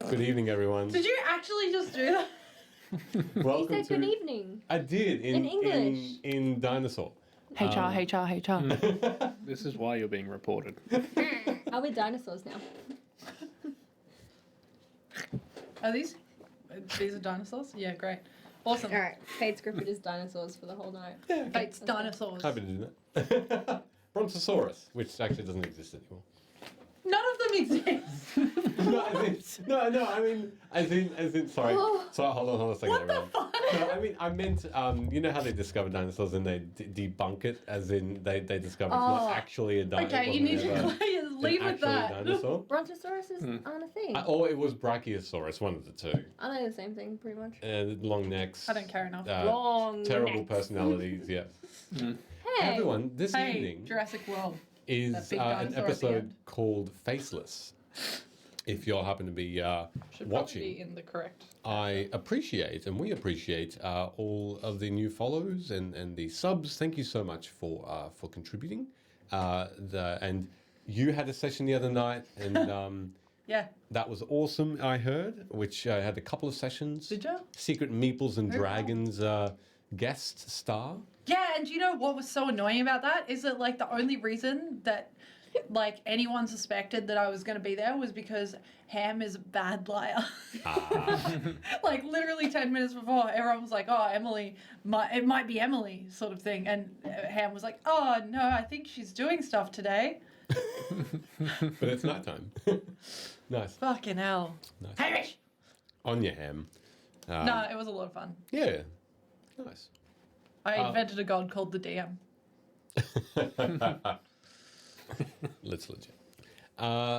Good evening, everyone. Did you actually just do that? Welcome You said good evening. I did in English. in Dinosaur. HR. This is why you're being reported. Are we dinosaurs now? Are these? These are dinosaurs? Yeah, great. Awesome. All right. Fate scripted as dinosaurs for the whole night. Fate's dinosaurs. Happy to do that. Brontosaurus, which actually doesn't exist anymore. None of them exist. Sorry. Oh. Sorry, hold on a second. What the everyone. fuck? No, I meant, you know how they discover dinosaurs and they debunk it, as in they discover it's not actually a dinosaur. Okay, you need to leave with that. Dinosaur. Brontosauruses aren't a thing. Or it was Brachiosaurus, one of the two. Aren't they the same thing, pretty much? Long necks. I don't care enough. Long Terrible necks. personalities, yeah. Hey. Everyone, this Hey, evening Jurassic World. is that big an dinosaur at the episode end. called Faceless. If you all happen to be Should watching, probably be in the correct. I appreciate, and we appreciate, all of the new follows and the subs. Thank you so much for contributing. And you had a session the other night, and Yeah. that was awesome, I heard, which had a couple of sessions. Did you? Secret Meeples and Very cool. Dragons guest star. Yeah, and do you know what was so annoying about that? Is that like the only reason that like anyone suspected that I was going to be there was because Ham is a bad liar. Like literally 10 minutes before, everyone was like, "Oh, Emily, it might be Emily," sort of thing, and Ham was like, "Oh no, I think she's doing stuff today." But it's nighttime. Nice. Fucking hell. Nice. Hamish! On your ham. No, it was a lot of fun. Yeah. Nice. I invented a god called the DM. Let's legit.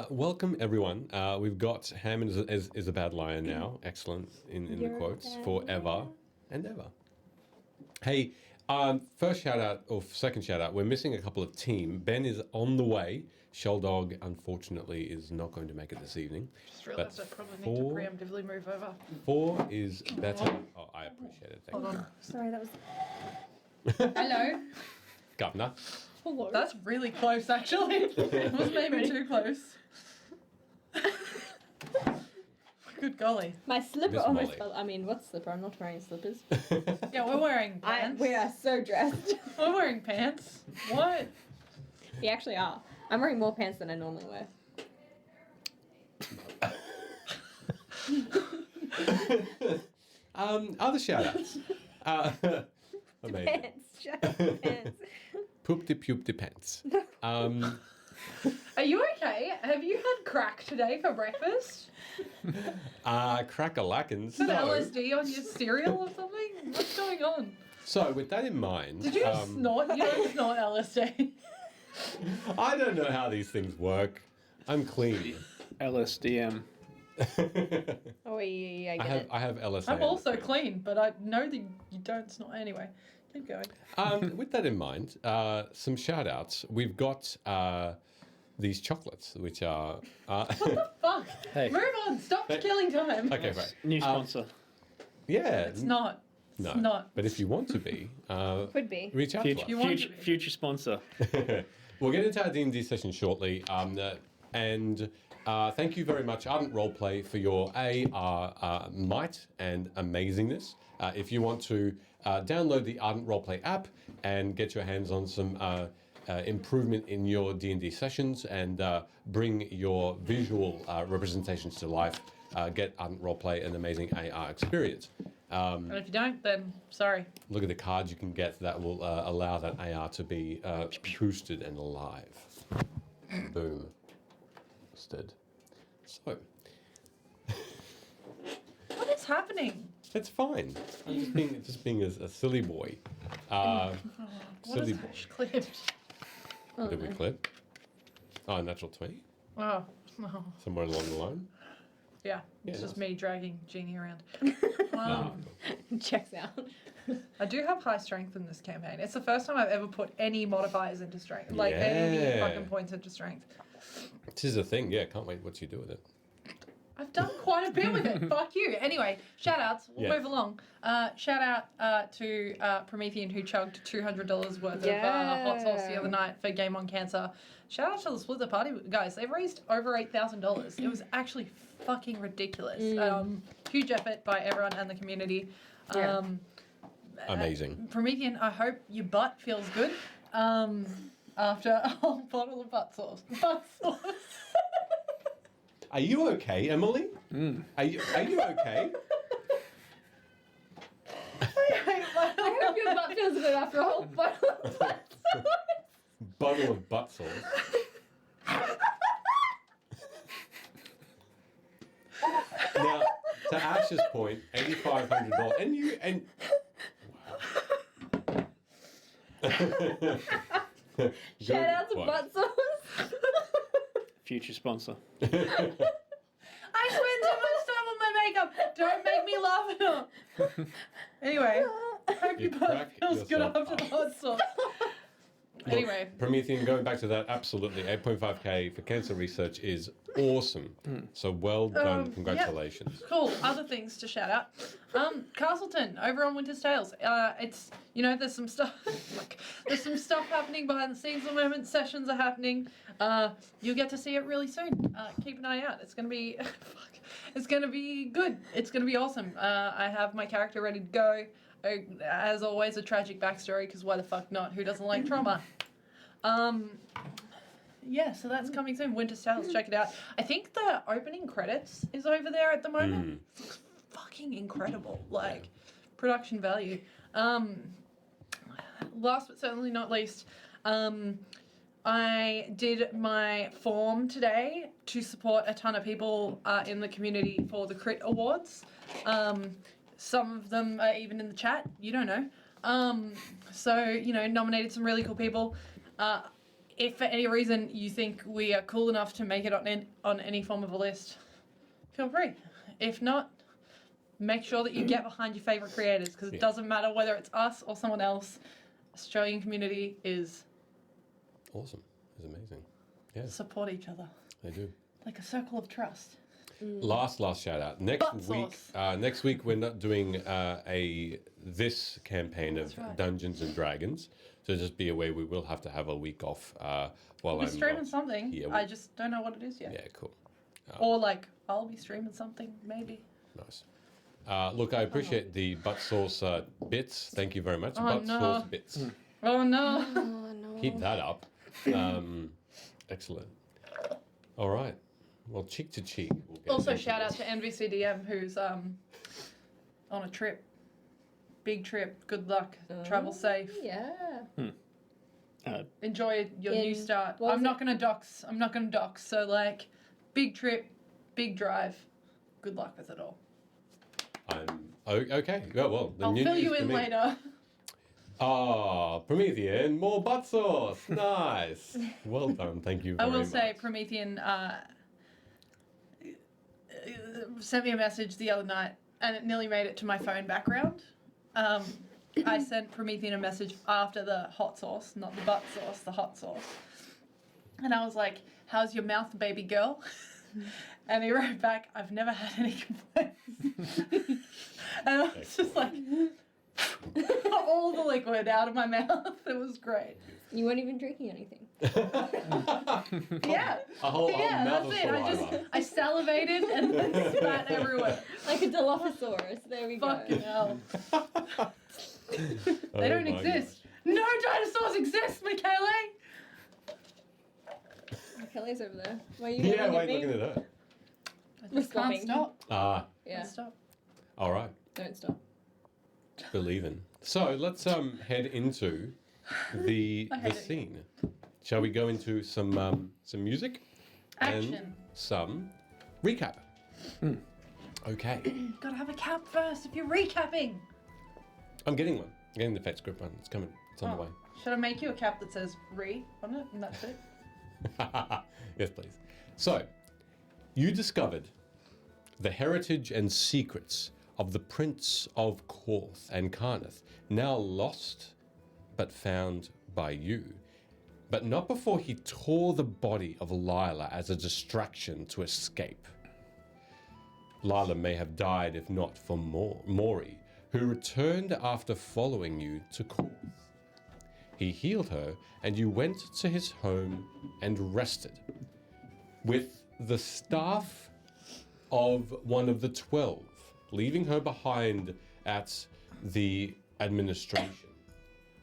Welcome, everyone. We've got Ham is a bad liar now. Excellent in the You're a quotes. bad Forever liar. and ever. Hey, first shout out, or second shout out, we're missing a couple of team. Ben is on the way. Sheldog, unfortunately, is not going to make it this evening. Just realised I But probably need four- to preemptively move over. 4 is better. Oh, I appreciate it. Thank Hold you. on. Sorry, that was. Hello. Governor. Hello. That's really close, actually. It was maybe too close. Good golly. My slipper Miss almost Molly. fell. I mean, what's slipper? I'm not wearing slippers. Yeah, we're wearing pants. We are so dressed. We're wearing pants. What? We actually are. I'm wearing more pants than I normally wear. Other shout outs. Amazing. Pants. Shut up, pants. Poop de pupe de pants. Are you okay? Have you had crack today for breakfast? Crack-a-lackins. Some So, LSD on your cereal or something? What's going on? so, with that in mind... Did you snort? You don't snort LSD. I don't know how these things work. I'm clean. LSDM. Oh, yeah, I get it. I have LSA. I'm also clean, but I know that you don't snort. Anyway, keep going. With that in mind, some shout outs. We've got these chocolates, which are... Fuck. Hey. Move on. Stop killing time. okay, right. New sponsor. Yeah. It's not. No. It's not. But if you want to be, Could be. reach out Future, to us. You want future, to be. future sponsor. We'll get into our D&D session shortly. And thank you very much, Ardent Roleplay, for your might and amazingness. If you want to download the Ardent Roleplay app and get your hands on some improvement in your D&D sessions and bring your visual representations to life, get Ardent Roleplay an amazing AR experience. And if you don't, then sorry. Look at the cards you can get that will allow that AR to be boosted and alive. Boom. Stood. So, What is happening? it's fine. I'm just being a silly boy. What Silly is boy. clipped? Oh, Did we no. clip? Oh, natural 20? Oh, no. Somewhere along the line? Yeah, it's Yeah, just nice. me dragging Jeannie around. Ah, Checks out. I do have high strength in this campaign. It's the first time I've ever put any modifiers into strength. Like, any Yeah. fucking points into strength. this is a thing, yeah. Can't wait what you do with it. I've done quite a bit with it. Fuck you. Anyway, shout outs. We'll Yes. move along. Shout out to Promethean who chugged $200 worth of hot sauce the other night for Game On Cancer. Shout out to the Split the Party guys. They've raised over $8,000. It was actually fucking ridiculous. Huge effort by everyone and the community. Yeah. Amazing. Promethean, I hope your butt feels good after a whole bottle of butt sauce. Butt sauce. Are you okay, Emily? Are you okay? I hope your butt feels good after a whole bottle of butt sauce. Bottle of butt sauce. Now, to Ash's point, $8,500, and you and. Wow. Shout out to Good butt sauce. Future sponsor. I spend so much time on my makeup. Don't make me laugh enough. Anyway, hope You your butt crack feels good yourself after the up. hot sauce. Look, Anyway. Promethean, going back to that, absolutely. 8.5K for cancer research is awesome. So well done. Yep. Congratulations. Cool. Other things to shout out. Castleton over on Winter's Tales. It's there's some stuff there's some stuff happening behind the scenes at the moment. Sessions are happening. You'll get to see it really soon. Keep an eye out. It's gonna be it's gonna be good. It's gonna be awesome. I have my character ready to go. As always, a tragic backstory because why the fuck not? Who doesn't like trauma? Yeah, so that's coming soon. Winter's Tales, check it out. I think the opening credits is over there at the moment. It's fucking incredible. Like, production value. Last but certainly not least, I did my form today to support a ton of people in the community for the Crit Awards. Some of them are even in the chat. You don't know. So, nominated some really cool people. If for any reason you think we are cool enough to make it on any form of a list, feel free. If not, make sure that you get behind your favourite creators because it doesn't matter whether it's us or someone else. Australian community is Awesome. It's amazing. Yeah, support each other they do. like a circle of trust. Last shout out. Next week we're not doing this campaign of That's right. Dungeons and Dragons. So just be aware we will have to have a week off while We'll be I'm streaming not something. here. I just don't know what it is yet. Yeah, cool. Or I'll be streaming something maybe. Nice. Look, I appreciate the butt sauce bits. Thank you very much. Oh, Butt no. sauce bits. Oh no. Oh no. Keep that up. Excellent. All right. Well, cheek to cheek. We'll get Also, into shout out this. to NVCDM who's on a trip. Big trip. Good luck. Travel safe. Yeah. Enjoy your new start. what was I'm not gonna dox. So big trip, big drive. Good luck with it all. Okay. Well, the I'll new fill news you to in me. later. Promethean, more butt sauce. Nice. Well done. Thank you I very will much. say, Promethean sent me a message the other night, and it nearly made it to my phone background. I sent Promethean a message after the hot sauce, not the butt sauce, the hot sauce. And I was like, "How's your mouth, baby girl?" And he wrote back, "I've never had any complaints." And I was just like, all the liquid out of my mouth. It was great. You weren't even drinking anything. Yeah. A whole Yeah, mouth that's of it. saliva. I salivated and then spat everywhere. Like a Dilophosaurus. There we go. Fucking hell. Oh They don't my exist. No dinosaurs exist, Michele! Kelly's over there. Why are you gosh. Yeah, yelling wait, at me? looking at her. I just can't Stopping. stop. Yeah. Can't stop. All right. Don't stop. Believing. So let's head into the I hate it. scene. Shall we go into some music and Action. some recap? Okay. Gotta have a cap first if you're recapping. I'm getting one. I'm getting the fat script one. It's coming. It's on the way. Should I make you a cap that says re on it and that's it? Yes, please. So, you discovered the heritage and secrets of the Prince of Korth and Karnath, now lost but found by you. But not before he tore the body of Lila as a distraction to escape. Lila may have died if not for Maury, who returned after following you to Korth. He healed her, and you went to his home and rested, with the staff of one of the 12, leaving her behind at the administration.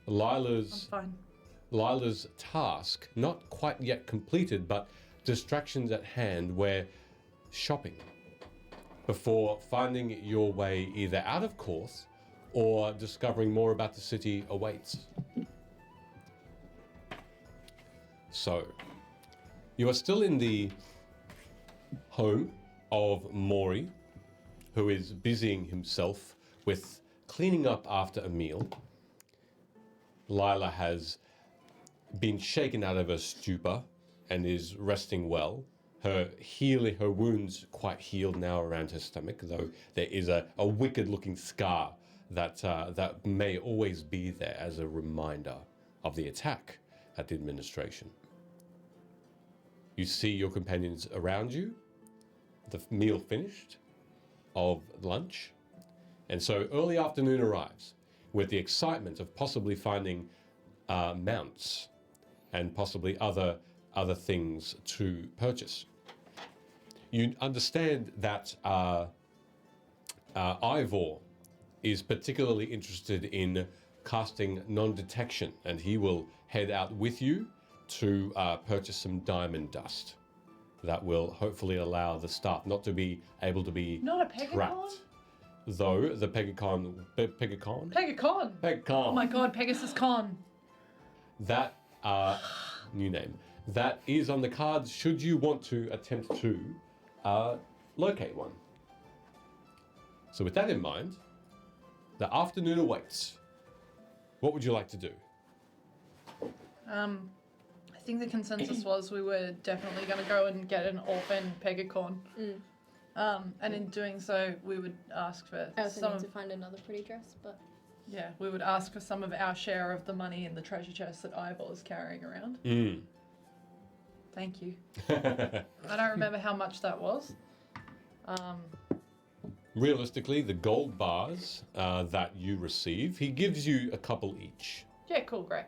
I'm fine. Lila's task, not quite yet completed, but distractions at hand, were shopping, before finding your way either out of Korth or discovering more about the city awaits. So, you are still in the home of Maury, who is busying himself with cleaning up after a meal. Lila has been shaken out of her stupor and is resting well. Her wounds quite healed now around her stomach, though there is a wicked-looking scar that may always be there as a reminder of the attack at the administration. You see your companions around you, the meal finished of lunch, and so early afternoon arrives with the excitement of possibly finding mounts and possibly other things to purchase. You understand that Ivor is particularly interested in casting non-detection, and he will head out with you to purchase some diamond dust that will hopefully allow the staff not to be able to be Not a Pegacon? trapped. Though the Pegacon? Pegacon. Oh my god, Pegasus Con. That new name that is on the cards should you want to attempt to locate one. So with that in mind, the afternoon awaits. What would you like to do? I think the consensus was we were definitely going to go and get an orphan Pegacorn. And in doing so, we would ask for I also some need to find another pretty dress, but we would ask for some of our share of the money in the treasure chest that Ivor is carrying around. Thank you. I don't remember how much that was. Realistically, the gold bars that you receive, he gives you a couple each. Yeah, cool, great.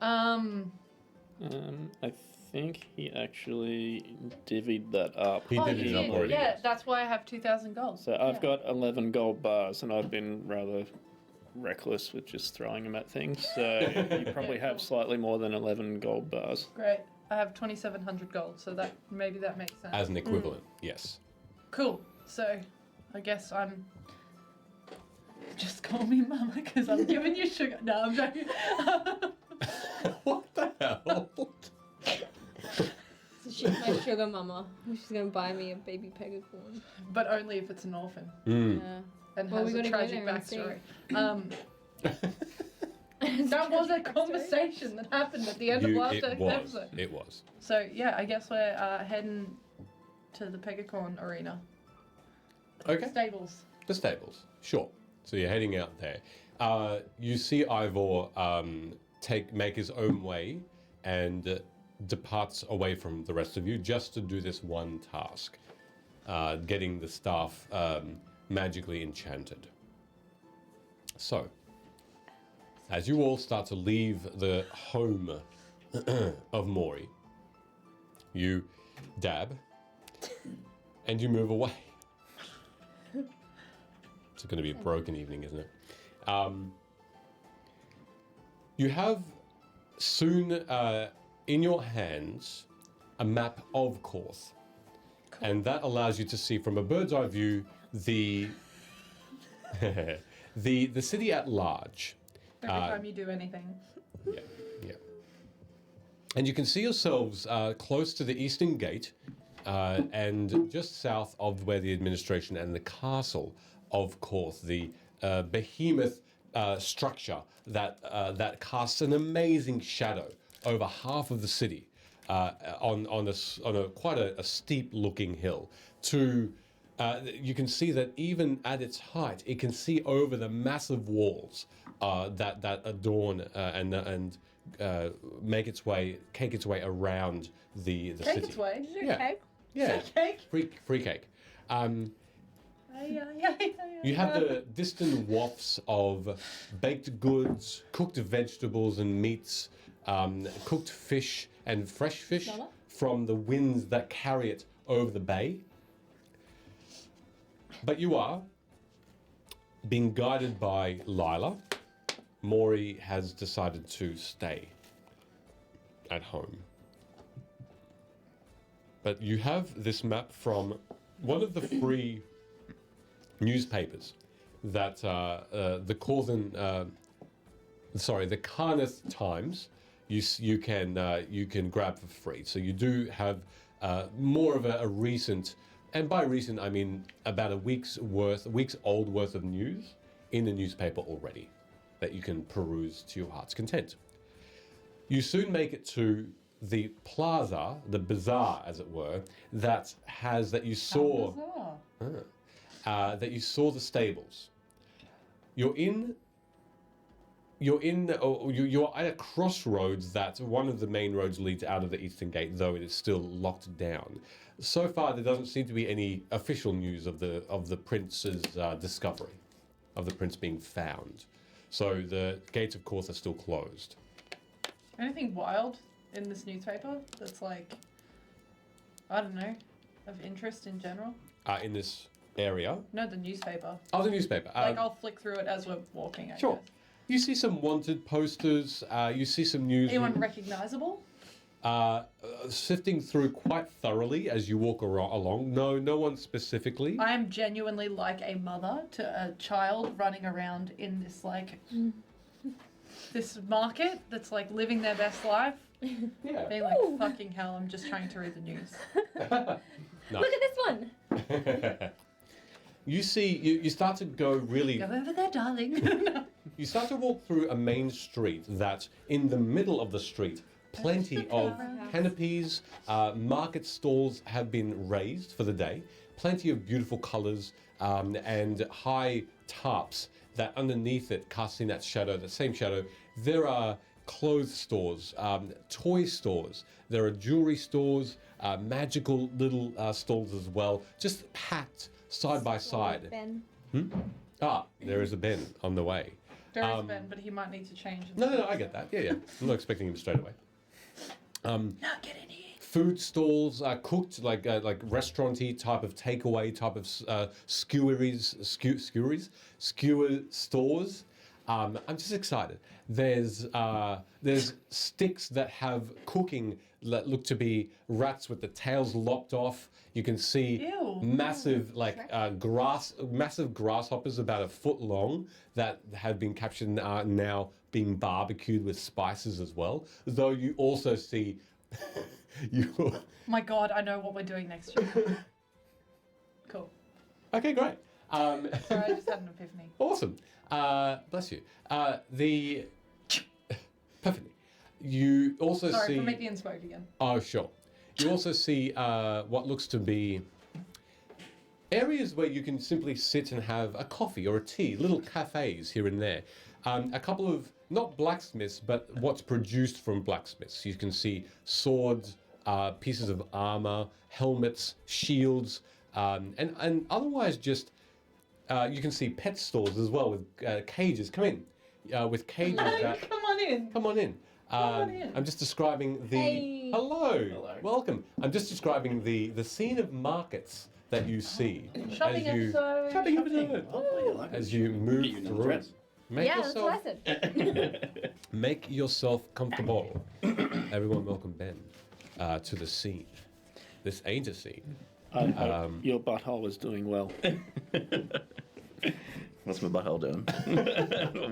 I think he actually divvied that up. He did it up already. Yeah, that's why I have 2,000 gold. So I've got 11 gold bars, and I've been rather reckless with just throwing them at things. So you probably have slightly more than 11 gold bars. Great. I have 2,700 gold, so that maybe that makes sense. As an equivalent, yes. Cool. So, I guess I'm. Just call me Mama because I'm giving you sugar. No, I'm joking. What the hell? so she's my sugar mama. She's gonna buy me a baby Pegacorn. But only if it's an orphan Yeah. and Well, has we a gotta go tragic there and see. backstory. That was a conversation that happened at the end of last episode. It was. So yeah, I guess we're heading to the Pegacorn arena. Okay. Stables. The stables, sure. So you're heading out there. You see Ivor make his own way and departs away from the rest of you just to do this one task, getting the staff magically enchanted. So, as you all start to leave the home of Maury, you dab and you move away. It's going to be a broken evening, isn't it? You have soon in your hands a map of Korth, and that allows you to see from a bird's eye view the the city at large. Every time you do anything. Yeah. And you can see yourselves close to the eastern gate and just south of where the administration and the castle of Korth, the behemoth structure that casts an amazing shadow over half of the city on a quite a steep looking hill. You can see that even at its height, it can see over the massive walls that adorn and cake its way around the Cake city. its way. Did you Yeah. cake? Yeah, Cake? free cake. You have the distant wafts of baked goods, cooked vegetables and meats, cooked fish and fresh fish Smell it? from the winds that carry it over the bay. But you are being guided by Lila. Maury has decided to stay at home. But you have this map from one of the free newspapers that the Carneth Times you can grab for free. So you do have more of a recent, and by recent I mean about a week's old worth of news in the newspaper already that you can peruse to your heart's content. You soon make it to the plaza, the bazaar, as it were, that you saw the stables. You're at a crossroads that one of the main roads leads out of the eastern gate, though it is still locked down. So far, there doesn't seem to be any official news of the prince's discovery, of the prince being found. So the gates, of course, are still closed. Anything wild in this newspaper that's like, I don't know, of interest in general? In this area? No, the newspaper. Oh, the newspaper. Like, I'll flick through it as we're walking, I Sure. guess. You see some wanted posters. You see some news. Anyone recognisable? Sifting through quite thoroughly as you walk along. No one specifically. I am genuinely like a mother to a child running around in this, like, this market that's, like, living their best life. Yeah. Being like, fucking hell, I'm just trying to read the news. Look at this one. You see, you start to go really. Go over there, darling. You start to walk through a main street that, in the middle of the street, plenty of canopies, market stalls have been raised for the day. Plenty of beautiful colours and high tarps that underneath it, casting that shadow, the same shadow, there are clothes stores, toy stores, there are jewelry stores, magical little stalls as well, just packed side by side. Ben. There is a Ben on the way. There is Ben, but he might need to change. No, I get that. Yeah. I'm not expecting him straight away. Not get in here. Food stalls, cooked like restaurant-y type of takeaway type of skewer stores. I'm just excited. There's sticks that have cooking that look to be rats with the tails lopped off. You can see massive massive grasshoppers about a foot long that have been captured and are now being barbecued with spices as well. Though you also see My God, I know what we're doing next year. Cool. Okay, great. Sorry, I just had an epiphany. Awesome. Bless you. Perfectly. You also Sorry see. for making it spoke again. Oh, sure. You also see what looks to be areas where you can simply sit and have a coffee or a tea, little cafes here and there. A couple of, not blacksmiths, but what's produced from blacksmiths. You can see swords, pieces of armor, helmets, shields, and otherwise just, you can see pet stores as well with cages. Come in. With cages that... Come on in. Come on in. I'm just describing the... Hey. Hello. Welcome. I'm just describing the scene of markets that you see Shopping episode. Shopping episode. Oh, As you move through it. Make Yeah, that's what I said. make yourself comfortable. Everyone, welcome Ben to the scene. This ain't a scene. I hope your butthole is doing well. What's my butthole doing?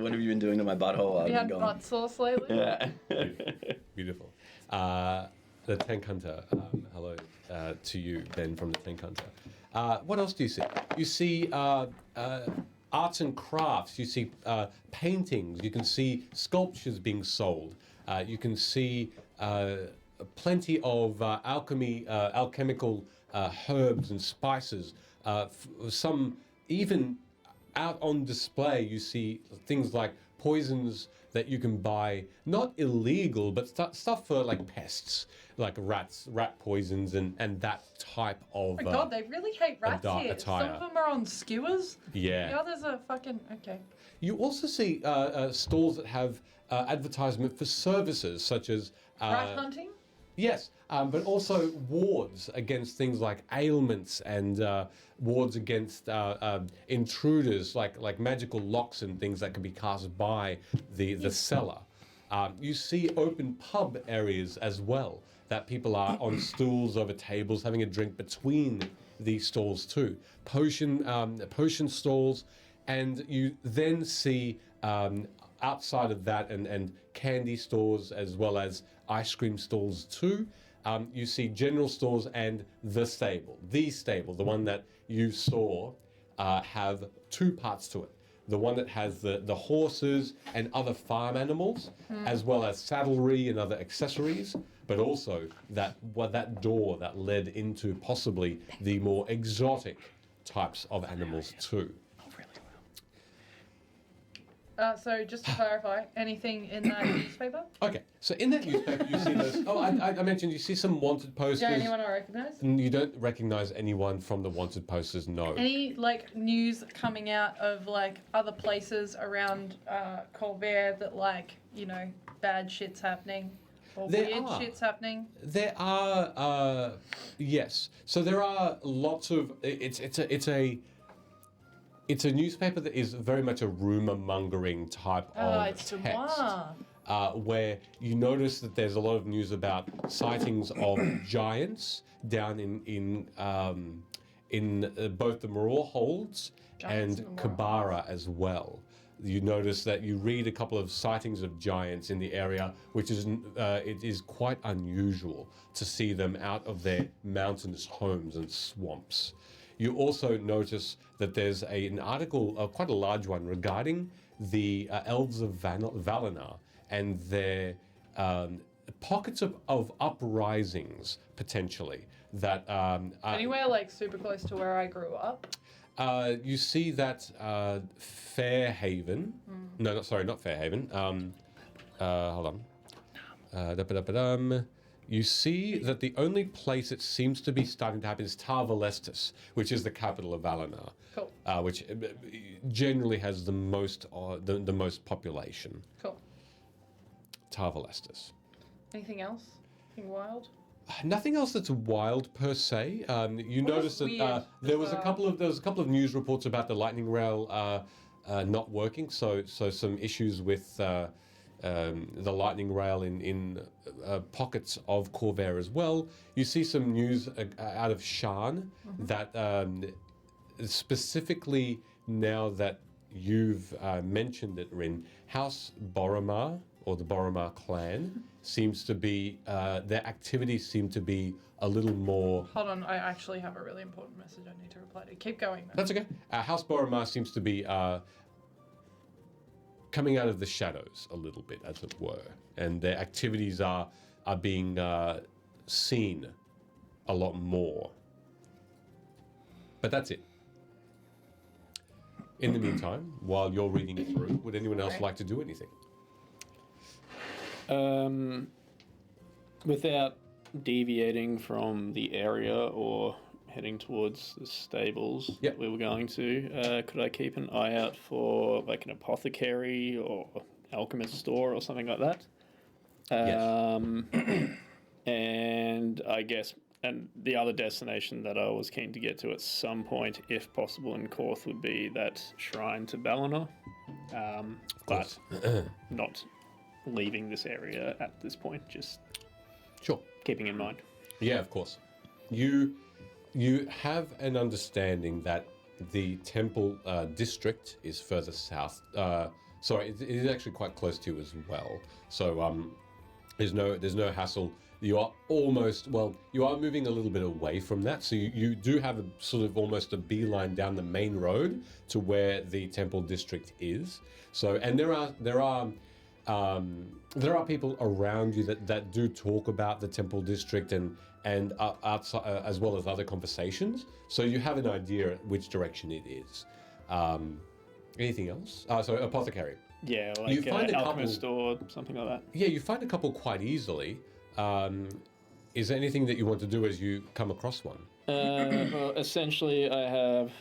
What have you been doing to my butthole? You had butt sauce lately? Yeah. Beautiful. The Tank Hunter. Hello to you, Ben, from the Tank Hunter. What else do you see? You see arts and crafts. You see paintings. You can see sculptures being sold. You can see plenty of alchemical herbs and spices. Some even out on display. You see things like poisons that you can buy, not illegal, but stuff for like pests, like rat poisons, and that type of. Oh my god, they really hate rats here. attire. Some of them are on skewers. Yeah. The others are fucking okay. You also see stalls that have advertisement for services such as Rat hunting. yes, but also wards against things like ailments and wards against intruders, like magical locks and things that can be cast by the seller. You see open pub areas as well, that people are on stools over tables having a drink between these stalls too. Potion stalls, and you then see outside of that and candy stores as well as ice cream stalls too. You see general stores and the stable, the one that you saw, have two parts to it. The one that has the horses and other farm animals, as well as saddlery and other accessories, but also that door that led into possibly the more exotic types of animals too. So just to clarify, anything in that newspaper? Okay, so in that newspaper you see those. Oh, I mentioned you see some wanted posters. Is there anyone I recognise? You don't recognise anyone from the wanted posters, no. Any like news coming out of like other places around Colbert that like bad shit's happening or There weird are. shit's happening? There are, yes. So there are lots of. It's a newspaper that is very much a rumor mongering type of It's text. Demois. Where you notice that there's a lot of news about sightings of giants down in both the Maror holds Giants and in the Maror Kabara as well. You notice that you read a couple of sightings of giants in the area, which is it is quite unusual to see them out of their mountainous homes and swamps. You also notice that there's an article, quite a large one, regarding the elves of Valinor and their pockets of uprisings, potentially, that... Anywhere like super close to where I grew up. you see that Fairhaven... No, not Fairhaven. Hold on. You see that the only place it seems to be starting to happen is Tar Valestis, which is the capital of Valinor, Cool. which generally has the most population. Cool. Tar Valestis. Anything else? Anything wild? Nothing else that's wild per se. You What notice is that weird there as was a well? couple of news reports about the lightning rail not working. So some issues with the lightning rail in pockets of Corvair as well. You see some news out of Shan that specifically, now that you've mentioned it, Rin, House Boromar, or the Boromar clan, seems to be, their activities seem to be a little more... Hold on, I actually have a really important message I need to reply to. Keep going, though. That's okay. House Boromar seems to be coming out of the shadows a little bit, as it were, and their activities are being seen a lot more. But that's it. In the meantime, while you're reading through, would anyone else like to do anything? Without deviating from the area or heading towards the stables Yep. that we were going to, could I keep an eye out for like an apothecary or alchemist store or something like that? Yes. And I guess, and the other destination that I was keen to get to at some point, if possible, in Korth would be that shrine to Balinor. But not leaving this area at this point, just Sure. keeping in mind. Yeah, of course. You have an understanding that the temple district is further south. Sorry, it is actually quite close to you as well. So there's no hassle. You are you are moving a little bit away from that. So you do have a sort of almost a beeline down the main road to where the temple district is. So, and there are people around you that do talk about the temple district and outside, as well as other conversations. So you have an idea which direction it is. Anything else? So apothecary. Yeah, You like find an a couple- alchemist or something like that. Yeah, you find a couple quite easily. Is there anything that you want to do as you come across one? Well, essentially, I have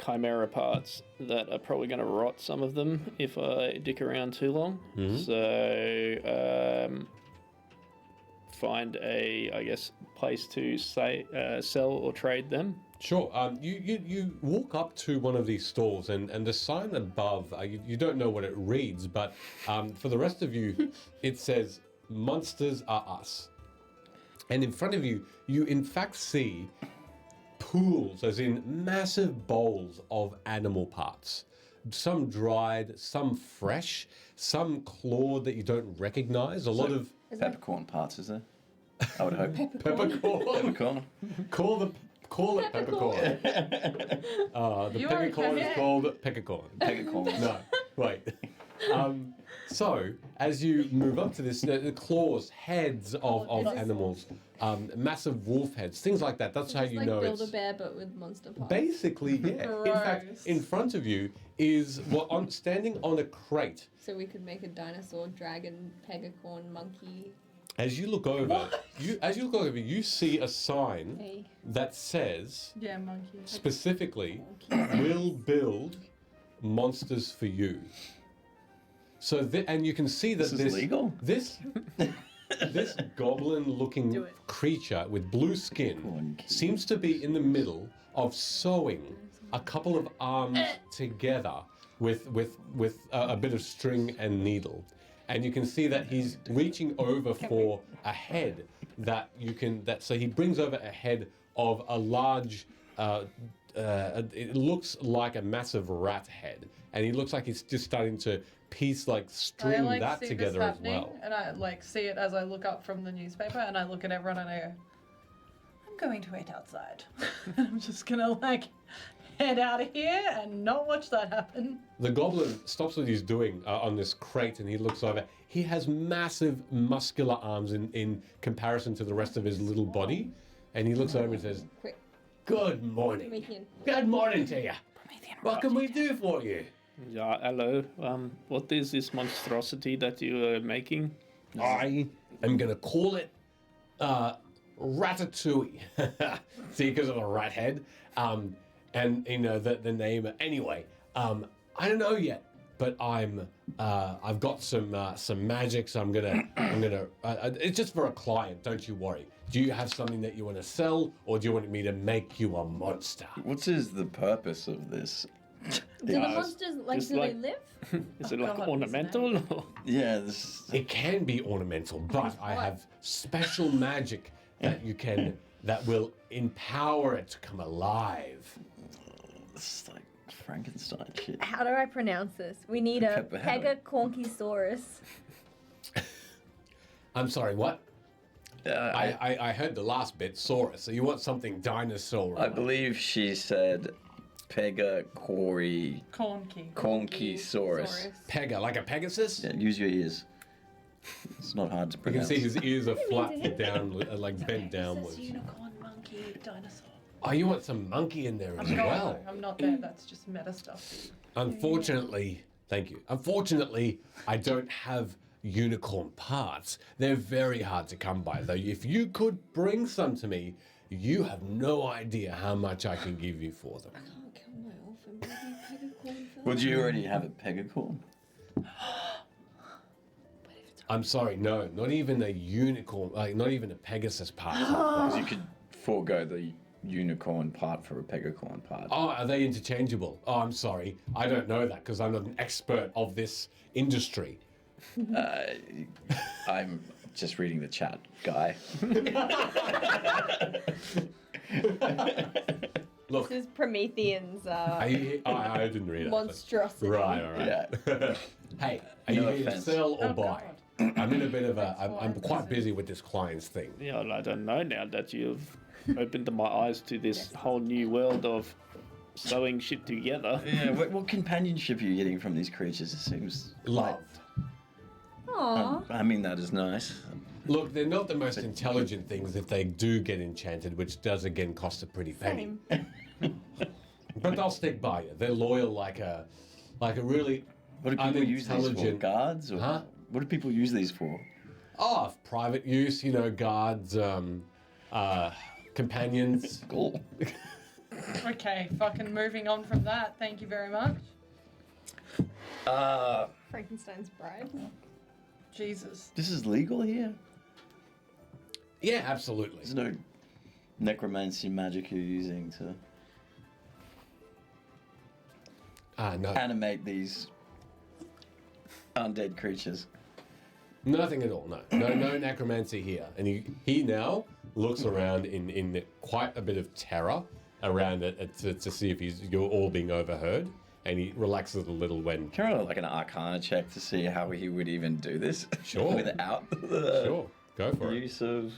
chimera parts that are probably going to rot some of them if I dick around too long. So, find a, I guess, place to sell or trade them. Sure. You walk up to one of these stalls, and the sign above, you don't know what it reads, but for the rest of you, it says, "Monsters are us." And in front of you, you in fact see pools, as in massive bowls of animal parts. Some dried, some fresh, some clawed that you don't recognize. A lot of Peppercorn parts, is there? I would hope. peppercorn. Peppercorn. Call it peppercorn. The You peppercorn okay? is called peppercorn. Peppercorn. No, wait. So, as you move up to this, the claws, heads of animals, massive wolf heads, things like that. That's how It's you like know it's... Build-A-Bear, but with monster parts. Basically, yeah. In fact, Gross. in front of you is, standing on a crate. So we could make a dinosaur, dragon, pegacorn, monkey. As you look over, you see a sign Hey. that says, Yeah, monkey. specifically, "Will build monsters for you." So, and you can see that This is legal? This goblin-looking Do it. creature with blue skin Monkey. seems to be in the middle of sewing a couple of arms together with a bit of string and needle. And you can see that he's reaching over for a head so he brings over a head of a large, it looks like a massive rat head. And he looks like he's just starting to string that see together this as happening, well. and I see it as I look up from the newspaper, and I look at everyone and I go, "I'm going to wait outside." And I'm just gonna head out of here and not watch that happen. The goblin stops what he's doing on this crate and he looks over. He has massive muscular arms in comparison to the rest of his little body. And he looks over and says, Quick, "Good morning. Promethean. Good morning to you. What can we do for you?" Yeah, hello. What is this monstrosity that you are making? I am going to call it Ratatouille. See, because of the rat head. And you know the name. Anyway, I don't know yet, but I've got some magic, so I'm gonna. It's just for a client. Don't you worry. Do you have something that you want to sell, or do you want me to make you a monster? What is the purpose of this? Do the monsters, it's do they like- live? Is it Oh, like God, ornamental? Or? Yeah, this. It can be ornamental, but I have special magic that will empower it to come alive. This is like Frankenstein shit. How do I pronounce this? We need a Pegacornchisaurus. I'm sorry, what? I I heard the last bit, Saurus. So you want something dinosaur? believe she said Pegacori Cornky. Conchisaurus. Pega, like a Pegasus? Yeah, use your ears. It's not hard to You can pronounce. see his ears are flat down, bent downwards. Unicorn, monkey, dinosaur. Oh, you want some monkey in there as No, well? I'm not there. That's just meta stuff. Unfortunately, thank you. Unfortunately, I don't have unicorn parts. They're very hard to come by, though. If you could bring some to me, you have no idea how much I can give you for them. I can't kill my orphan baby Pegacorn first. Would you already have a Pegacorn? I'm sorry, no, not even a unicorn, not even a Pegasus part. Because you could forego the unicorn part for a Pegacorn part. Oh, are they interchangeable? Oh, I'm sorry. I don't know that because I'm not an expert of this industry. I'm just reading the chat, guy. Look, This is Promethean's I didn't read it. monstrosity. Right. Yeah. Hey, are No you here to offense. sell or Oh, buy? I'm in a bit of a. I'm quite busy with this client's thing. Yeah, I don't know now that you've opened my eyes to this whole new world of sewing shit together. Yeah, what companionship are you getting from these creatures? It seems Love. Aww. I mean, that is nice. Look, they're not the most intelligent things if they do get enchanted, which does again cost a pretty penny. Same. But they'll stick by you. They're loyal like a really What do people use these for? unintelligent. Guards? Or Huh? what do people use these for? Oh, private use, guards, companions. Cool. Okay, fucking moving on from that. Thank you very much. Frankenstein's bride. Jesus. This is legal here? Yeah, absolutely. There's no necromancy magic you're using to No, animate these undead creatures. nothing at all. No necromancy here. And he now looks around in quite a bit of terror around it to see if you're all being overheard. And he relaxes a little when. Can I roll like an Arcana check to see how he would even do this? Sure. Without the Sure, go for it. use of.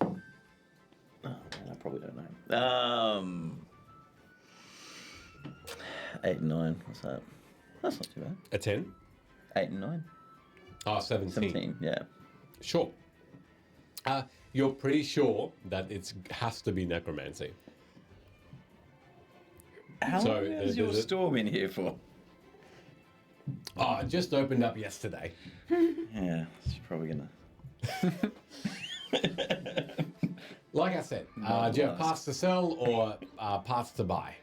Oh, man, I probably don't know. 8 and 9. What's that? That's not too bad. A 10? 8 and 9. Oh, 17. 17. Yeah. Sure. You're pretty sure that it has to be necromancy. How So, long is your there's a- storm in here for? Oh, it just opened up yesterday. Yeah, it's probably gonna. Like I said, do you have parts to sell or parts to buy?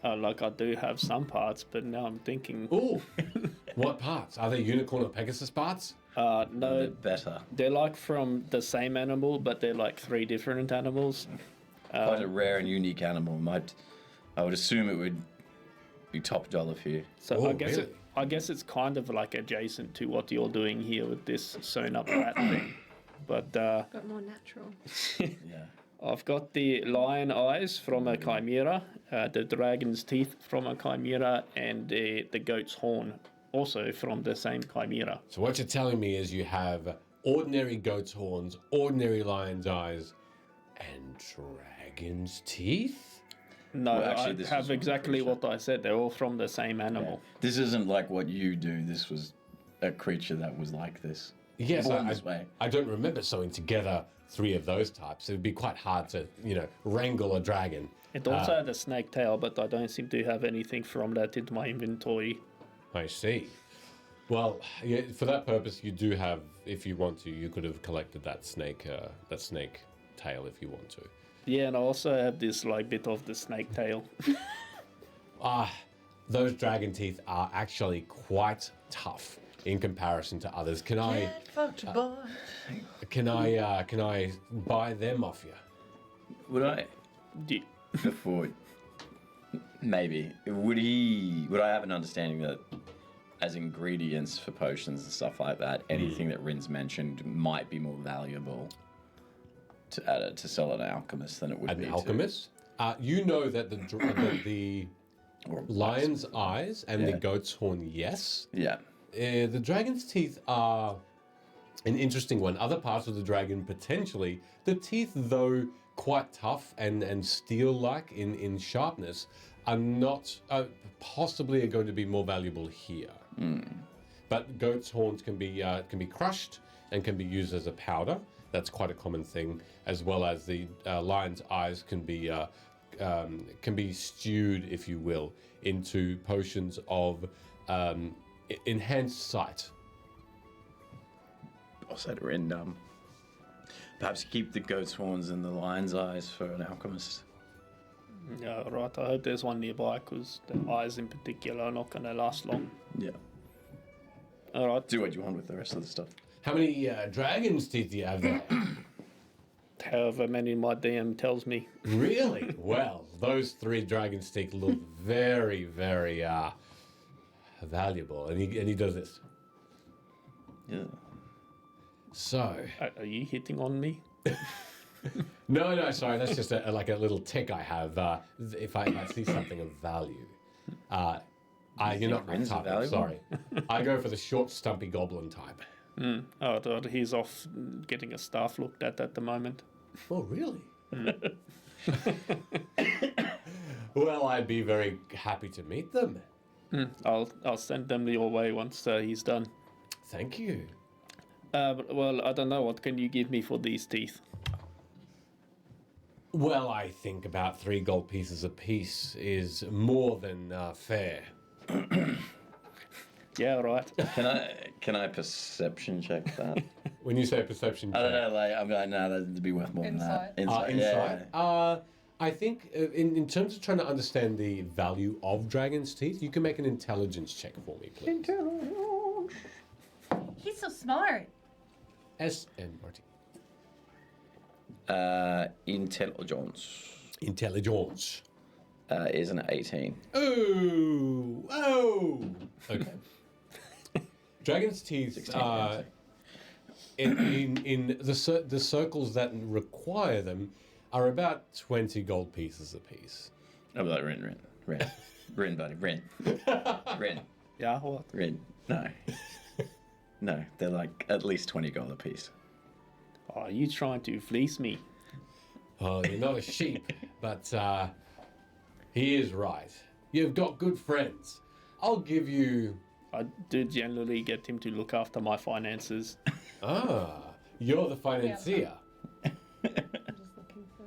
Like I do have some parts, but now I'm thinking, Ooh, what parts? Are they unicorn or Pegasus parts? no, Better. they're like from the same animal, but they're like 3 different animals. Quite a rare and unique animal. I would assume it would be top dollar for you. So Oh, I guess really? I guess it's kind of like adjacent to what you're doing here with this sewn up rat thing. But Got more natural. Yeah. I've got the lion eyes from a chimera, the dragon's teeth from a chimera, and the goat's horn also from the same chimera. So what you're telling me is you have ordinary goat's horns, ordinary lion's eyes, and dragon's teeth? No, Well, actually, I this have was one exactly creature. what I said. They're all from the same animal. This isn't like what you do. This was a creature that was like this. Yes, Born this way. I don't remember sewing together 3 of those types. It would be quite hard to, wrangle a dragon. It also had a snake tail, but I don't seem to have anything from that in my inventory. I see. Well, yeah, for that purpose, you do have, if you want to, you could have collected that snake tail if you want to. Yeah, and I also have this like bit of the snake tail. Those dragon teeth are actually quite tough in comparison to others. Can I buy them off you? Would I? Yeah. Before. Maybe. Would I have an understanding that as ingredients for potions and stuff like that, anything that Rin's mentioned might be more valuable to sell at an alchemist than it would be An alchemist? You know that the Or lion's eyes and the Yeah. goat's horn, yes. Yeah. The dragon's teeth are an interesting one. Other parts of the dragon, potentially. The teeth, though quite tough and steel-like in sharpness, are not possibly are going to be more valuable here. But goat's horns can be crushed and can be used as a powder. That's quite a common thing, as well as the lion's eyes can be stewed, if you will, into potions of enhanced sight. I'll say to Rin, perhaps keep the goat's horns and the lion's eyes for an alchemist. Yeah, right. I hope there's one nearby because the eyes in particular are not going to last long. Yeah. All right. Do what you want with the rest of the stuff. How many dragon's teeth do you have there? However many my DM tells me. Really? Well, those 3 dragon's teeth look very, very valuable. And he does this. Yeah. So, Are you hitting on me? no, sorry, that's just like a little tick I have. If I see something of value, you're not my Rin's type. I'm valuable? sorry. I go for the short, stumpy goblin type. Oh, he's off getting a staff looked at the moment. Oh, really? Well, I'd be very happy to meet them. I'll send them your way once he's done. Thank you. Well, I don't know. What can you give me for these teeth? Well, I think about 3 gold pieces apiece is more than fair. Yeah, all right. Can I perception check that? When you say perception I check, don't know. Like I'm like, no, that'd be worth more than that. Insight. insight. Yeah. I think in terms of trying to understand the value of dragon's teeth, you can make an intelligence check for me, please. He's so smart. S and Marty. Intelligence Intelligence. is an 18. Oh. Okay. Dragon's teeth 16, in the circles that require them are about 20 gold pieces apiece. I'll be like, Rin, buddy, Rin. Yeah, what? Rin. No. No, they're like at least 20 gold a piece. Oh, are you trying to fleece me? Oh, you're not a sheep, but he is right. You've got good friends. I'll give you. I do generally get him to look after my finances. You're the financier. I'm just looking for.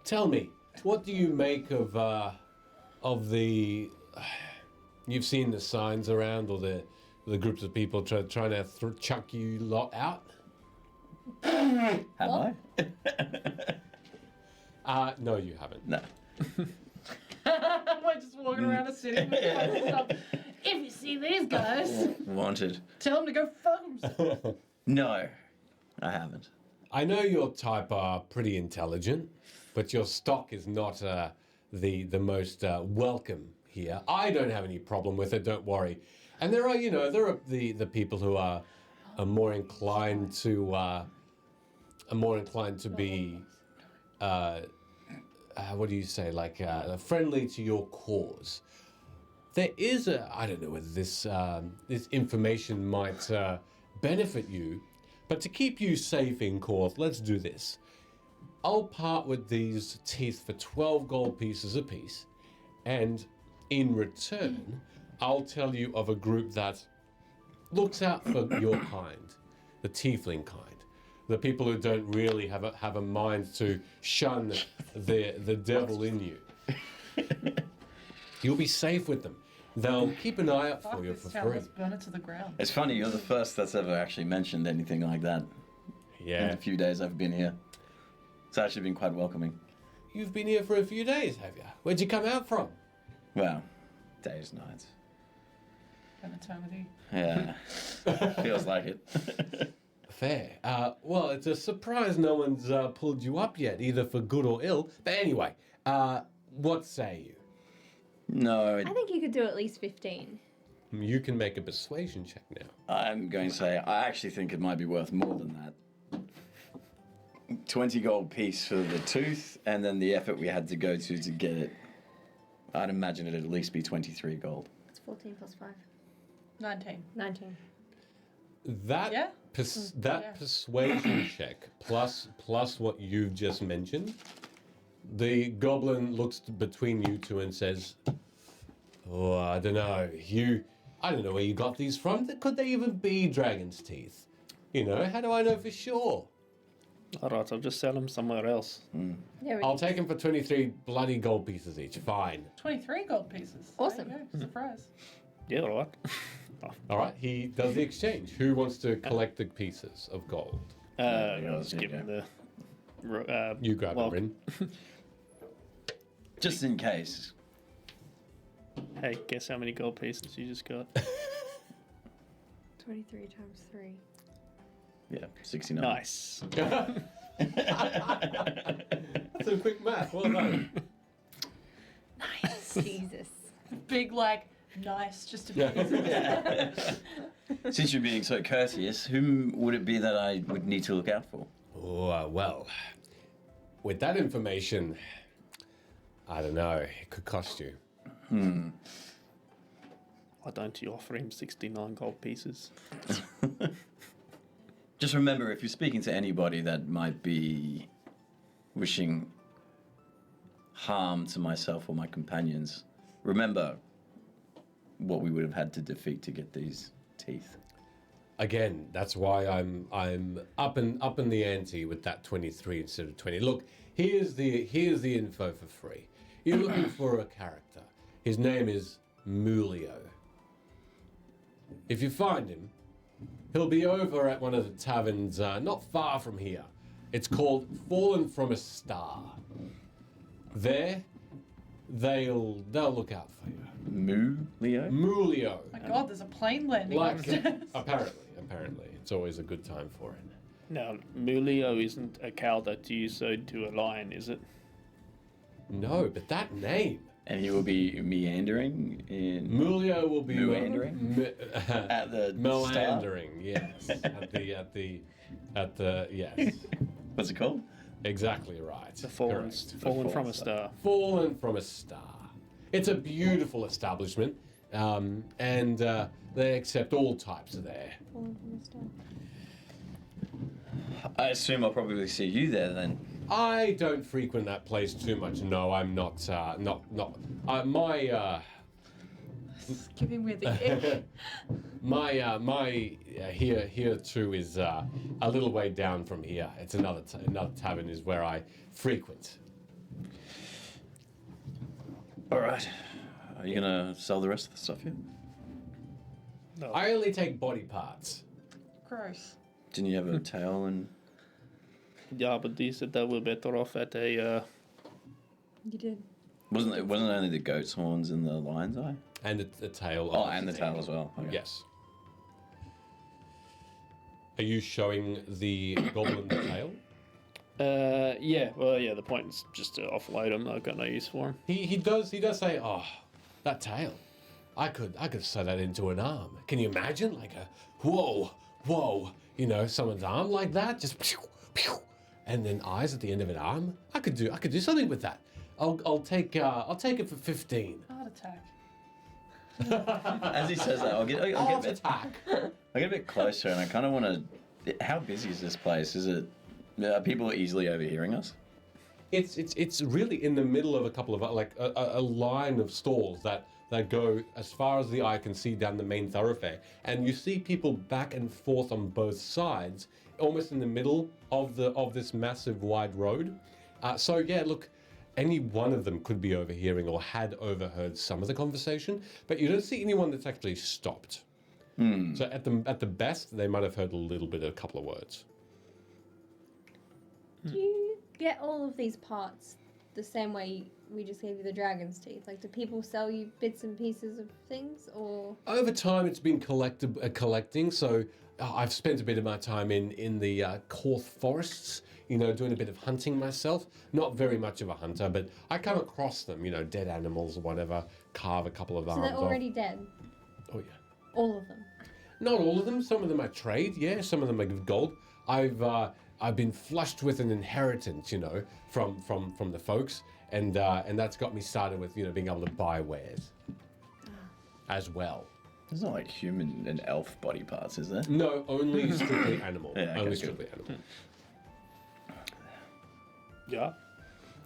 Tell me, what do you make of the? You've seen the signs around, or the groups of people trying to chuck you lot out. Have I? No, you haven't. No. We're just walking around a city with stuff. If you see these guys, Wanted. tell them to go fuck themselves. No, I haven't. I know your type are pretty intelligent, but your stock is not the most welcome here. I don't have any problem with it. Don't worry. And there are the people who are more inclined to be what do you say, like friendly to your cause. There is I don't know whether this information might benefit you, but to keep you safe in Korth, let's do this. I'll part with these teeth for 12 gold pieces apiece, and in return, I'll tell you of a group that looks out for your kind, the tiefling kind. The people who don't really have a mind to shun the devil in you. You'll be safe with them. They'll keep an eye out Fuck for you this for town, free. let's burn it to the ground. It's funny, you're the first that's ever actually mentioned anything like that in Yeah. the few days I've been here. It's actually been quite welcoming. You've been here for a few days, have you? Where'd you come out from? Well, days, nights. An eternity. Yeah. Feels like it. Fair. Well, it's a surprise no one's pulled you up yet, either for good or ill. But anyway, what say you? No, I think you could do at least 15. You can make a persuasion check now. I'm going to say I actually think it might be worth more than that. 20 gold piece for the tooth, and then the effort we had to go to get it. I'd imagine it'd at least be 23 gold. It's 14 plus 5. 19. 19. That Yeah? Yeah. persuasion check plus what you've just mentioned, the goblin looks between you two and says, "Oh, I don't know. I don't know where you got these from. Could they even be dragon's teeth? You know, how do I know for sure? All right, I'll just sell them somewhere else. Yeah, I'll take them for 23 bloody gold pieces each. Fine. 23 gold pieces. Awesome. There you go. Surprise. Yeah, all right. All right. He does the exchange. Who wants to collect the pieces of gold? I'll there just you give go. him the. You grab well, it, Rin. Just in case. Hey, guess how many gold pieces you just got? 23 times 3. Yeah, 69. Nice. That's a quick math. Well done. Nice. Jesus. Big, nice, just a Yeah. Since you're being so courteous, whom would it be that I would need to look out for? Oh, well, with that information, I don't know. It could cost you. Why don't you offer him 69 gold pieces? Just remember, if you're speaking to anybody that might be wishing harm to myself or my companions, remember what we would have had to defeat to get these teeth. again, that's why I'm up in the ante with that 23 instead of 20. Look, here's the info for free. You're looking for a character. His name is Mulio. If you find him, he'll be over at one of the taverns not far from here. It's called Fallen from a Star. There, they'll look out for you. Leo? Mulio. My God, there's a plane landing Like, upstairs. apparently. It's always a good time for it. Now, Mulio isn't a cow that you sewed to a lion, is it? No, but that name. And he will be meandering in... Mulio will be Meandering? At the meandering, yes. at the yes. What's it called? Exactly right. The fallen Correct. from a star. Fallen from a Star. It's a beautiful establishment, and they accept all types of there. Fallen from the star. I assume I'll probably see you there then. I don't frequent that place too much. No, I'm not. It's giving me the ick. Here too is a little way down from here. It's another tavern is where I frequent. All right. Are you gonna sell the rest of the stuff here? No. I only take body parts. Gross. Didn't you have a tail and... Yeah, but they said that we're better off at a. You did. Wasn't only the goat's horns and the lion's eye? And the tail. Oh, and the tail as well. Okay. Yes. Are you showing the goblin the tail? Yeah. Well, yeah. The point is just to offload him. I've got no use for him. He does say, "Oh, that tail. I could sew that into an arm. Can you imagine? Like a whoa, you know, someone's arm like that, just pew, pew, and then eyes at the end of an arm. I could do something with that. I'll take it for 15. Heart attack. As he says that, I'll get a Heart bit, attack. I get a bit closer, and I kind of want to. How busy is this place? Is it? Are people easily overhearing us? It's really in the middle of a couple of like a line of stalls that go as far as the eye can see down the main thoroughfare, and you see people back and forth on both sides, almost in the middle of this massive wide road. So yeah, look, any one of them could be overhearing or had overheard some of the conversation, but you don't see anyone that's actually stopped. So at the best, they might have heard a couple of words. Do you get all of these parts the same way we just gave you the dragon's teeth? Like, do people sell you bits and pieces of things, or? Over time, it's been collecting. So I've spent a bit of my time in the Korth forests, you know, doing a bit of hunting myself. Not very much of a hunter, but I come across them, you know, dead animals or whatever, carve a couple of So arms they're already dead? off. Oh, yeah. All of them? Not all of them. Some of them I trade, yeah. Some of them I give gold. I've been flushed with an inheritance, you know, from the folks, and that's got me started with, you know, being able to buy wares as well. There's not like human and elf body parts, is there? No, only strictly animal. Yeah, okay, only good. strictly animal. Yeah.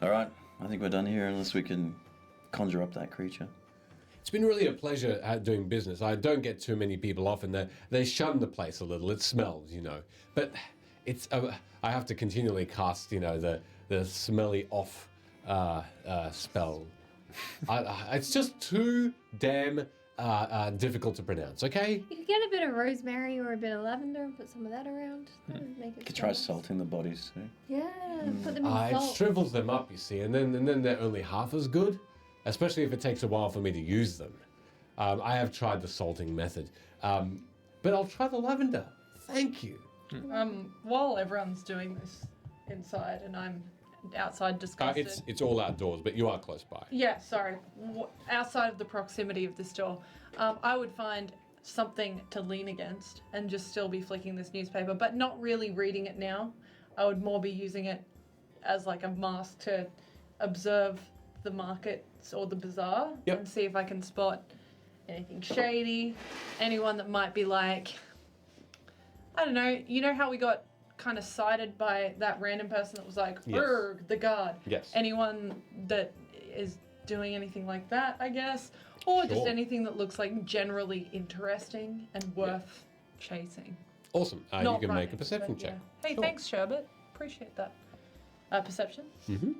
All right. I think we're done here, unless we can conjure up that creature. It's been really a pleasure doing business. I don't get too many people off, and they shun the place a little. It smells, you know. But it's I have to continually cast, you know, the smelly off spell. It's just too damn difficult to pronounce. Okay. You could get a bit of rosemary or a bit of lavender and put some of that around. That would make it Could try nice. salting the bodies too. Yeah, put them in It salt. shrivels them up, you see, and then they're only half as good, especially if it takes a while for me to use them. I have tried the salting method, but I'll try the lavender. Thank you. While everyone's doing this inside and I'm outside disgusted. It's all outdoors, but you are close by. Yeah, sorry. Outside of the proximity of this door, I would find something to lean against and just still be flicking this newspaper, but not really reading it now. I would more be using it as like a mask to observe the markets or the bazaar Yep. and see if I can spot anything shady, anyone that might be like, I don't know, you know how we got kind of cited by that random person that was like, Yes. "Urgh, the guard." Yes. Anyone that is doing anything like that, I guess, or just Sure. anything that looks like generally interesting and worth chasing. Awesome. You Not can make running, a perception but check. yeah. Hey, Sure. thanks, Sherbet. Appreciate that. Perception? Mm-hmm.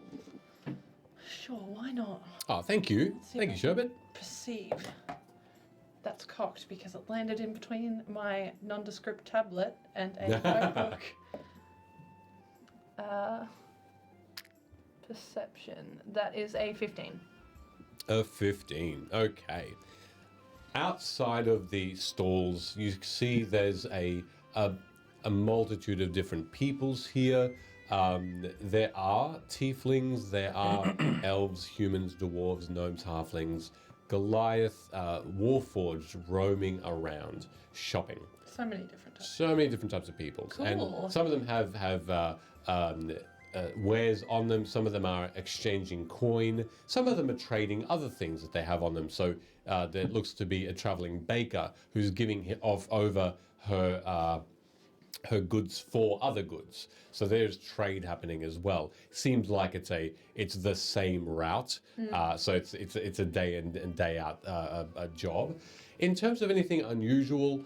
Sure, why not? Oh, thank you. See Thank you, if Sherbet. Perceive. That's cocked because it landed in between my nondescript tablet and a notebook. Perception. That is a 15. A 15. Okay. Outside of the stalls, you see there's a multitude of different peoples here. There are tieflings, there are elves, humans, dwarves, gnomes, halflings, Goliath, Warforged roaming around, shopping. So many different types. So many different types of peoples. Cool. And some of them have wares on them. Some of them are exchanging coin. Some of them are trading other things that they have on them. So there looks to be a traveling baker who's giving off over her goods for other goods. So there's trade happening as well. Seems like it's the same route. So it's a day in and day out a job. In terms of anything unusual,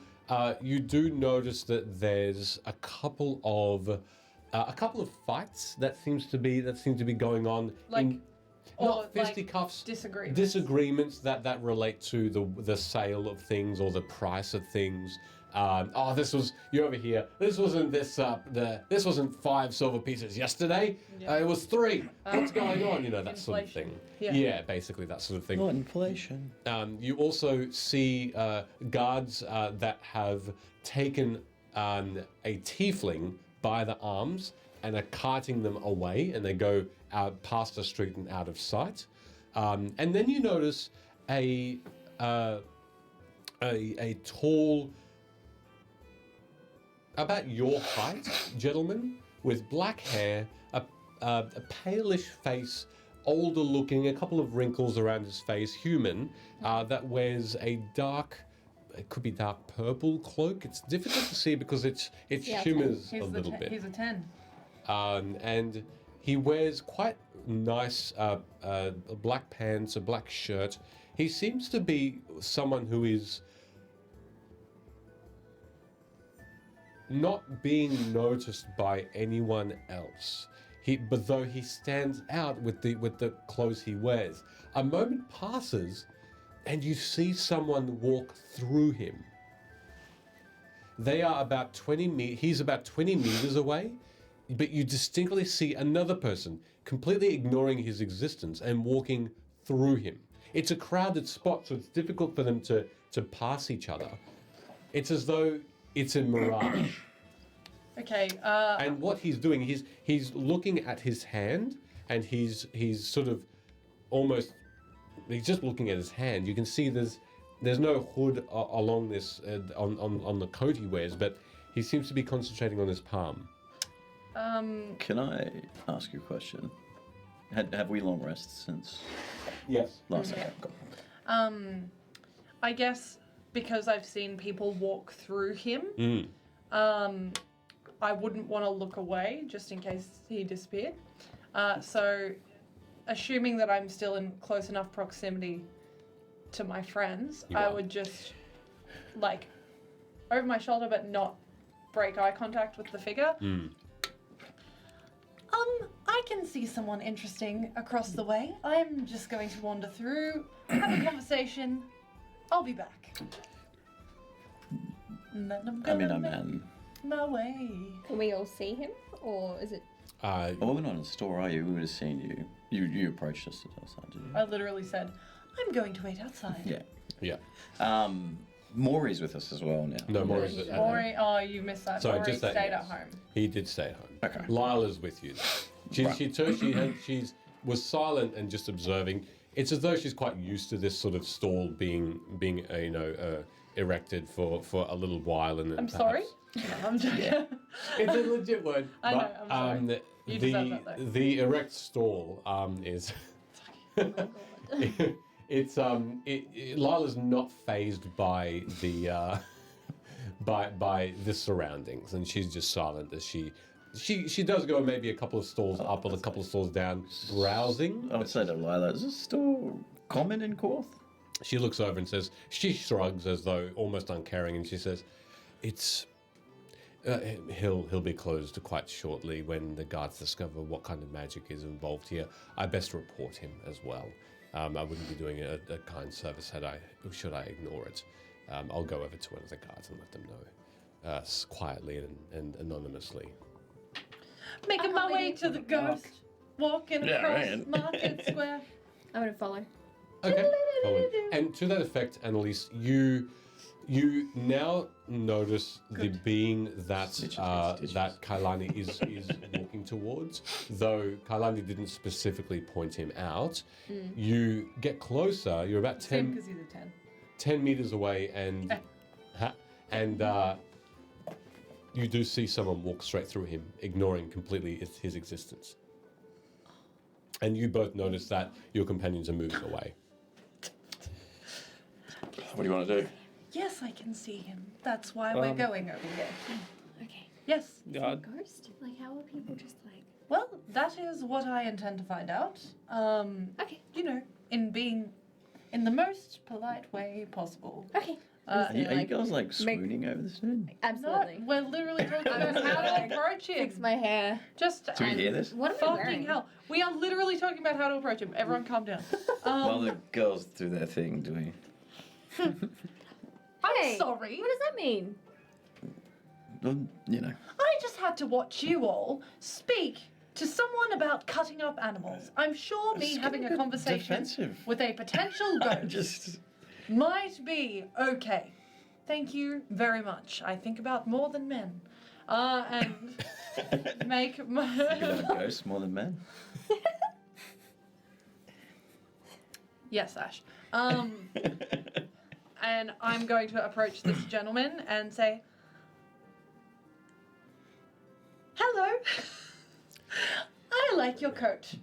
you do notice that there's a couple of fights that seem to be going on. Like, or not like fisticuffs, disagreements that relate to the sale of things or the price of things. You're over here. This wasn't 5 silver pieces yesterday. Yeah. It was 3. What's going on? That sort of Inflation. thing. Yeah. Basically that sort of thing. Not inflation. You also see guards that have taken a tiefling by the arms and are carting them away, and they go out past the street and out of sight. And then you notice a tall, about your height, gentleman, with black hair, a palish face, older looking, a couple of wrinkles around his face, human, that wears a dark, it could be dark purple cloak. It's difficult to see because it Yeah, shimmers a He's little bit. He's a 10. And he wears quite nice black pants, a black shirt. He seems to be someone who is not being noticed by anyone else. But though he stands out with the clothes he wears. A moment passes, and you see someone walk through him. They are about 20 he's about 20 meters away, but you distinctly see another person completely ignoring his existence and walking through him. It's a crowded spot, so it's difficult for them to pass each other. It's as though it's a mirage. Okay. And what he's doing, he's looking at his hand, and he's sort of almost, he's just looking at his hand. You can see there's no hood along this on the coat he wears, but he seems to be concentrating on his palm. Can I ask you a question? Have we long rested since Yes. last Yeah. time? I guess because I've seen people walk through him, I wouldn't want to look away just in case he disappeared. So, assuming that I'm still in close enough proximity to my friends, You I are. would just, like, over my shoulder but not break eye contact with the figure. I can see someone interesting across the way. I'm just going to wander through, have a conversation. I'll be back. And then I'm I gonna mean, I'm make in. my way. Can we all see him, or is it? Oh, we're not in the store, are you? We would have seen you. You approached us outside, did you? I literally said, I'm going to wait outside. Yeah. Yeah. Maury's with us as well now. No, Maury's at home. Maury, oh, you missed that. Sorry, Maury just that, stayed yes. at home. He did stay at home. Okay. Lila's with you. She was silent and just observing. It's as though she's quite used to this sort of stall being erected for a little while, and then I'm sorry. No, I'm joking. It's a legit word. I know, but, I'm sorry. You deserve that, though. the erect stall is Lila's not phased by the by the surroundings, and she's just silent as she does go maybe a couple of stalls up and a couple of stalls down, browsing. I would say to Lila, is this store common in Korth? She looks over and says, she shrugs as though almost uncaring, and she says, It's he'll be closed quite shortly when the guards discover what kind of magic is involved here. I best report him as well. I wouldn't be doing a kind service should I ignore it. I'll go over to one of the guards and let them know quietly and anonymously. Making my way to the ghost, walking Yeah, across right. Market Square. I'm gonna follow. Okay. And to that effect, Annalise, you now notice the being that Stitches, stitches. that Kailani is walking towards. Though Kailani didn't specifically point him out, you get closer. You're about Same 10, because he's a 10. 10 meters away, and you do see someone walk straight through him, ignoring completely his existence. And you both notice that your companions are moving away. What do you want to do? Yes, I can see him. That's why we're going over here. Okay. Yes. Yeah, Ghost? Like, how are people just like? Well, that is what I intend to find out. Okay. You know, in the most polite way possible. Okay. Are you like, girls like make- swooning over this dude? Absolutely. We're literally talking about how to approach him. Fix my hair. Just Do we hear this? What am I fucking wearing? hell. We are literally talking about how to approach him. Everyone calm down. While the girls do their thing, do we? I'm Hey, sorry. What does that mean? Well, you know. I just had to watch you all speak to someone about cutting up animals. I'm sure me It's having getting a a bit conversation defensive. with a potential ghost Just. might be okay. Thank you very much. I think about more than men. And make Think about my... ghosts more than men. Yes, Ash. And I'm going to approach this gentleman and say, "Hello. I like your coat."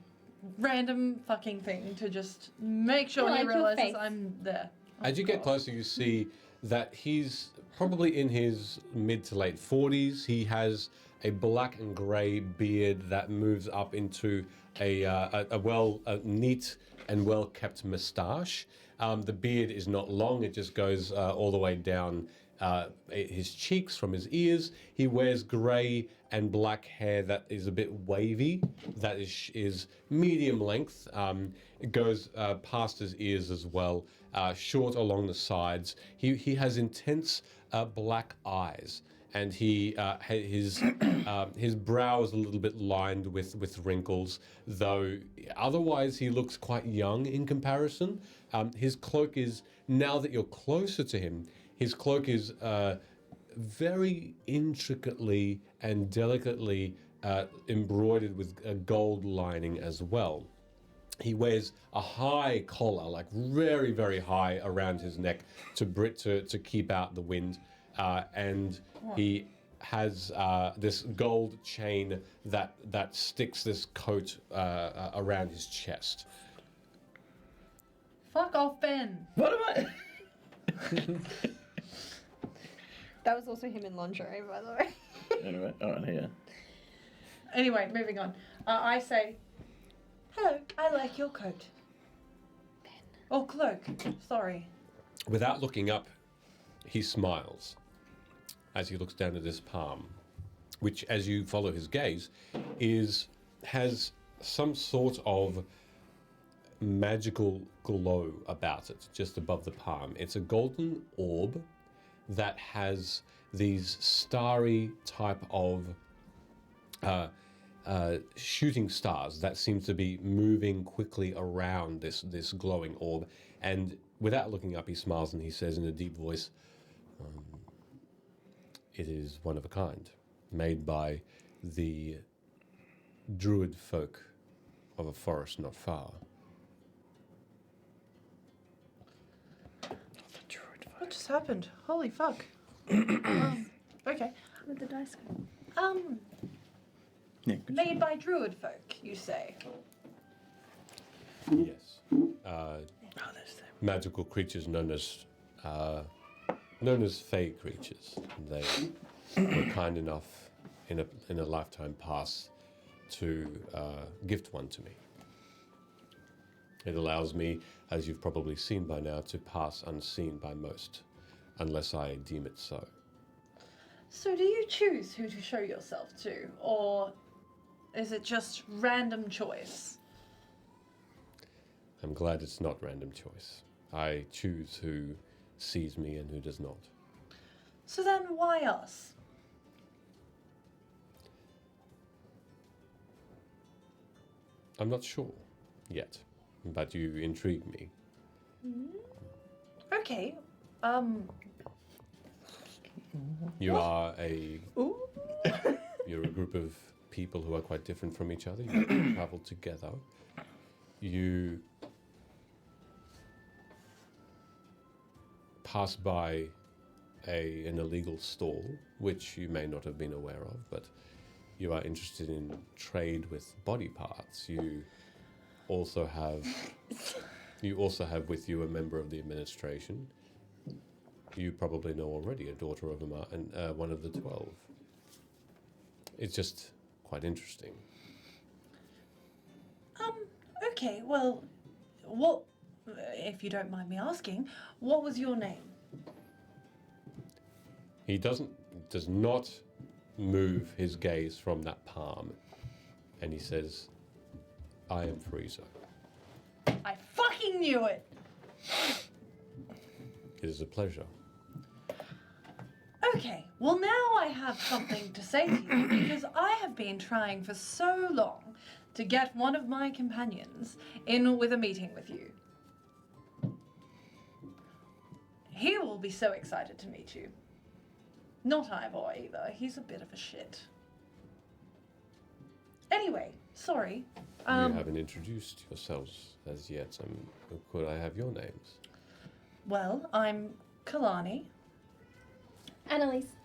Random fucking thing to just make sure I he like your realizes face. I'm there. As you get closer, you see that he's probably in his mid to late 40s. He has a black and grey beard that moves up into a neat and well kept moustache. The beard is not long; it just goes all the way down his cheeks from his ears. He wears grey and black hair that is a bit wavy, that is medium length. It goes past his ears as well, short along the sides. He has intense black eyes, and his brow is a little bit lined with wrinkles, though otherwise he looks quite young in comparison. His cloak is, now that you're closer to him, his cloak is very intricately and delicately embroidered with a gold lining as well. He wears a high collar, like very, very high around his neck to keep out the wind. And he has this gold chain that sticks this coat around his chest. Fuck off, Ben. What am I? That was also him in lingerie, by the way. Anyway, alright, here. Anyway, moving on. I say, "Hello, I like your coat." Oh, cloak. Sorry. Without looking up, he smiles as he looks down at his palm, which, as you follow his gaze, has some sort of magical glow about it, just above the palm. It's a golden orb that has these starry type of shooting stars that seem to be moving quickly around this glowing orb. And without looking up, he smiles and he says in a deep voice, "It is one of a kind, made by the druid folk of a forest not far." What just happened? Holy fuck. Okay. With the dice go. Yeah, good Made by druid folk, you say? Yes. Oh, there's them. Magical creatures known as fey creatures. They were kind enough in a lifetime past to gift one to me. It allows me, as you've probably seen by now, to pass unseen by most, unless I deem it so. So do you choose who to show yourself to, or is it just random choice? I'm glad it's not random choice. I choose who sees me and who does not. So then why us? I'm not sure yet, but you intrigue me. Okay, You are a ooh. you're a group of people who are quite different from each other. You travel together. You pass by an illegal stall, which you may not have been aware of, but you are interested in trade with body parts. You also have with you a member of the administration. You probably know already a daughter of one of the 12. It's just quite interesting. Okay, well, what, if you don't mind me asking, what was your name? He does not move his gaze from that palm, and he says, "I am Freezer. I fucking knew it! It is a pleasure." Okay, well now I have something to say to you because I have been trying for so long to get one of my companions in with a meeting with you. He will be so excited to meet you. Not Ivor either, he's a bit of a shit. Anyway, sorry. You haven't introduced yourselves as yet. Could I have your names? Well, I'm Kalani. Annalise.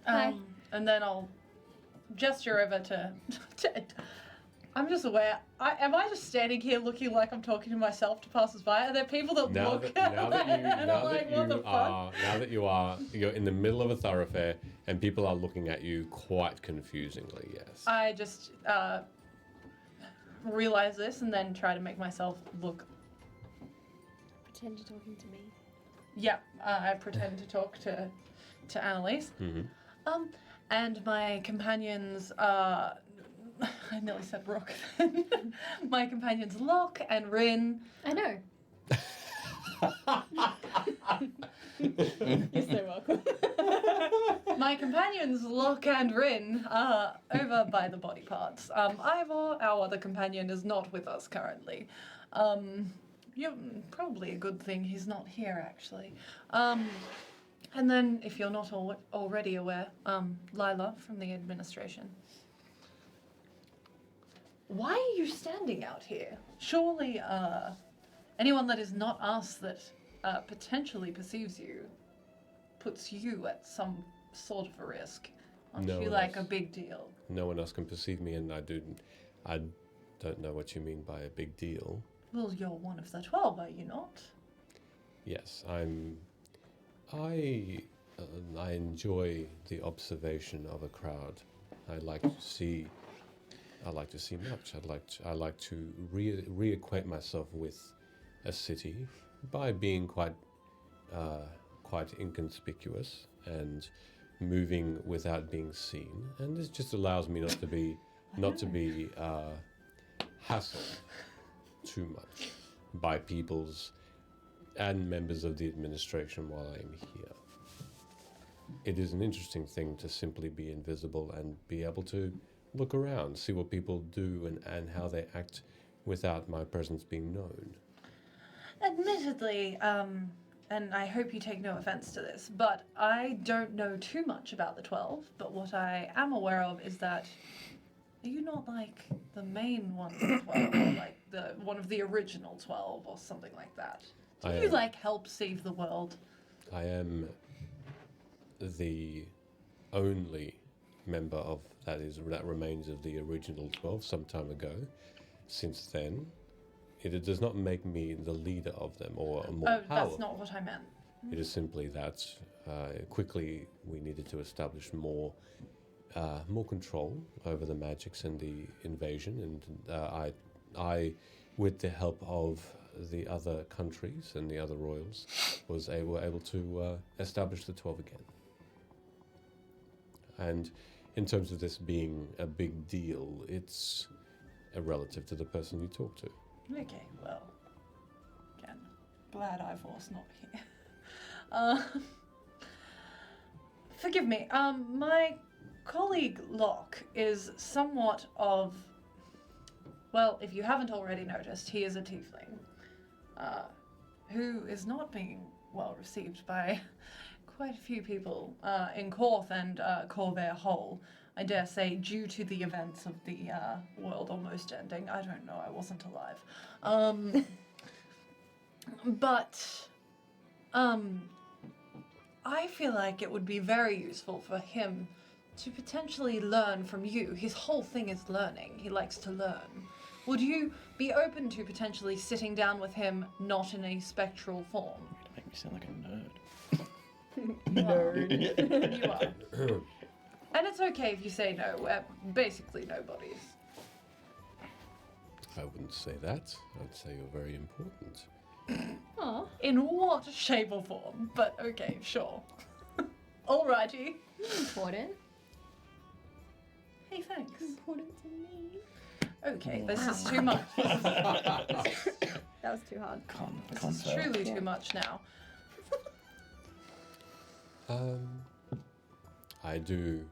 Hi. And then I'll gesture over to I'm just aware. Am I just standing here looking like I'm talking to myself to passers-by? Are there people that look and are like, what the fuck? Now that you're in the middle of a thoroughfare and people are looking at you quite confusingly, yes. I just realize this and then try to make myself look. Pretend you're talking to me. Yeah, I pretend to talk to Annalise. Mm-hmm. And my companions are. I nearly said Rook. My companions Locke and Rin. I know. You're so welcome. My companions Locke and Rin are over by the body parts. Ivor, our other companion, is not with us currently. Probably a good thing he's not here, actually. And then, if you're not already aware, Lila from the administration. Why are you standing out here? Surely, anyone that is not us that potentially perceives you puts you at some sort of a risk. Aren't No you one like else. a big deal? No one else can perceive me, and I don't know what you mean by a big deal. Well, you're one of the 12, are you not? Yes, I enjoy the observation of a crowd. I like to see much. I like to reacquaint myself with a city by being quite inconspicuous and moving without being seen. And this just allows me not to be hassled too much by people's and members of the administration while I am here. It is an interesting thing to simply be invisible and be able to look around, see what people do and how they act without my presence being known. Admittedly, and I hope you take no offense to this, but I don't know too much about the 12, but what I am aware of is that are you not like the main one of the 12, or like one of the original 12 or something like that? Do you like help save the world? I am the only member of that remains of the original 12 some time ago. Since then, it does not make me the leader of them or a more powerful. That's not what I meant. It is simply that quickly we needed to establish more control over the magics and the invasion, and I, with the help of the other countries and the other royals, were able to establish the 12 again. And in terms of this being a big deal, it's a relative to the person you talk to. Okay, well, again, glad Ivor's not here. Uh, forgive me. My colleague Locke is somewhat of, well, if you haven't already noticed, he is a tiefling, who is not being well received by quite a few people in Korth and Corvair Hole. I dare say, due to the events of the world almost ending. I don't know, I wasn't alive. But I feel like it would be very useful for him to potentially learn from you. His whole thing is learning. He likes to learn. Would you be open to potentially sitting down with him, not in a spectral form? Make me sound like a nerd. You are. And it's okay if you say no. We're basically nobodies. I wouldn't say that. I'd say you're very important. Aw. In what shape or form? But okay, sure. Alrighty. Important. Hey, thanks. Important to me. Okay, this is too much. That was too hard. This is truly too much now. I do.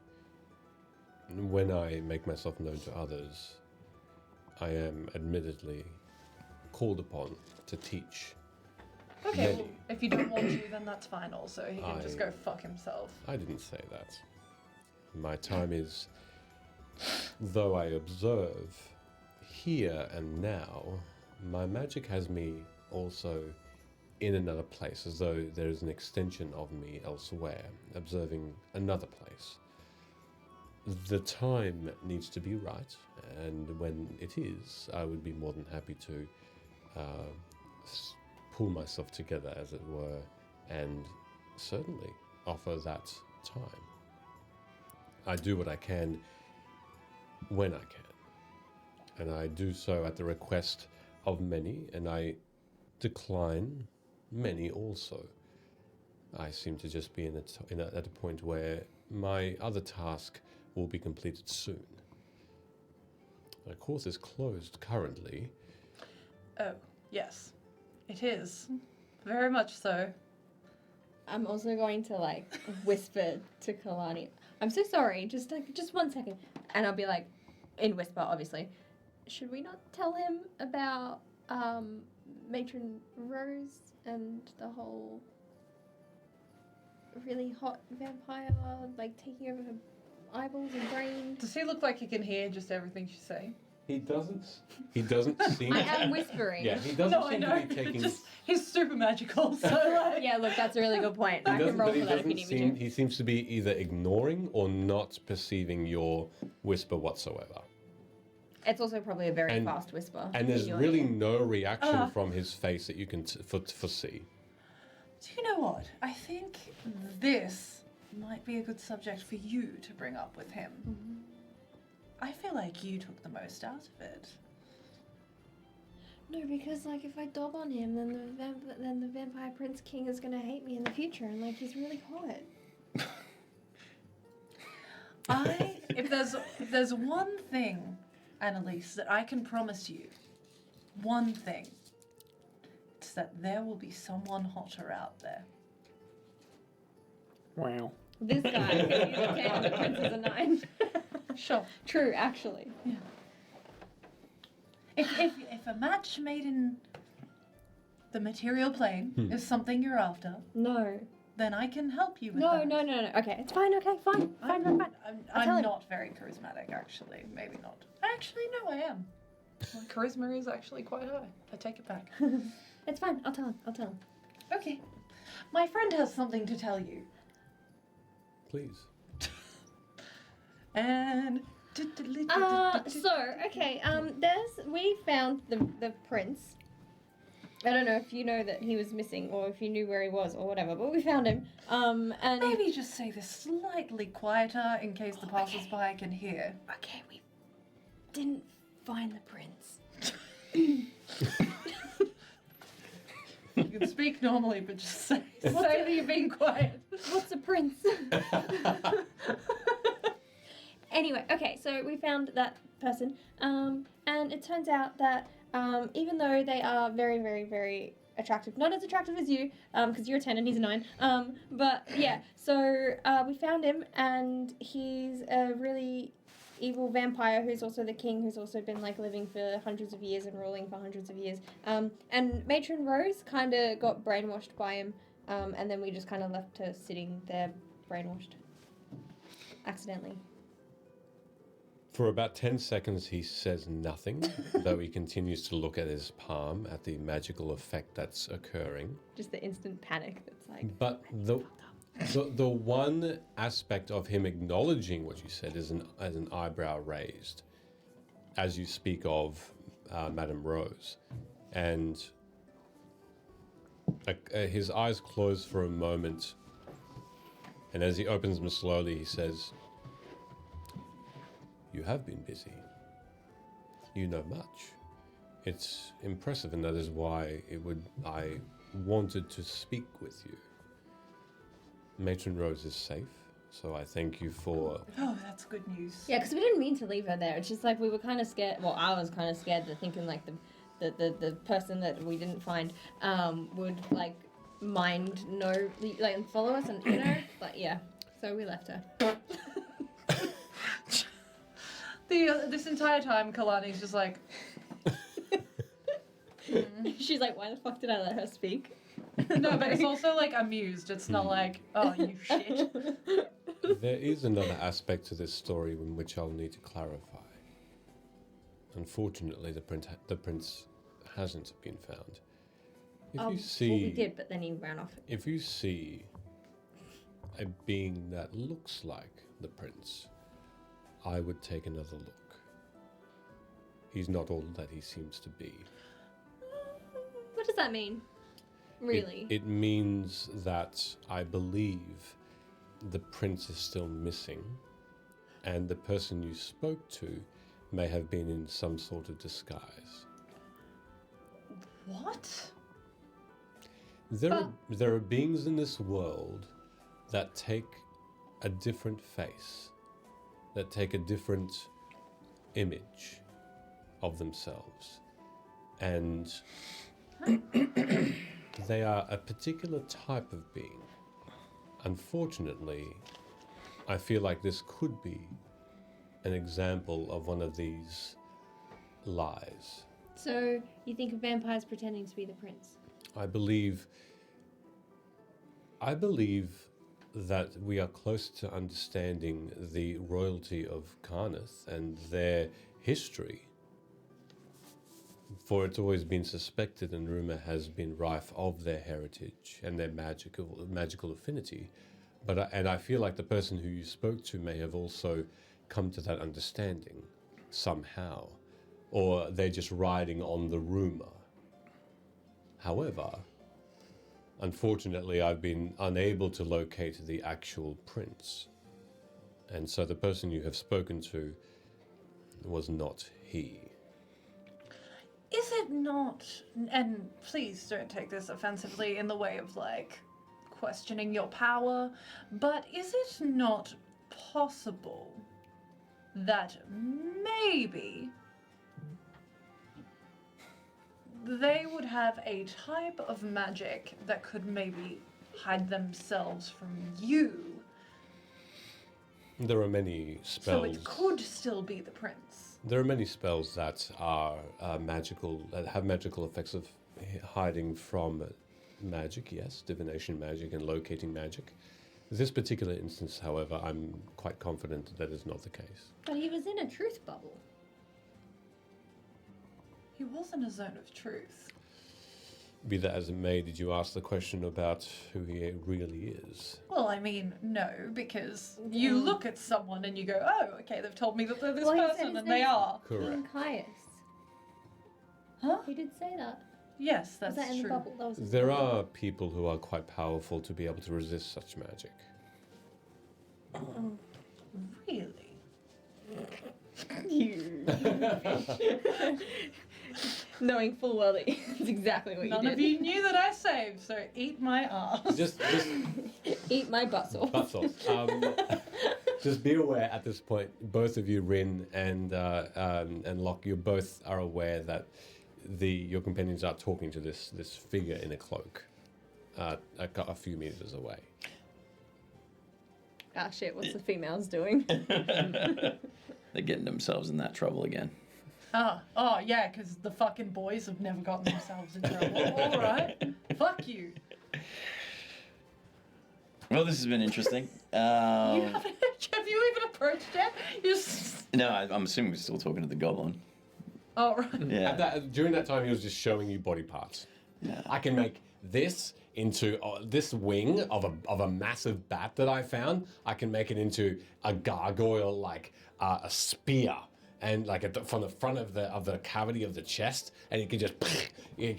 When I make myself known to others, I am admittedly called upon to teach. Okay, Many. well, if you don't want to, then that's fine also. He can just I- go fuck himself. I didn't say that. My time is, though I observe here and now, my magic has me also in another place, as though there is an extension of me elsewhere, observing another place. The time needs to be right, and when it is, I would be more than happy to pull myself together, as it were, and certainly offer that time. I do what I can when I can, and I do so at the request of many, and I decline many also. I seem to just be at a point where my other task will be completed soon. My course is closed currently. Oh, yes. It is. Very much so. I'm also going to like whisper to Kalani. I'm so sorry. Just 1 second, and I'll be like, in whisper, obviously. Should we not tell him about Matron Rose and the whole really hot vampire like taking over her eyeballs and brain? Does he look like he can hear just everything she's saying? He doesn't seem. I am whispering. Yeah, he doesn't No, I seem know. to be taking. He's super magical, so like. Yeah, look, that's a really good point. I can roll But he for that if you doesn't need seem. me to. He seems to be either ignoring or not perceiving your whisper whatsoever. It's also probably a very And- fast whisper. And there's in your really ear. no reaction from his face that you can foresee. Do you know what? I think this might be a good subject for you to bring up with him. I feel like you took the most out of it. No, because like if I dob on him, then the vampire prince king is gonna hate me in the future, and like he's really hot. If there's one thing, Annalise, that I can promise you, one thing, it's that there will be someone hotter out there. Wow. This guy, because he's a 10 and the prince is a 9. Sure. True, actually. If a match made in the material plane is something you're after, No. then I can help you with No, that. no, no, no. Okay, it's fine, okay, fine. Fine, fine, fine. I'll tell I'm him. not very charismatic, actually. Maybe not. Actually, no, I am. My charisma is actually quite high. I take it back. It's fine, I'll tell him. I'll tell him. Okay. My friend has something to tell you. Please. And... we found the prince. I don't know if you know that he was missing or if you knew where he was or whatever, but we found him. And Maybe just say this slightly quieter in case the passers-by can hear. okay, we didn't find the prince. You can speak normally, but just say that you're being quiet. What's a prince? Anyway, okay, so we found that person, and it turns out that even though they are very, very, very attractive, not as attractive as you, because you're a 10 and he's a 9, but yeah, so we found him, and he's a really evil vampire who's also the king, who's also been like living for hundreds of years and ruling for hundreds of years. And Matron Rose kind of got brainwashed by him, and then we just kind of left her sitting there brainwashed accidentally. For about 10 seconds, he says nothing, though he continues to look at his palm at the magical effect that's occurring. Just the instant panic that's like. But the one aspect of him acknowledging what you said is an eyebrow raised as you speak of Madame Rose. And his eyes close for a moment. And as he opens them slowly, he says, "You have been busy. You know much. It's impressive, and that is why I wanted to speak with you. Matron Rose is safe, so I thank you for..." Oh, that's good news. Yeah, because we didn't mean to leave her there. It's just like we were kind of scared. Well, I was kind of scared that thinking like the person that we didn't find would like and follow us, and but yeah. So we left her. This entire time, Kalani's just like, She's like, why the fuck did I let her speak? no, but it's also like amused. It's not like, oh, you shit. There is another aspect to this story in which I'll need to clarify. Unfortunately, the prince hasn't been found. If you see, well, we did, but then he ran off. if you see a being that looks like the prince, I would take another look. He's not all that he seems to be. What does that mean? Really? It means that I believe the prince is still missing, and the person you spoke to may have been in some sort of disguise. What? There are beings in this world that take a different face, that take a different image of themselves, and they are a particular type of being. Unfortunately, I feel like this could be an example of one of these lies. So you think a vampire's pretending to be the prince? I believe that we are close to understanding the royalty of Karnath and their history. For it's always been suspected, and rumor has been rife of their heritage and their magical affinity. But I feel like the person who you spoke to may have also come to that understanding somehow, or they're just riding on the rumor. However, unfortunately, I've been unable to locate the actual prince, and so the person you have spoken to was not he. Is it not, and please don't take this offensively in the way of like questioning your power, but is it not possible that maybe they would have a type of magic that could maybe hide themselves from you? There are many spells. So it could still be the prince. There are many spells that are magical, that have magical effects of hiding from magic, yes, divination magic and locating magic. This particular instance, however, I'm quite confident that is not the case. But he was in a truth bubble. He was in a zone of truth. Be that as it may, did you ask the question about who he really is? Well, I mean, no, because you look at someone and you go, oh, okay, they've told me that they're this Well, he said person, his and they name's are. Correct. King Caius. Huh? He did say that. Yes, Was that's that in true. the bubble? That was his There bubble. are people who are quite powerful to be able to resist such magic. Really? Knowing full well that it's exactly what None you of did. you knew that I saved, so eat my ass. Just Eat my butt sauce. butt sauce. Just be aware at this point, both of you, Rin and Locke, you both are aware that your companions are talking to this figure in a cloak, a few meters away. Ah, shit, what's the females doing? They're getting themselves in that trouble again. Oh, yeah, because the fucking boys have never gotten themselves in trouble. All right. Fuck you. Well, this has been interesting. Have you even approached yet? No, I'm assuming we're still talking to the goblin. Oh, right. Yeah. During that time, he was just showing you body parts. Yeah. I can make this into this wing of a massive bat that I found. I can make it into a gargoyle, like a spear, and like from the front of the cavity of the chest, and you can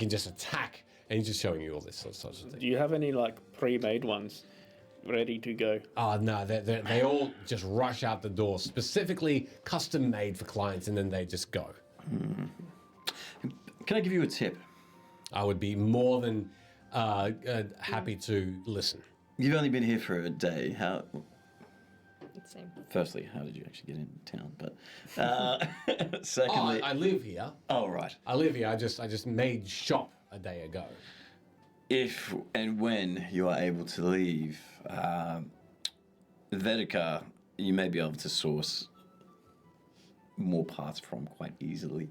just attack. And he's just showing you all this sorts of things. Do you have any like pre-made ones ready to go? Oh no, they all just rush out the door, specifically custom made for clients, and then they just go. Can I give you a tip? I would be more than happy to listen. You've only been here for a day. Same. Firstly, how did you actually get into town? But secondly, I live here. oh right. I live here. I just made shop a day ago. If and when you are able to leave Vedica, you may be able to source more parts from quite easily.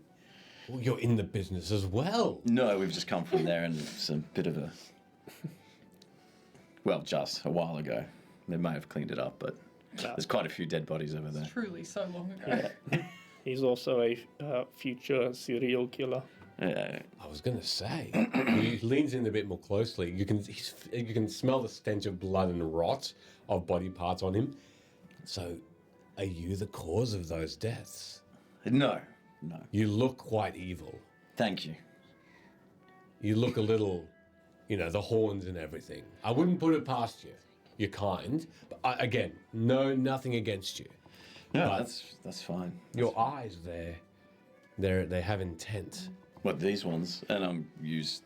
Well, you're in the business as well. No, we've just come from there, and it's a bit of a well, just a while ago. They may have cleaned it up, but there's quite a few dead bodies over there. Truly so long ago. He's also a future serial killer. Yeah. I was gonna say. He leans in a bit more closely. You can smell the stench of blood and rot of body parts on him. So, are you the cause of those deaths? No. You look quite evil. Thank you. You look a little, the horns and everything. I wouldn't put it past you. You're kind, but again, nothing against you. No, But that's fine. your eyes, they have intent. What, these ones? And I'm used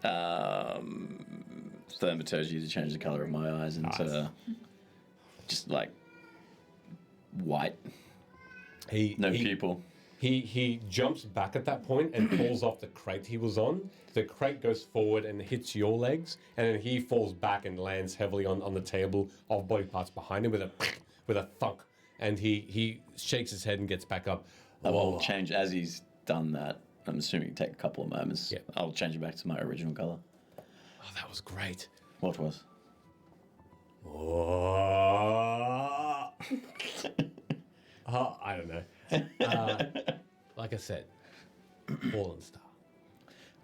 thaumaturgy to change the color of my eyes into just like white. No pupil. He jumps back at that point and pulls off the crate he was on. The crate goes forward and hits your legs, and then he falls back and lands heavily on the table of body parts behind him with a thunk. And he shakes his head and gets back up. I'll change as he's done that. I'm assuming it'll take a couple of moments. Yeah. I'll change it back to my original color. Oh, that was great. What was? I don't know. Like I said, fallen star.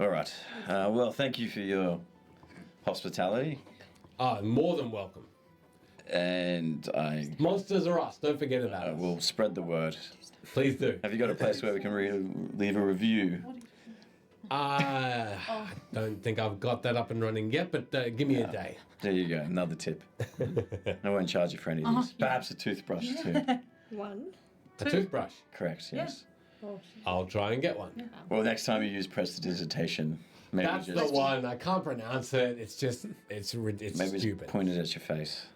All right. Well, thank you for your hospitality. More than welcome. And I Monsters are us. Don't forget about it. will spread the word. Please do. Have you got a place where we can leave a review? I don't think I've got that up and running yet, but give me a day. There you go. Another tip. I won't charge you for any of these. Perhaps a toothbrush too. One. A toothbrush. Correct. Yes. Oh, I'll try and get one. Well, next time you use prestidigitation, maybe That's just the one. I can't pronounce it. It's maybe stupid. just point it at your face.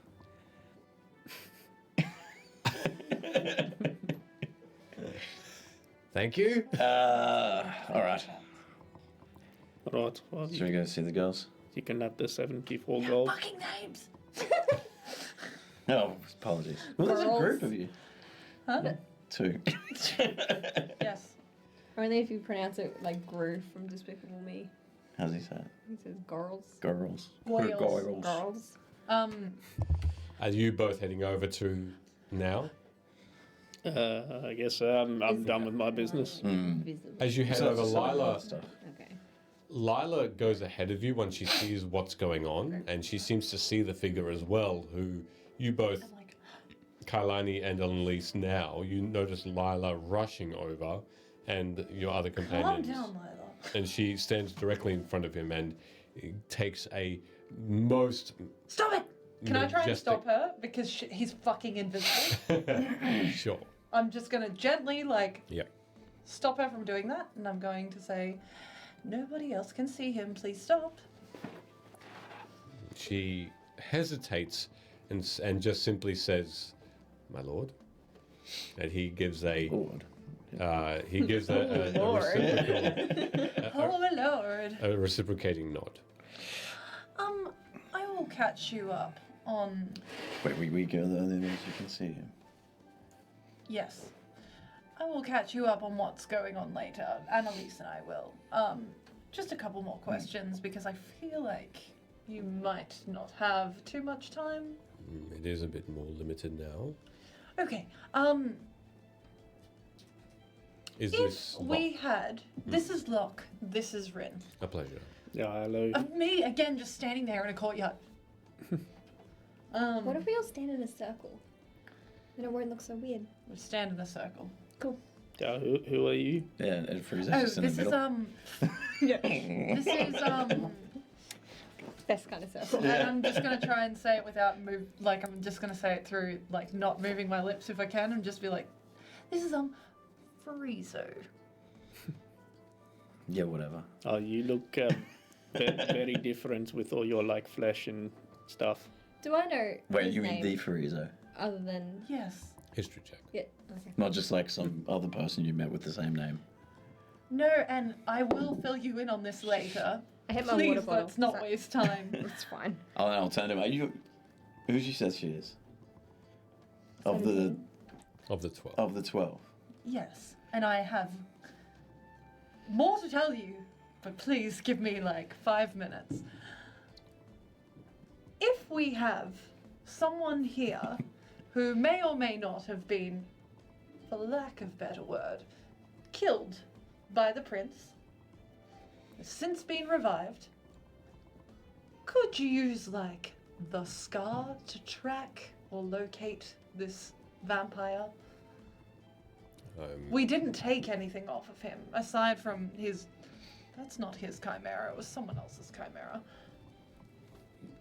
Thank you. All right. Right. Well, Should we go see the girls? you can have the 74 gold. Fucking names. No, apologies. Well, there's a Girls. group of you. Huh? Two. Yes. Only if you pronounce it like Gru from Despicable Me. How's he say it? He says girls. Girls. Goyles. Girls. Girls. Are you both heading over to now? I guess I'm done with my business. Visible. As you head So over, that's some of Lila. that stuff. Okay. Lila goes ahead of you when she sees what's going on, and she seems to see the figure as well, who you both, I'm like, Kailani and Annalise now, you notice Lila rushing over and your other calm companions. down, Lila. And she stands directly in front of him and takes a most... Stop it! Can I try and Majestic. stop her? Because he's fucking invisible. Sure. I'm just going to gently, Yeah. stop her from doing that. And I'm going to say, nobody else can see him. Please stop. She hesitates and just simply says, my lord. And he gives a Lord. Lord. Oh my lord. a reciprocating nod. I will catch you up on. Wait, we go there then as you can see him. Yes. I will catch you up on what's going on later. Annalise and I will. Just a couple more questions because I feel like you might not have too much time. It is a bit more limited now. Okay. Is If this we had. This is Locke. This is Rin. a pleasure? Yeah, hello. Of me, again, just standing there in a courtyard. What if we all stand in a circle? Then it won't look so weird. We stand in a circle. Yeah, who are you? Yeah, and Frieza's Oh, just in the this is, middle. This is, Best kind of circle. and I'm just gonna try and say it without I'm just gonna say it through, like, not moving my lips if I can, and just be like, this is, Friezo. Yeah, whatever. Oh, you look very different with all your like flesh and stuff. Do I know Wait, his you mean name the Frieza? other than Yes. History check. yeah? Okay. Not just like some other person you met with the same name. No, and I will fill you in on this later. I hit my Please, water bottle. let's not so- waste time. It's fine. I'll turn him. Are you? Who she says she is? Of the 17. Of the 12. 12. Yes, and I have more to tell you, but please give me like 5 minutes. If we have someone here who may or may not have been, for lack of better word, killed by the prince, has since been revived, could you use like the scar to track or locate this vampire? We didn't take anything off of him, aside from his... That's not his chimera, it was someone else's chimera.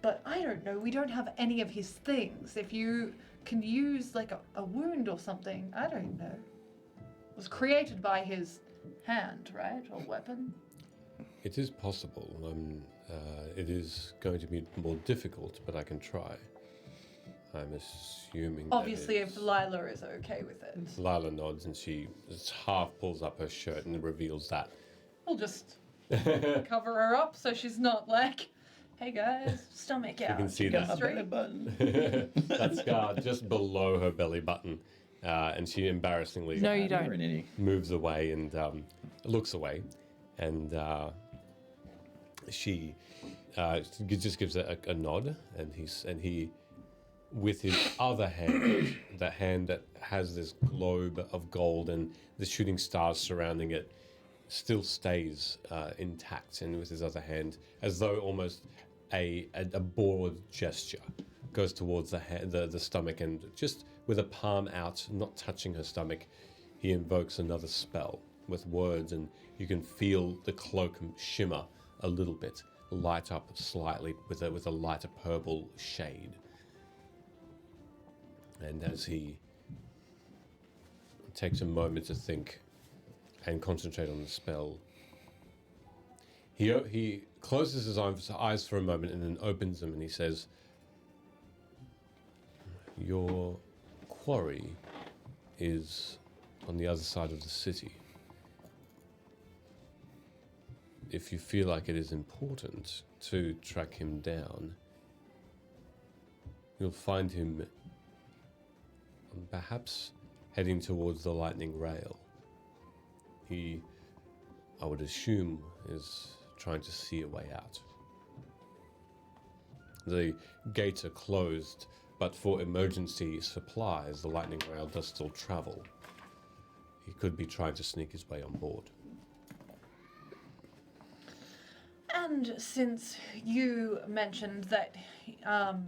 But I don't know, we don't have any of his things. If you can use, like, a wound or something, I don't know. It was created by his hand, right? Or weapon? It is possible. It is going to be more difficult, but I can try. I'm assuming. Obviously, that if Lila is okay with it. Lila nods and she just half pulls up her shirt and reveals that. We'll just cover her up so she's not like, hey guys, stomach out. can see Go that. straight. button. That scar just below her belly button, and she embarrassingly No, you Never don't. in any. moves away and looks away, and she just gives a nod, and he with his other hand, the hand that has this globe of gold and the shooting stars surrounding it, still stays intact, and with his other hand, as though almost a bored gesture, goes towards the stomach, and just with a palm out, not touching her stomach, he invokes another spell with words, and you can feel the cloak shimmer a little bit, light up slightly with a lighter purple shade. And as he takes a moment to think and concentrate on the spell, he closes his eyes for a moment and then opens them, and he says, "Your quarry is on the other side of the city. If you feel like it is important to track him down, you'll find him perhaps heading towards the lightning rail. He, I would assume, is trying to see a way out. The gates are closed, but for emergency supplies, the lightning rail does still travel. He could be trying to sneak his way on board." And since you mentioned that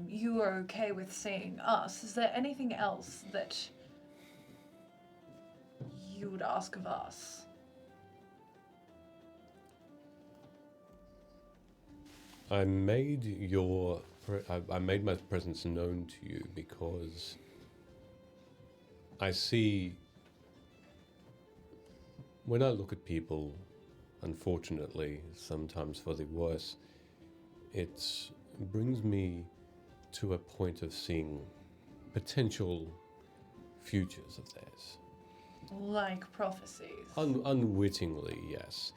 you are okay with seeing us, is there anything else that you would ask of us? I made I made my presence known to you because I see, when I look at people, unfortunately, sometimes for the worse, it brings me to a point of seeing potential futures of theirs. Like prophecies. Unwittingly, yes.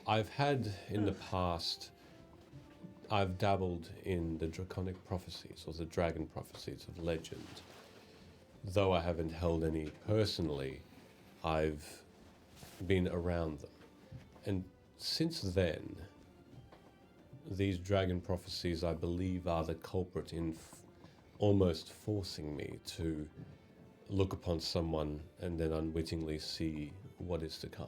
I've had in the past, I've dabbled in the draconic prophecies or the dragon prophecies of legend. Though I haven't held any personally, I've been around them. And since then, these dragon prophecies, I believe, are the culprit in almost forcing me to look upon someone and then unwittingly see what is to come.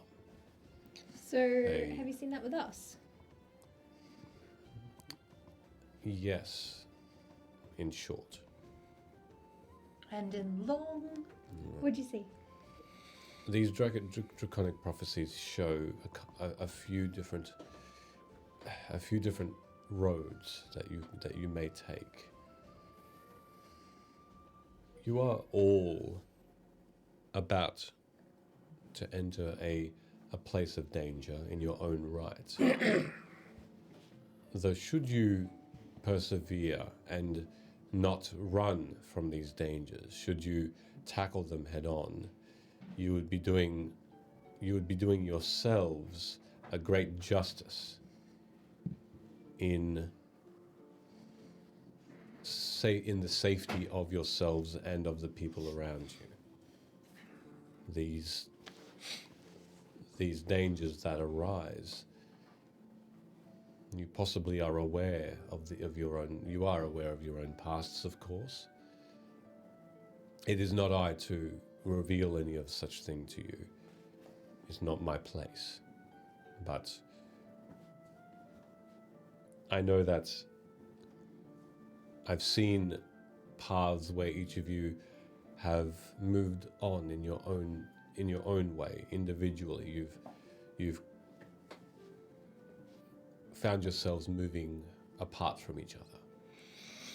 So, have you seen that with us? Yes, in short. And in long. What'd you see? These draconic prophecies show a few different roads that you may take. You are all about to enter a place of danger in your own right. Though should you persevere and not run from these dangers, should you tackle them head on, you would be doing yourselves a great justice in the safety of yourselves and of the people around you. These dangers that arise, you possibly are aware of your own. You are aware of your own pasts, of course. It is not I to reveal any of such thing to you. It's not my place. But I know that I've seen paths where each of you have moved on in your own way, individually. You've found yourselves moving apart from each other.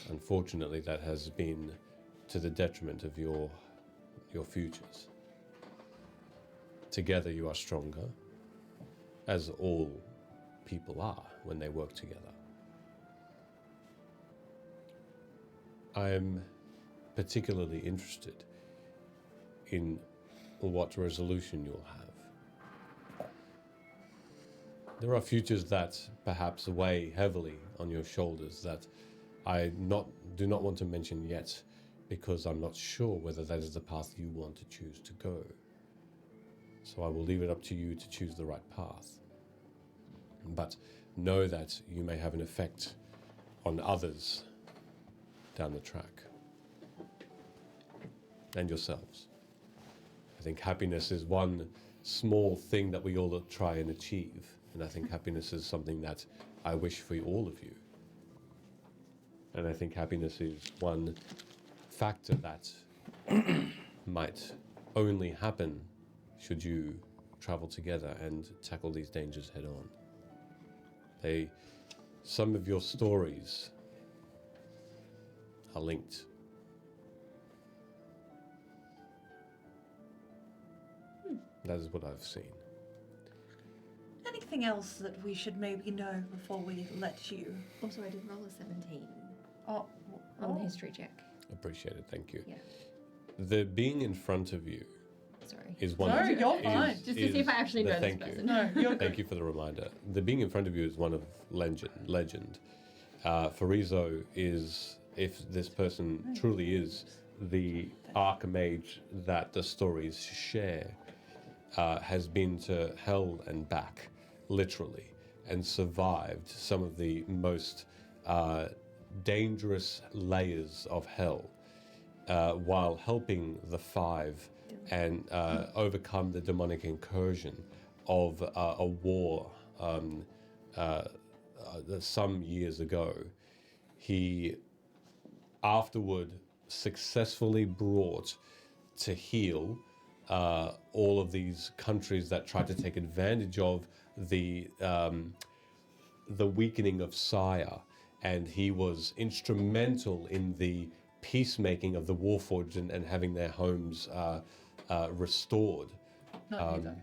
Unfortunately, that has been to the detriment of your futures. Together you are stronger, as all people are when they work together. I am particularly interested in what resolution you'll have. There are futures that perhaps weigh heavily on your shoulders that I do not want to mention yet, because I'm not sure whether that is the path you want to choose to go. So I will leave it up to you to choose the right path. But know that you may have an effect on others down the track, and yourselves. I think happiness is one small thing that we all try and achieve, and I think happiness is something that I wish for all of you. And I think happiness is one factor that might only happen should you travel together and tackle these dangers head on. Some of your stories are linked. That is what I've seen. Anything else that we should maybe know before we let you? Also, I did roll a 17 Oh, on the history check. Appreciate it, thank you. Yeah. The being in front of you Sorry. is one. No, you're fine. Just to see if I actually know this thank you. person. No, you're good. Thank you for the reminder. The being in front of you is one of legend. Farizo is, if this person truly is the archmage that the stories share, has been to hell and back, literally, and survived some of the most dangerous layers of hell, while helping the Five and overcome the demonic incursion of a war some years ago. He afterward successfully brought to heel all of these countries that tried to take advantage of the weakening of Sire, and he was instrumental in the peacemaking of the Warforged and having their homes restored. Not you, though.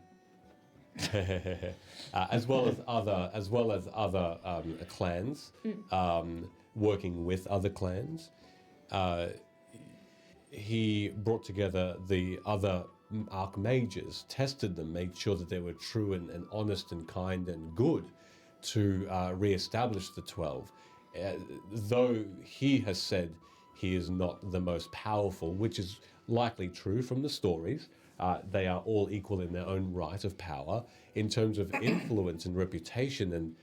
as well as other clans, working with other clans. he brought together the other archmages, tested them, made sure that they were true and honest and kind and good to re-establish the 12. Though he has said he is not the most powerful, which is likely true from the stories, they are all equal in their own right of power. In terms of influence and reputation, and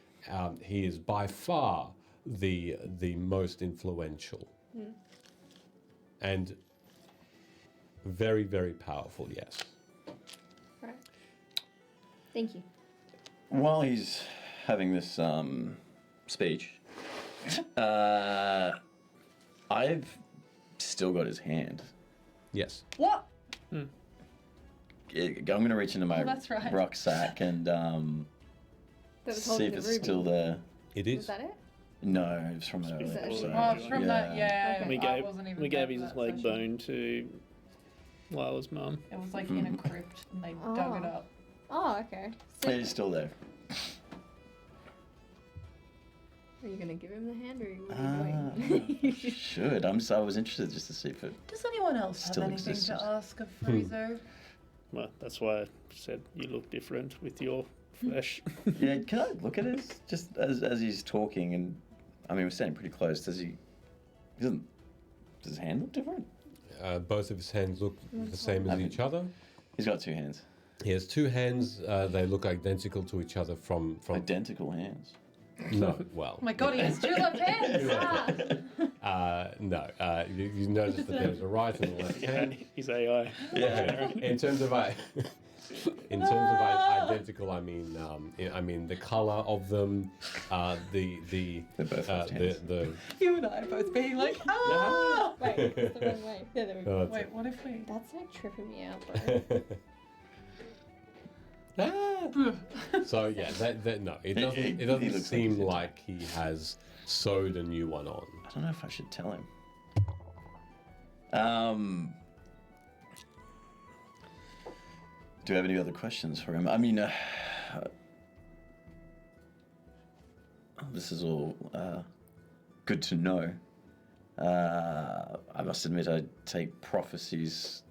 he is by far the most influential. And very, very powerful, yes. Right. Thank you. While he's having this speech, I've still got his hand. Yes. What? I'm going to reach into my that's right. rucksack and That was see holding if the it's ruby. still there. It Was is. that it? No, it was from earlier. before episode. that. Oh, from that, yeah. Okay. We I gave wasn't even we there gave for his that leg session. bone to Lila's mum. It was like in a crypt, and they dug it up. Oh, okay. So, It is still there. are you gonna give him the hand, or what are you doing? Should. I was interested just to see if it. Does anyone else have Still anything exists. to ask of Friezo? Well, that's why I said you look different with your flesh. Yeah, can I look at it just as he's talking? And I mean, we're standing pretty close. Does his hand look different? Both of his hands look the same as each other. He's got two hands. He has two hands. They look identical to each other from Identical hands. no. Well, Oh my god, he has two left hands! no. You notice that there's a right and a left hand. He's AI. Yeah. In terms of identical, I mean the color of them, the They're both left hands. the You and I are both being like, ah! Wait, it's the wrong way. Yeah, there we go. that's Wait, what if we... That's like tripping me out, bro. So yeah, that no, it He doesn't looks like seem he's into- like he has sewed a new one on. I don't know if I should tell him. Do you have any other questions for him? I mean, this is all good to know. I must admit, I take prophecies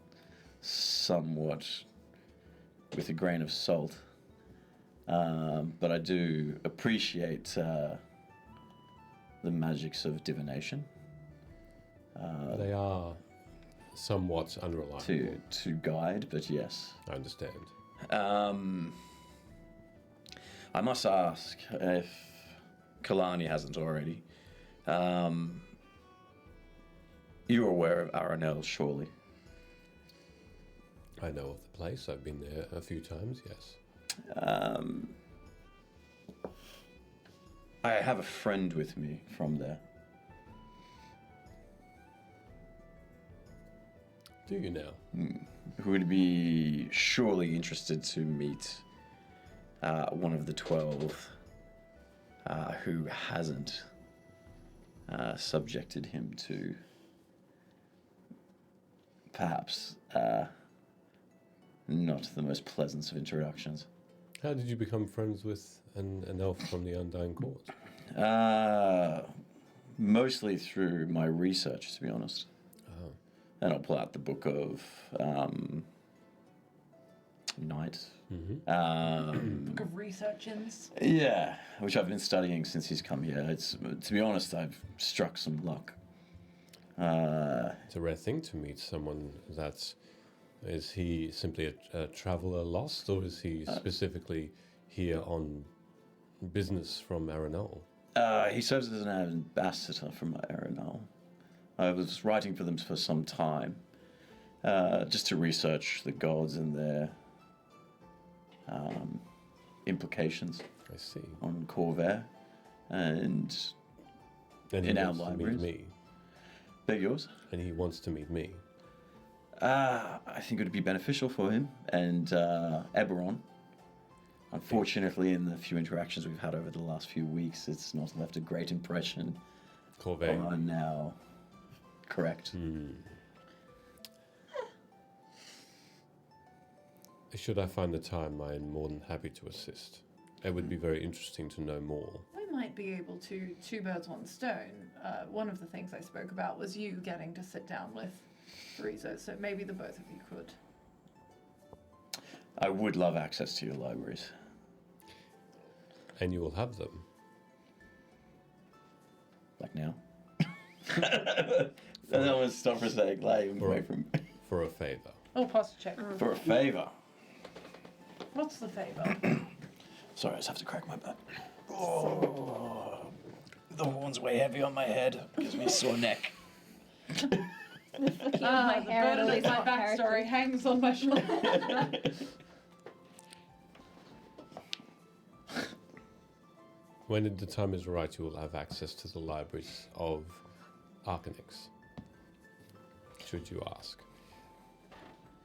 somewhat with a grain of salt. But I do appreciate the magics of divination They are somewhat unreliable. to guide, but yes. I understand. I must ask if Kalani hasn't already. You're aware of Aranel, surely? I know of the place. I've been there a few times. Yes. I have a friend with me from there. Do you now? Who would be surely interested to meet one of the 12 who hasn't subjected him to perhaps not the most pleasant of introductions. How did you become friends with an elf from the Undying Court? Mostly through my research, to be honest. Oh. And I'll pull out the book of Night. Book of Research-ins. Yeah, which I've been studying since he's come here. It's, to be honest, I've struck some luck. It's a rare thing to meet someone that's. Is he simply a traveler lost, or is he specifically here on business from Aranel? He serves as an ambassador from Aranel. I was writing for them for some time, just to research the gods and their implications I see. on Corvair and And he in our wants to meet libraries. me. they're yours. And he wants to meet me. I think it would be beneficial for him and Eberron. Unfortunately, in the few interactions we've had over the last few weeks, it's not left a great impression Corvair. on now. Correct. Should I find the time, I am more than happy to assist. It would be very interesting to know more. We might be able to two birds, one stone. One of the things I spoke about was you getting to sit down with Frieza, so maybe the both of you could. I would love access to your libraries. And you will have them. Like now. I don't want to stop for a sec, like away from For a favor. Oh, posture check. for a favor. What's the favor? Sorry, I just have to crack my back. Oh, the horn's way heavy on my head. Gives me a sore neck. My The hair and burden all of these my hot backstory characters. hangs on my shoulder. When the time is right, you will have access to the libraries of Arcanix, should you ask.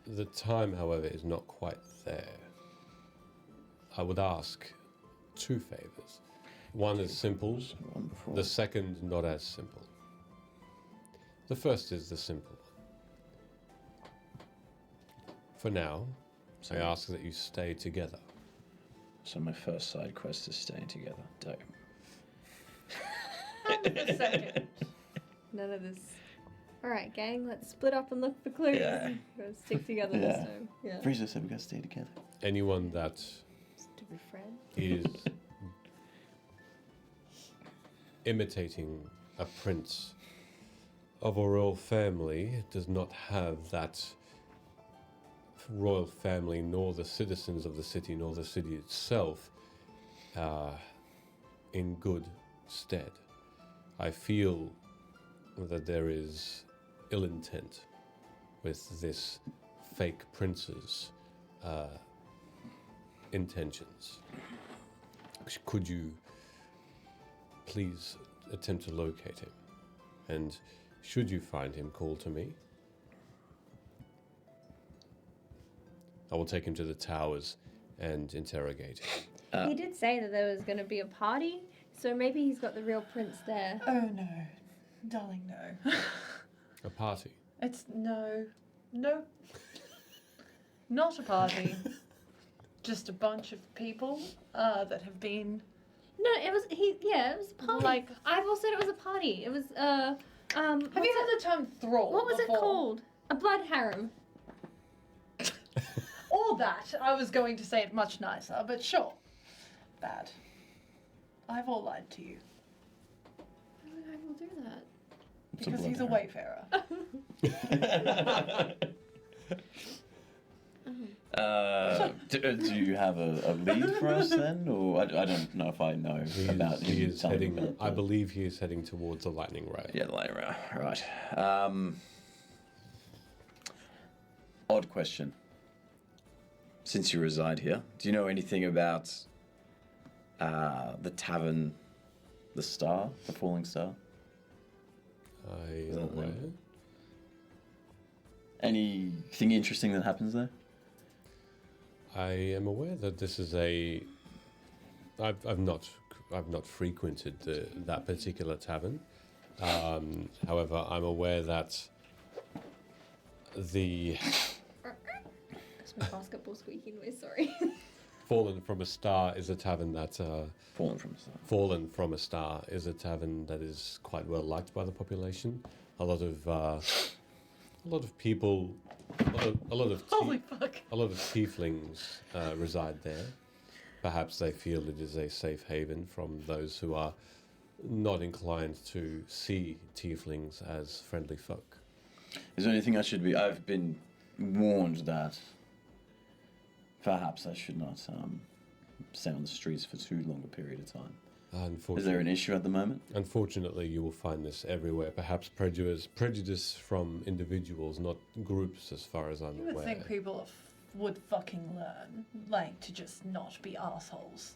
The time, however, is not quite there. I would ask 2 favors. One is simple, One before. the second not as simple. The first is the simple one. For now, I ask that you stay together. So my first side quest is staying together. Dope. Second. None of this. Alright, gang, let's split up and look for clues. Yeah. Gotta stick together this Yeah. time. Yeah. Frieza said we gotta stay together. Anyone that To be friends. is imitating a prince of a royal family does not have that royal family, nor the citizens of the city, nor the city itself in good stead. I feel that there is ill intent with this fake prince's intentions. Could you please attempt to locate him? And should you find him, call to me. I will take him to the towers and interrogate him. He did say that there was going to be a party, so maybe he's got the real prince there. Oh no. Darling, no. A party. It's no. No. Not a party. Just a bunch of people that have been No, it was it was a party. Like- I've also said it was a party. It was Have you heard the term thrall? what was before? it called? A blood harem. Or that. I was going to say it much nicer, but sure. Bad. I've all lied to you. Why would I will do that? It's a Because he's a blood wayfarer. Do you have a lead for us then, or I don't know if I know about him. He is telling heading. about I the- believe he is heading towards the lightning ray. Yeah, later. Right. Odd question. Since you reside here, do you know anything about the tavern, the Star, the Falling Star? I Is am that the aware. name? Anything interesting that happens there? I am aware that this is a. I've not frequented that particular tavern. However, I'm aware that the That's my basketball squeaky noise. Sorry. Fallen from a Star is a tavern that Fallen from the Star. Fallen from a Star is a tavern that is quite well liked by the population. A lot of people, a lot of Holy fuck. a lot of tieflings reside there. Perhaps they feel it is a safe haven from those who are not inclined to see tieflings as friendly folk. Is there anything I should be? I've been warned that perhaps I should not stay on the streets for too long a period of time. Is there an issue at the moment? Unfortunately, you will find this everywhere. Perhaps prejudice from individuals, not groups, as far as I'm You would aware. think people would fucking learn, like, to just not be assholes.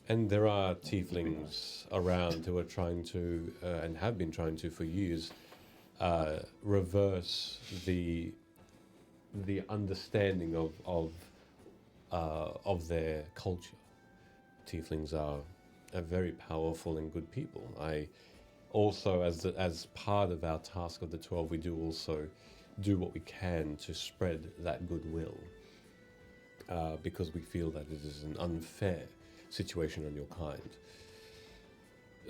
And there are tieflings around who are trying to, and have been trying to for years, reverse the understanding of their culture. Tieflings are very powerful and good people. I also, as part of our task of the 12, we do also do what we can to spread that goodwill, because we feel that it is an unfair situation on your kind.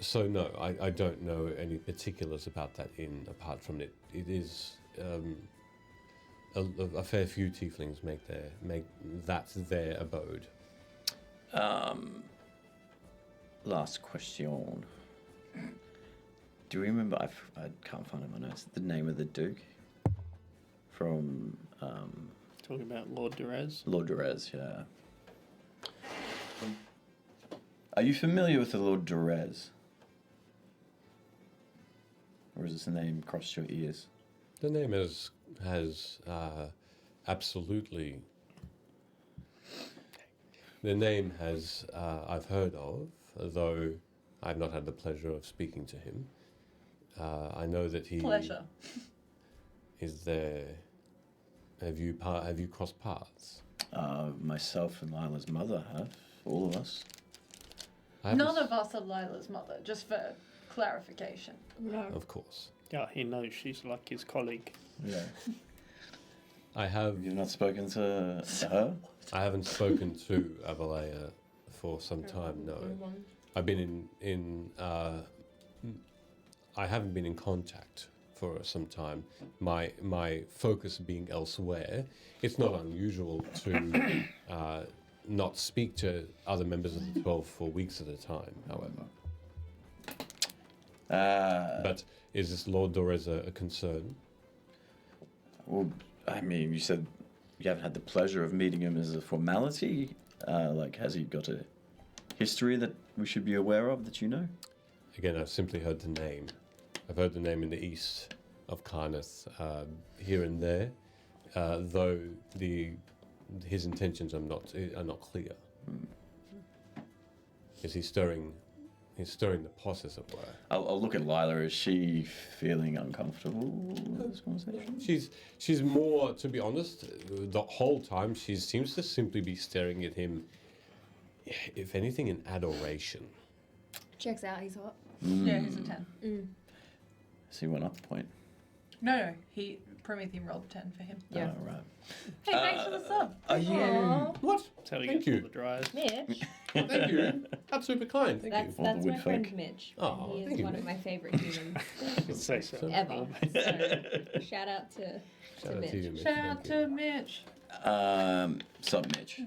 So no, I don't know any particulars about that apart from it. It is a fair few tieflings make that their abode. Last question. Do you remember? I can't find it in my notes. The name of the Duke from Talking about Lord Durez. Lord Durez. Yeah. Are you familiar with the Lord Durez? Or is this a name crossed your ears? The name has absolutely. The name has I've heard of, though I've not had the pleasure of speaking to him. I know that he Pleasure. is there. Have you crossed paths? Myself and Lila's mother have. All of us. I haven't None of us are Lila's mother, just for clarification. No. Of course, Yeah, he knows she's like his colleague. Yeah. I have. You've not spoken to her? I haven't spoken to Avalea for some time. No, I've been in. I haven't been in contact for some time. My focus being elsewhere. It's not unusual to not speak to other members of the 12 for weeks at a time. However, but is this Lord Dorez a concern? Well, I mean, you said you haven't had the pleasure of meeting him as a formality. Like, has he got a history that we should be aware of that you know? Again, I've simply heard the name. I've heard the name in the east of Karnath, here and there, though his intentions are not clear. Is he stirring? He's stirring the pot, as it were. I'll look at Lila. Is she feeling uncomfortable with this conversation? She's more, to be honest, the whole time she seems to simply be staring at him. If anything, in adoration. Checks out, he's hot. Yeah, he's a 10. So he went up a point. No, Promethean rolled a 10 for him. Yeah. Oh, right. Hey, thanks for the sub. Are you? Aw. What? That's how he Thank gets all you. the dries. Mitch. Thank you. That's super kind. Thank That's you. All the my wood friend folk. Mitch. Aw, he thank is you, one of Mitch. my favorite humans Say so. ever. So shout out to Shout out Mitch. to you, Mitch. Shout out Thank you. to Mitch. Sup, Mitch.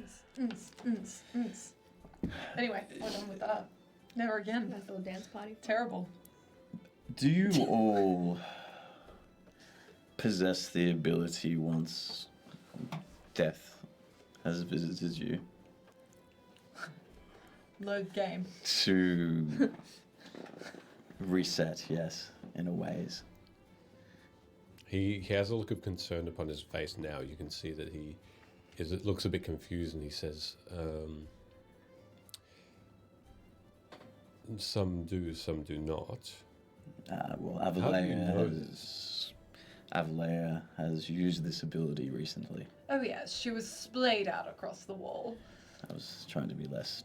Anyway, we're done with that. Never again. Nice little dance party. Terrible. Do you all possess the ability once death has visited you Load game. to reset? Yes, in a ways. He has a look of concern upon his face now. You can see that it looks a bit confused, and he says, "Some do, some do not." Well, How do you know Avalea has used this ability recently. Oh yes, she was splayed out across the wall. I was trying to be less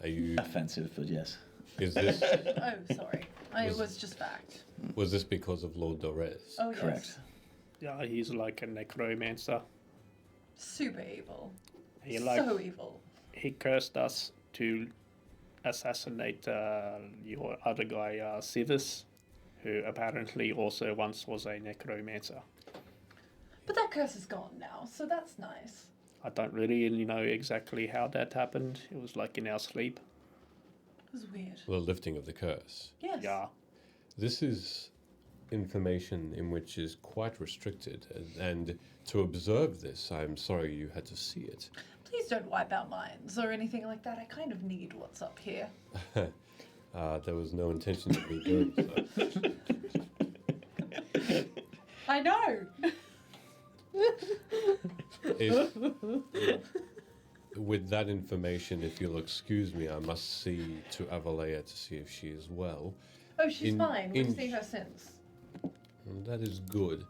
Are you? offensive, but yes. Is this? Oh, sorry. It was just fact. Was this because of Lord Dorez? Oh yes. Correct. Yeah, he's like a necromancer. Super evil. He like So evil. he cursed us to assassinate your other guy, Civis, who apparently also once was a necromancer. But that curse is gone now, so that's nice. I don't really know exactly how that happened. It was like in our sleep. It was weird. The lifting of the curse. Yes. Yeah. This is information in which is quite restricted, and to observe this, I'm sorry you had to see it. Please don't wipe our minds or anything like that. I kind of need what's up here. There was no intention of me doing so. I know. If, with that information, if you'll excuse me, I must see to Avalea to see if she is well. Oh, she's In- fine. We've in- seen her since. And that is good.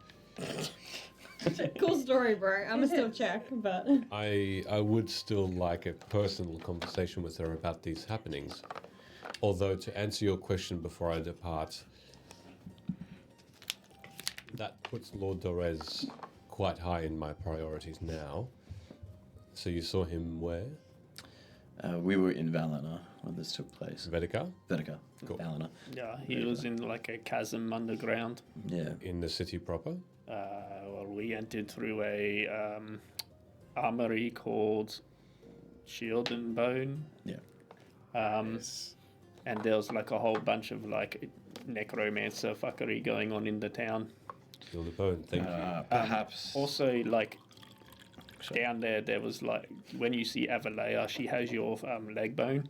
Cool story, bro. I'm It gonna still is. check, but I would still like a personal conversation with her about these happenings. Although, to answer your question before I depart, that puts Lord Dorez quite high in my priorities now. So you saw him where? We were in Valena when this took place. Vedica, Venica. Cool. Valena. Yeah, he was in like a chasm underground. Yeah. in the city proper. Well, we entered through a armory called Shield and Bone. Yeah. And there was like a whole bunch of like necromancer fuckery going on in the town. Kill the bone. Thank you. Perhaps. Also, like down there was like when you see Avalea, she has your leg bone.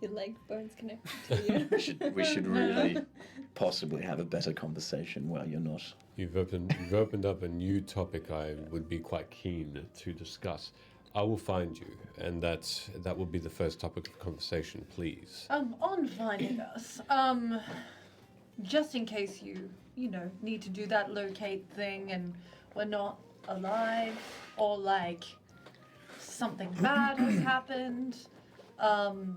Your leg bone's connected to you. we should really possibly have a better conversation while you're not. You've opened up a new topic I would be quite keen to discuss. I will find you, and that will be the first topic of conversation, please. On finding us, just in case you need to do that locate thing and we're not alive or like something bad has happened, I'll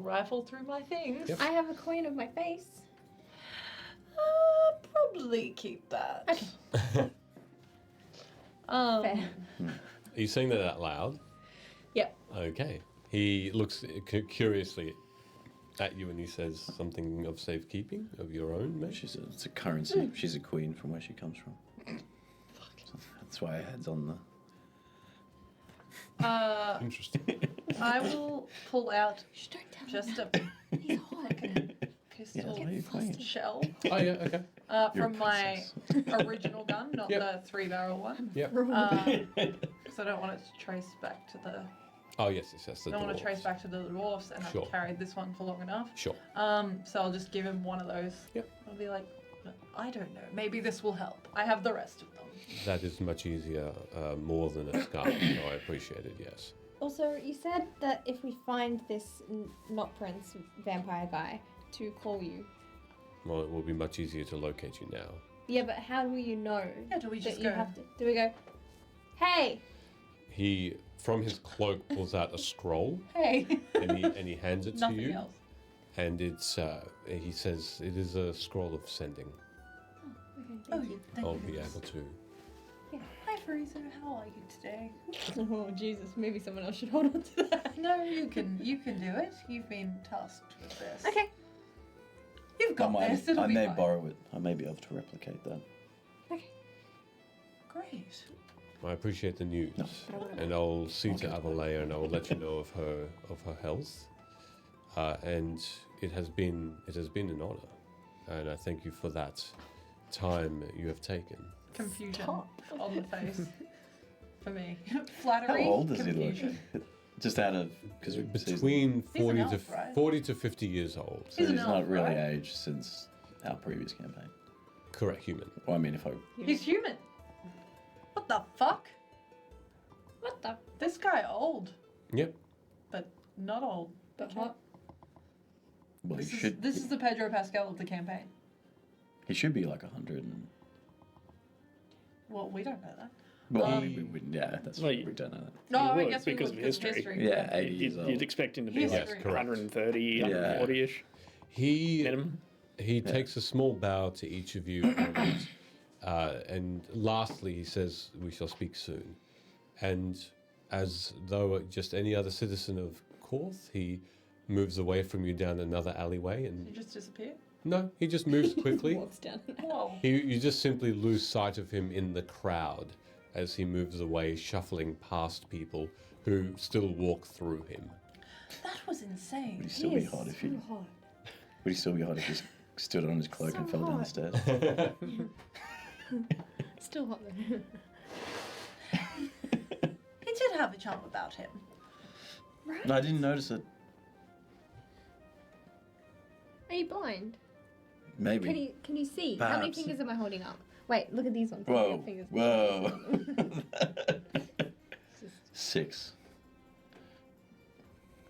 rifle through my things. Yep. I have a coin of my face. Probably keep that. Okay. Fair. Are you saying that out loud? Yep. Okay. He looks curiously at you and he says something of safekeeping of your own, maybe? It's a currency. She's a queen from where she comes from. That's why her head's on the. Interesting. I will pull out Shh, don't tell just a him. He's hot. pistol Yeah, you're queen. shell Oh, yeah, okay. You're a from my princess. original gun, not Yep. the 3-barrel one. Yep. Because I don't want it to trace back to the. Oh, yes, that's the I don't want to dwarves. trace back to the dwarfs, and Sure. I've carried this one for long enough. Sure. So I'll just give him one of those. Yep. I'll be like, I don't know, maybe this will help. I have the rest of them. That is much easier, more than a scar, so I appreciate it, yes. Also, you said that if we find this not prince vampire guy, to call you. Well, it will be much easier to locate you now. Yeah, but how will you know Yeah, do we that just you go? have to? Do we go? Hey. He, from his cloak, pulls out a scroll Hey. and he hands it to Nothing you. else. And it's, he says, it is a scroll of sending. Okay, Oh, thank you. thank I'll you. be able to. Hi, Farisa. How are you today? Oh Jesus, maybe someone else should hold on to that. No, you can do it. You've been tasked with this. Okay. You've got this. It'll I be may fine. borrow it. I may be able to replicate that. Great. I appreciate the news. And I'll see to Avalea and I'll let you know of her health. And it has been an honor. And I thank you for that time you have taken. Confusion on the face. For me. Flattery. How old does he confusion. look? Just out of because Between He's an 40 elf, to right? 40 to 50 years old. so He's he's an not elf, really right? aged since our previous campaign. Correct, human. Well, I mean, if I He's human. What the fuck? What the? This guy old, Yep. but not old. But Okay. what? well, This he is, should this is the Pedro Pascal of the campaign. he should be like 100 and Well, we don't know that. well, yeah, that's Well, we don't know that. No, You I would, guess we because would of history. Yeah, 80 years You'd old. expect him to be History. like Yes, correct. 130, Yeah. 140-ish He minimum. takes a small bow to each of you, and lastly he says, "We shall speak soon." And as though just any other citizen of Korth, he moves away from you down another alleyway, You and just disappear. no, he just moves quickly. Walks down. Whoa. You just simply lose sight of him in the crowd as he moves away, shuffling past people who still walk through him. That was insane. Would he still be hot if you? hot. Would he still be hot if he stood on his cloak and So fell down the hot. stairs? Still hot though. He did have a charm about him. Right? No, I didn't notice it. Are you blind? Maybe. Can you see? How many Perhaps. fingers am I holding up? Wait, look at these ones. Whoa, Fingers. whoa. 6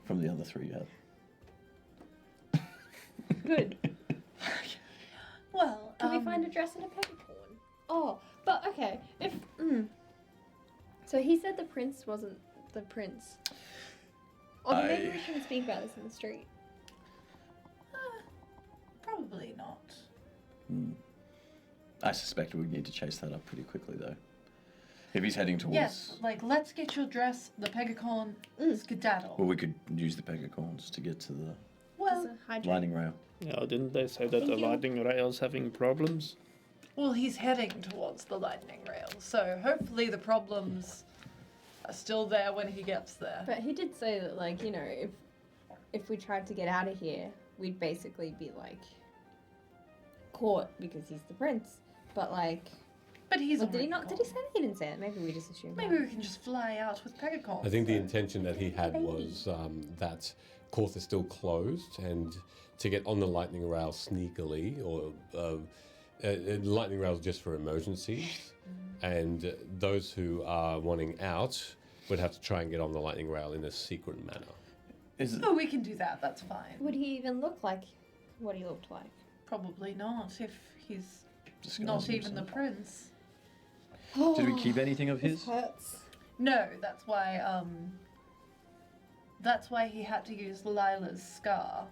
from the other 3 you had. Good. Well, Can we find a dress and a peppercorn? Oh, but okay. If so, he said the prince wasn't the prince. Or then maybe we shouldn't speak about this in the street. Probably not. I suspect we need to chase that up pretty quickly, though. If he's heading towards... Yes, like, let's get your dress, the pegacorn, skedaddle. Well, we could use the pegacorns to get to the Well, lining rail. Yeah, didn't they say that the lightning rail's having problems? well, he's heading towards the lightning rail, so hopefully the problems are still there when he gets there. But he did say that, like, you know, if we tried to get out of here, we'd basically be like caught because he's the prince. But like, But he's well, did he already not? Did gone. he say that? He didn't say it. Maybe we just assumed. Maybe we can just fly out with pegacorns. I think the then. intention that he had was that Korth is still closed, and to get on the lightning rail sneakily, or lightning rails just for emergencies, and those who are wanting out would have to try and get on the lightning rail in a secret manner. Is it... Oh, we can do that. That's fine. Would he even look like what he looked like? Probably not if he's Disguising not even the himself. prince. Did we keep anything of his? Hurts. No, that's why. That's why he had to use Lila's scar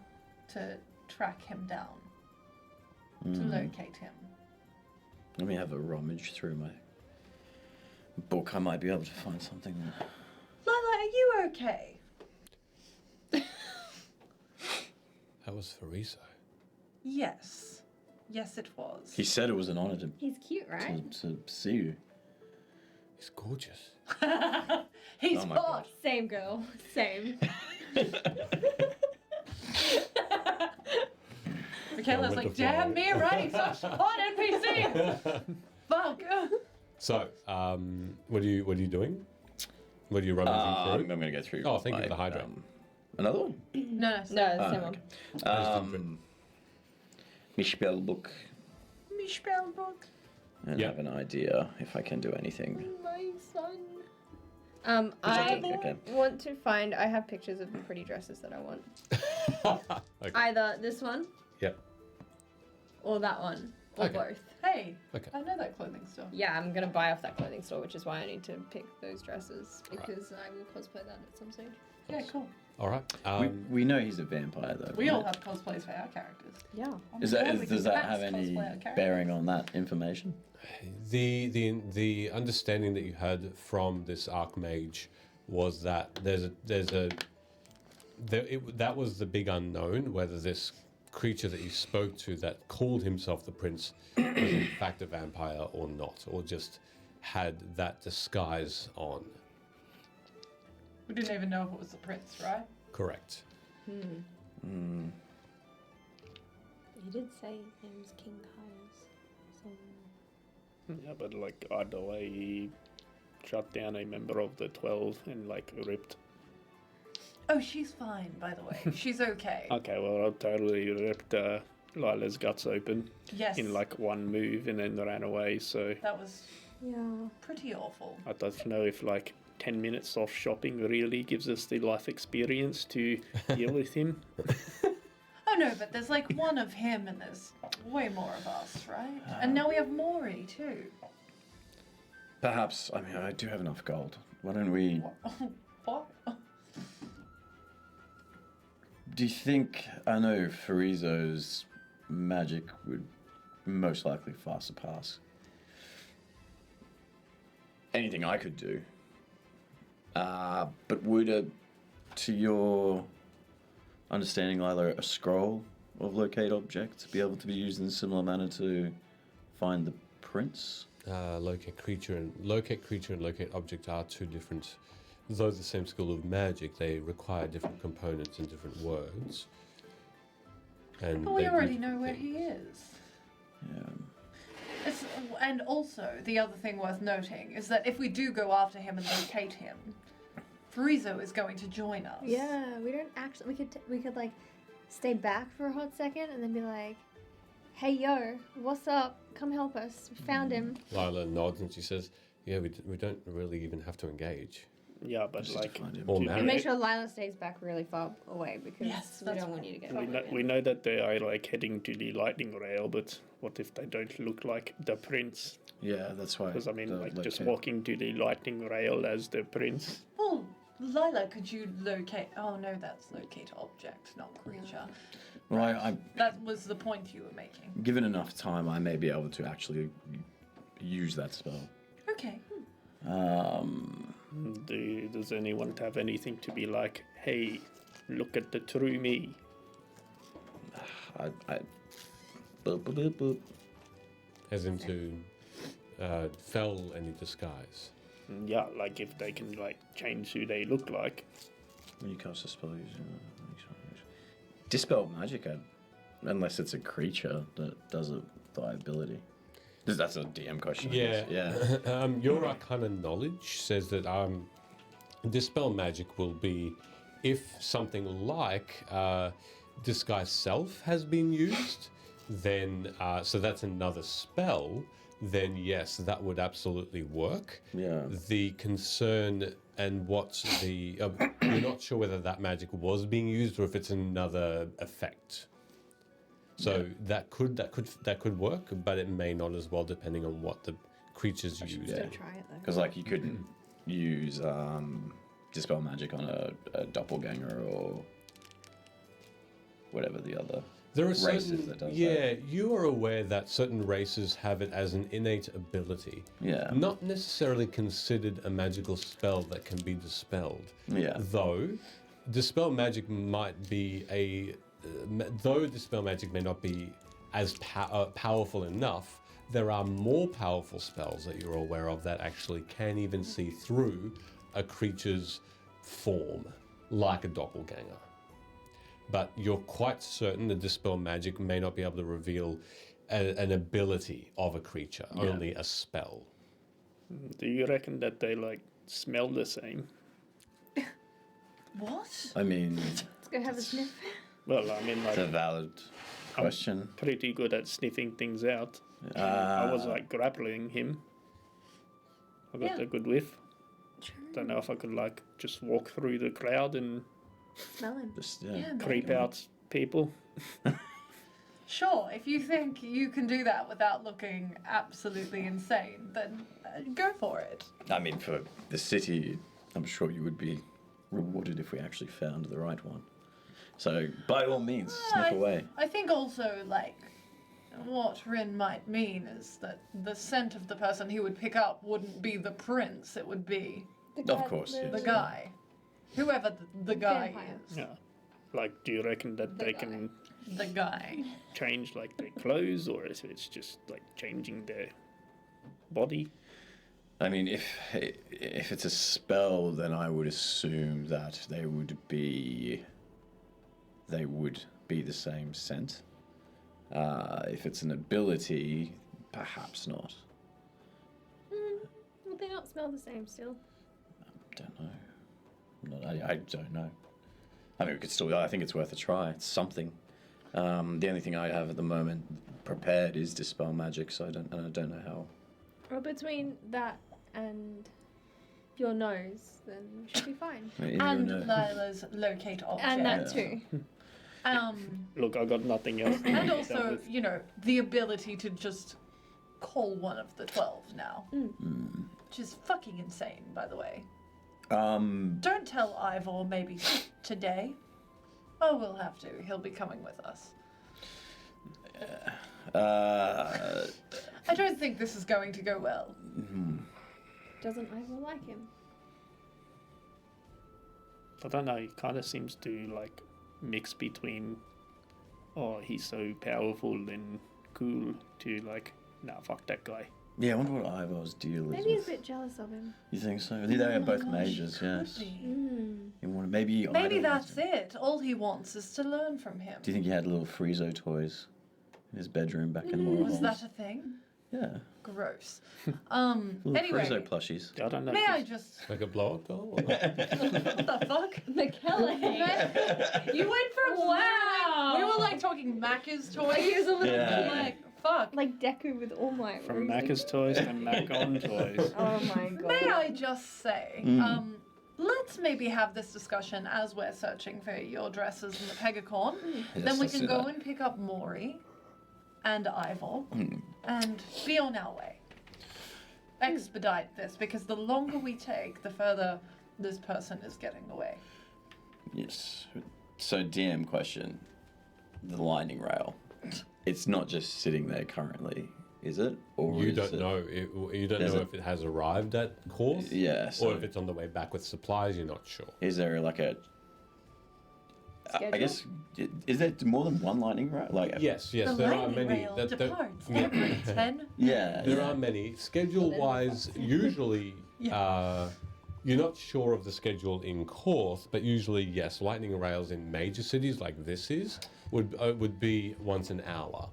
to track him down, to locate him. Let me have a rummage through my book. I might be able to find something. Lila, are you okay? That was Fariso. Yes. Yes, it was. He said it was an honor to, He's cute, right? to see you. He's gorgeous. He's Oh my hot. Same girl. Same. Michaela's like, damn me right, such hot NPC. Fuck. So, what are you doing? What are you rummaging I'm through? going to go through. Oh, thank you for the hydrate. Another one? No, No, the same one. My spell book. My spell book. And Yeah. have an idea if I can do anything. My son. I I don't think I can. want to find. I have pictures of the pretty dresses that I want. Okay. Either this one Yep. or that one, or Okay. both. Hey, Okay. I know that clothing store. Yeah, I'm gonna buy off that clothing store, which is why I need to pick those dresses because I will cosplay that at some stage. Yeah, cool. All right. We know he's a vampire, though. We all right? have cosplays for our characters. Yeah. Oh my Is God, that, we is, can does that mass have any cosplay our characters. bearing on that information? The understanding that you had from this archmage was that that was the big unknown, whether this creature that you spoke to that called himself the prince was in fact a vampire or not, or just had that disguise on. We didn't even know if it was the prince, right? Correct. He did say his name was King Caius. So Yeah, but like either way, he shot down a member of the 12 and like ripped. Oh, she's fine, by the way. She's okay. Okay, well, I totally ripped Lila's guts open Yes. in like one move and then ran away. So That was yeah. pretty awful. I don't know if like 10 minutes of shopping really gives us the life experience to deal with him. Oh no, but there's like one of him and there's way more of us, right? And now we have Maury too. Perhaps, I mean, I do have enough gold. Why don't we... What? Do you think... I know Farizo's magic would most likely far surpass anything I could do. But would, to your understanding, Lila, a scroll of locate object be able to be used in a similar manner to find the prince? Locate creature and locate object are two different. Though the same school of magic, they require different components and different words. And But we they do already know different where things. he is. Yeah. And also, the other thing worth noting is that if we do go after him and locate him, Frizo is going to join us. Yeah, we don't actually. We could like stay back for a hot second and then be like, "Hey, yo, what's up? Come help us. We found him." Lila nods and she says, "Yeah, we don't really even have to engage." Yeah, but Just to like find him. Or do- marry. And make sure Lila stays back really far away because Yes, we that's don't want fine. you to get. we know that they are like heading to the lightning rail, but what if they don't look like the prince? Yeah, that's why. Because I mean, the like just locate- walking to the lightning rail as the prince. Well, Lila, could you locate... Oh, no, that's locate object, not creature. Well, I That was the point you were making. given enough time, I may be able to actually use that spell. Okay. Does anyone have anything to be like, hey, look at the true me? I boop, boop, boop, boop. As into fell any disguise. Yeah, like if they can like change who they look like. When you cast a spell, dispel magic, unless it's a creature that does it by ability. That's a DM question. I Yeah. guess. Yeah. Your Arcana knowledge says that dispel magic will be if something like disguise self has been used, then so that's another spell. Then yes, that would absolutely work. Yeah. The concern and what's the you're not sure whether that magic was being used or if it's another effect. So that could work, but it may not as well, depending on what the creatures use. Yeah. Don't try it though. Because like you couldn't use dispel magic on a doppelganger or whatever the other. There are races certain, that does yeah, you are aware that certain races have it as an innate ability. Yeah. Not necessarily considered a magical spell that can be dispelled. Yeah. Though, dispel magic might be though dispel magic may not be as powerful enough, there are more powerful spells that you're aware of that actually can even see through a creature's form, like a doppelganger. But you're quite certain the dispel magic may not be able to reveal an ability of a creature, only a spell. Do you reckon that they like smell the same? What? I mean, Let's go have a sniff. Well, I mean, it's a like, valid question. pretty good at sniffing things out. I was like grappling him. I got Yeah. a good whiff. True. Don't know if I could like just walk through the crowd and Smell him. Just creep out people. Sure, if you think you can do that without looking absolutely insane, then go for it. I mean, for the city, I'm sure you would be rewarded if we actually found the right one. So, by all means, sniff away. I think also, like, what Rin might mean is that the scent of the person he would pick up wouldn't be the prince, it would be Of course, yes. the guy. Whoever the guy Vampire. is. Yeah. Like, do you reckon that The they guy. can The guy. change like their clothes, or is it's just like changing their body? I mean, if it's a spell, then I would assume that they would be the same scent. If it's an ability, perhaps not. Will they not smell the same still? Don't know. I don't know. I mean, we could still. I think it's worth a try. It's something. The only thing I have at the moment prepared is dispel magic, so I don't know how. Well, between that and your nose, then we should be fine. And Lila's locate object. And that too. Look, I got nothing else. to And do that also, with. you know, the ability to just call one of the 12 now. Which is fucking insane, by the way. Don't tell Ivor maybe today. Oh, we'll have to. He'll be coming with us. I don't think this is going to go well. Doesn't Ivor like him? I don't know. He kind of seems to like mix between, oh, he's so powerful and cool, to like, nah, fuck that guy. Yeah, I wonder what Ivor's deal is. Maybe he's with- a bit jealous of him. You think so? They are both Gosh, mages, could yes. be. You want maybe Maybe idolize that's him. it. All he wants is to learn from him. Do you think he had little Friezo toys in his bedroom back in Was Moorholes? that a thing? Yeah, Gross. little Anyway, Friezo plushies. I don't know. may I just- just... Like a blow up doll? Or not? What the fuck? McKellar. You went from Wow. we were like talking Macca's toys. He was a little Yeah. Like, fuck. like Deku with all my From roses. Macca's toys to Mac on toys. Oh my god. May I just say, let's maybe have this discussion as we're searching for your dresses in the Pegacorn. Then we let's can do go that. and pick up Maury and Ivor and be on our way. Expedite this, because the longer we take, the further this person is getting away. Yes. So DM question: the lightning rail, it's not just sitting there currently, is it? Or You is don't it- know. You don't Is know it- if it has arrived at Course. Yeah. So Or if it's on the way back with supplies. You're not sure. is there like a? I Schedule? guess is there more than one lightning rail? Like Yes. The There are lightning many. rail departs every 10. Yeah. There are many. Schedule-wise, usually, you're not sure of the schedule in Course, but usually, yes, lightning rails in major cities like this would be once an hour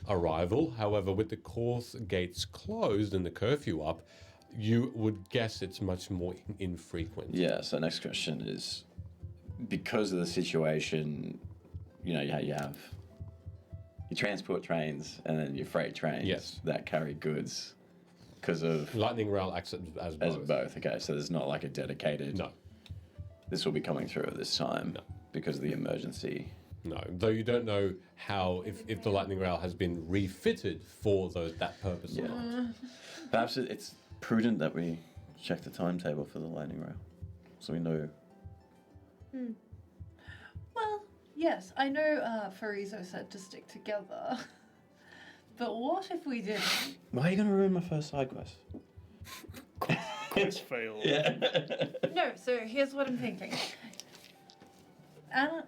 arrival. However, with the Course gates closed and the curfew up, you would guess it's much more infrequent. Yeah. So next question is, because of the situation, you have your transport trains and then your freight trains Yes. that carry goods. Because of Lightning rail acts as both. both. Okay, so there's not like a dedicated. No, This will be coming through at this time No. because of the emergency. no. Though you don't know how if the lightning rail has been refitted for that purpose or not. Perhaps it's prudent that we check the timetable for the lightning rail, so we know. Well, yes, I know Farizo said to stick together. But what if we didn't? Why are you gonna ruin my first side quest? Quest failed. No, so here's what I'm thinking.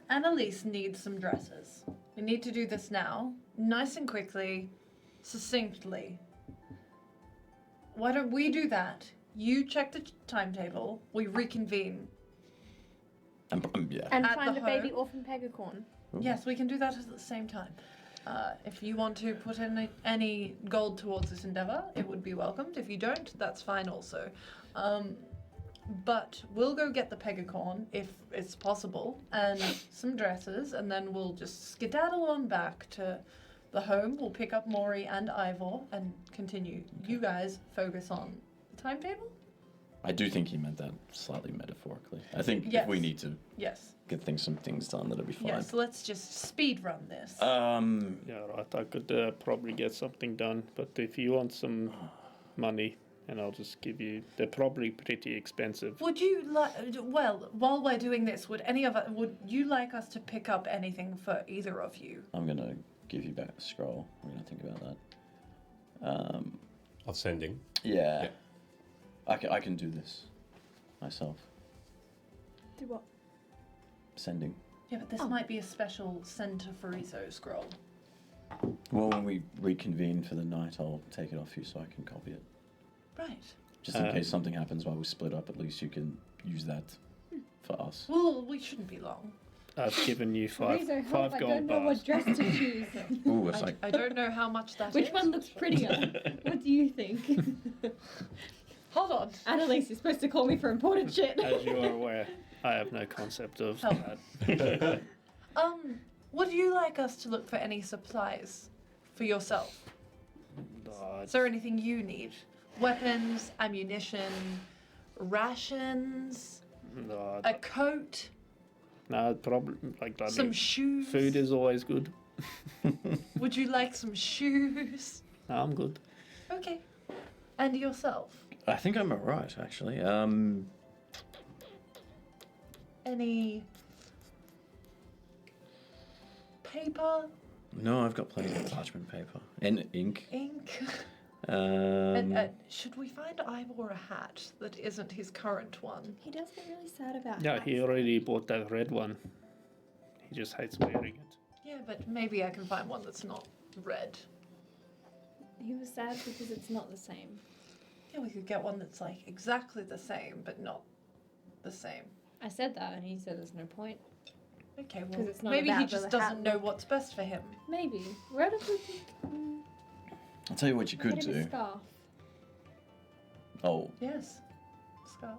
Annalise needs some dresses. We need to do this now, nice and quickly, succinctly. Why don't we do that? You check the timetable, we reconvene. Yeah. And At find the a baby home? orphan pegacorn. Yes, we can do that at the same time. If you want to put in any gold towards this endeavor, it would be welcomed. If you don't, that's fine also. But we'll go get the pegacorn if it's possible, and some dresses, and then we'll just skedaddle on back to the home. We'll pick up Maury and Ivor and continue. You guys focus on the timetable? I do think he meant that slightly metaphorically. I think Yes. if we need to Yes. get some things done, that'll be fine. Yes, let's just speed run this. Yeah, right. I could probably get something done, but if you want some money, and I'll just give you. They're probably pretty expensive. Would you like? Well, while we're doing this, would you like us to pick up anything for either of you? I'm gonna give you back the scroll. I'm gonna think about that. Of sending. Yeah. Yeah. I can do this myself. Do what? Sending. Yeah, but this might be a special send to Farizo scroll. Well, when we reconvene for the night, I'll take it off you so I can copy it. Right. Just in case something happens while we split up, at least you can use that for us. Well, we shouldn't be long. I've given you five Razor, help, I gold don't know bars. what dress to choose. Ooh, it's like I don't know how much that is. Which one looks prettier? What do you think? Hold on. Annalise, you're supposed to call me for important shit. As you are aware, I have no concept of Oh. that. Would you like us to look for any supplies for yourself? No, Is there anything you need? Weapons, ammunition, rations, no, a coat, probably like bloody some shoes? food is always good. Would you like some shoes? No, I'm good. Okay. And yourself? I think I'm alright, actually. Any paper, No, I've got plenty of parchment paper and ink. ink? Um, Should we find Ivor a hat that isn't his current one? He does get really sad about Yeah, hats. he already bought that red one. He just hates wearing it. Yeah, but maybe I can find one that's not red. He was sad because it's not the same. Yeah, we could get one that's like exactly the same, but not the same. I said that and he said there's no point. Okay, well, 'Cause it's not maybe he about just the hat doesn't know look. what's best for him. Maybe. Relatively. I'll tell you what you could Get him a do. scarf. Oh, Yes. Scarf.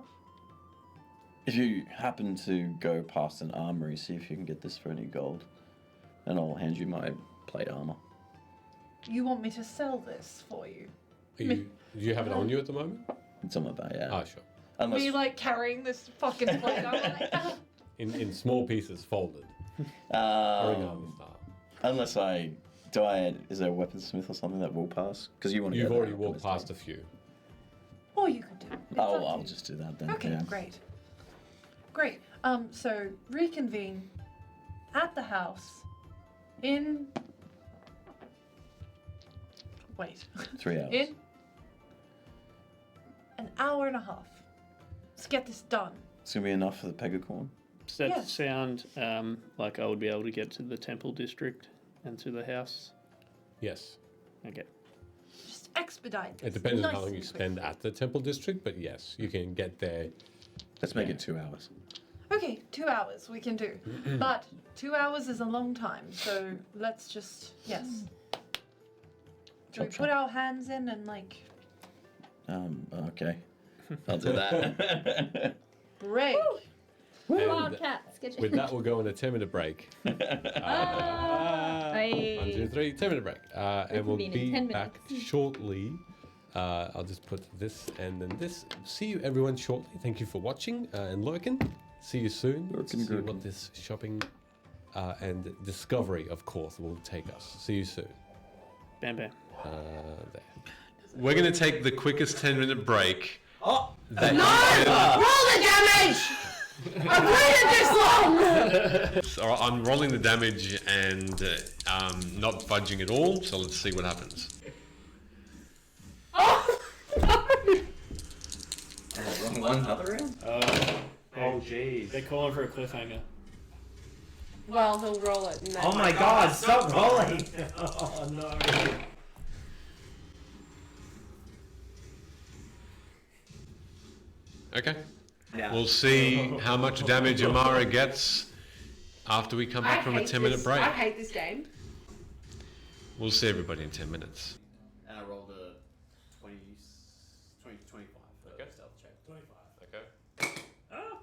if you happen to go past an armory, see if you can get this for any gold, and I'll hand you my plate armor. You want me to sell this for you? Do you have it on you at the moment? It's on my back, yeah. Ah, sure. Unless Me like carrying this fucking plate. I'm like, ah. In small pieces, folded. Or um, unless is there a weaponsmith or something that will pass? Because you want to. You've already walked past a few. Or you could do it. It's up Oh, to I'll you. just do that then. Okay, yeah. great. Great. So reconvene at the house In. Wait. 3 hours. In an hour and a half. Let's get this done. It's gonna be enough for the pegacorn. Does that Yes. sound like I would be able to get to the temple district and to the house? Yes. Okay. Just expedite this. It depends on nice how long and you quick. spend at the temple district, but yes, you can get there. Let's make it 2 hours. Okay, 2 hours we can do. But 2 hours is a long time, so let's just. Yes. Do we Chop, put our hands in and like. Okay. I'll do that. Break? And Wildcats. Get with that, we'll go on a 10-minute break. 1, 2, 3, 10-minute break. And we'll Reconvene in be 10 back minutes. shortly. I'll just put this and then this. See you everyone shortly. Thank you for watching and lurking. See you soon. Lurkin' See what gurkin'. this shopping and discovery of course will take us. See you soon. Bam, bam. There. We're going to take the quickest 10-minute break. Oh! That Roll the damage! I've waited this long! All right, I'm rolling the damage and not budging at all, so let's see what happens. Oh, no! Wrong one, another round? Oh jeez. They're calling for a cliffhanger. Well, he'll roll it. And then Oh my god, stop rolling! Oh no. Okay. Yeah. We'll see how much damage Amara gets after we come back from a 10-minute break. I hate this game. We'll see everybody in 10 minutes. And I rolled a 20, 25 for Okay. stealth check. 25. Okay. Oh!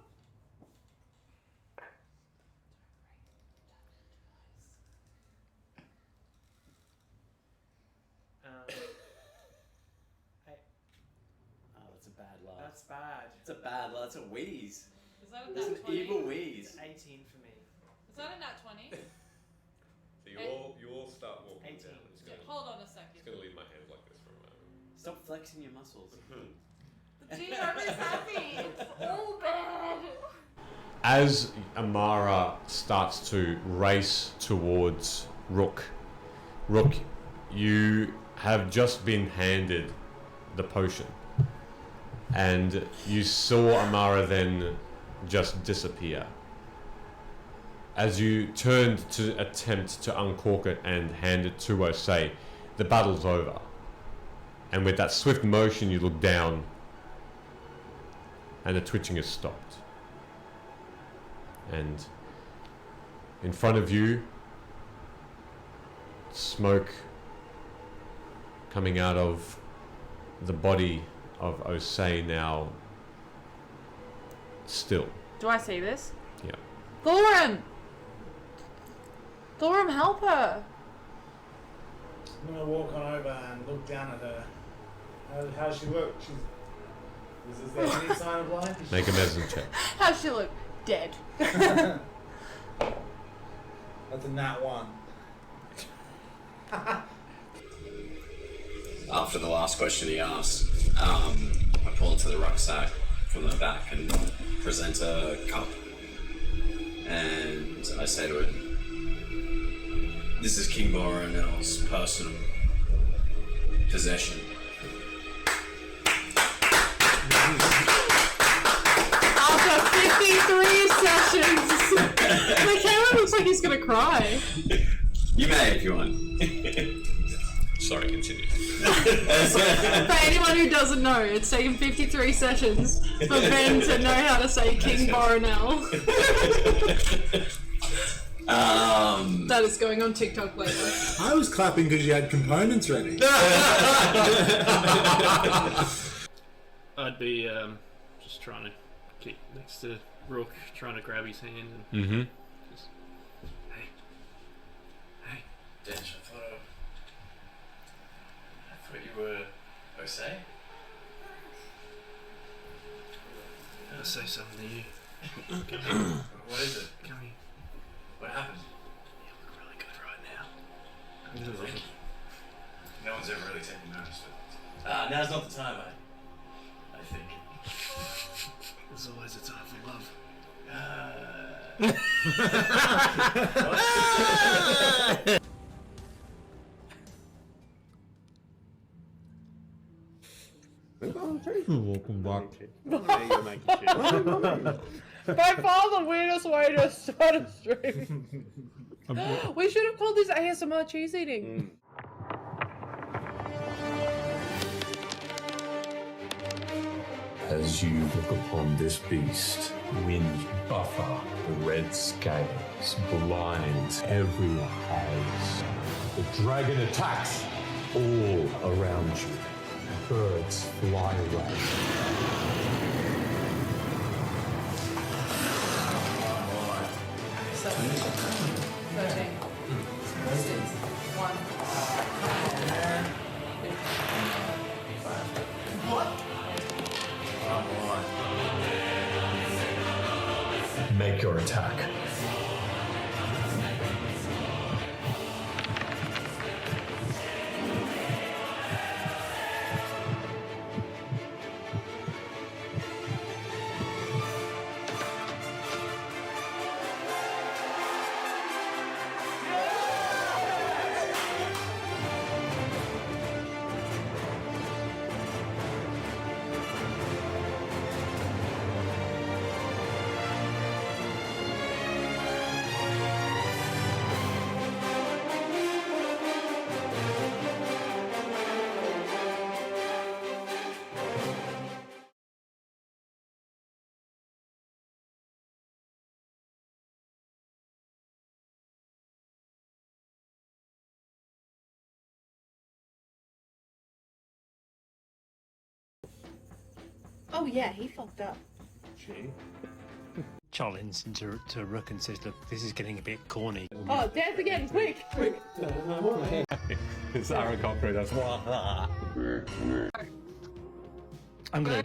Oh, that's a bad laugh. That's bad. It's a bad laugh. It's a wheeze. Is that a It's nat an 20? evil wheeze. 18 for me. Is that a nat 20? So you all start walking 18. down. I'm just Hold on a second. gonna leave my hands like this for a moment. Stop flexing your muscles. The team is happy. It's all bad. As Amara starts to race towards Rook, you have just been handed the potion. And you saw Amara then just disappear. As you turned to attempt to uncork it and hand it to Osei, the battle's over. And with that swift motion, you look down, and the twitching has stopped. And in front of you, smoke coming out of the body of Osei, now still. Do I see this? Yeah. Thorum! Thorum, help her! I'm gonna walk on over and look down at her. How's she look? Is there any sign of life? Make a medicine check. How's she look? Dead. That's a nat 1. After the last question he asked, I pull into the rucksack from the back and present a cup. And I say to it, "This is King Boronel's personal possession." After 53 sessions! The camera looks like he's gonna cry. You may if you want. Sorry, continue. For anyone who doesn't know, it's taken 53 sessions for Ben to know how to say King Boronel. That is going on TikTok later. I was clapping because you had components ready. I'd be just trying to keep next to Rook, trying to grab his hand and Mm-hmm. just, hey, Dench, I thought you were Osei? I'll say something to you. What is it? Come here. What happened? You look really good right now. Thank you. No one's ever really taken notice of it. Now's not the time, I think. There's always a time for love. Welcome back. By far the weirdest way to start a stream. We should have called this ASMR cheese eating. As you look upon this beast, wind buffer, the red scales blind every haze. The dragon attacks all around you. Birds fly away. Make your attack. Oh yeah, he fucked up. Charlie leans into Rook and says, "Look, this is getting a bit corny." Oh, dance again, quick! It's Aaron Cochran. That's I'm gonna.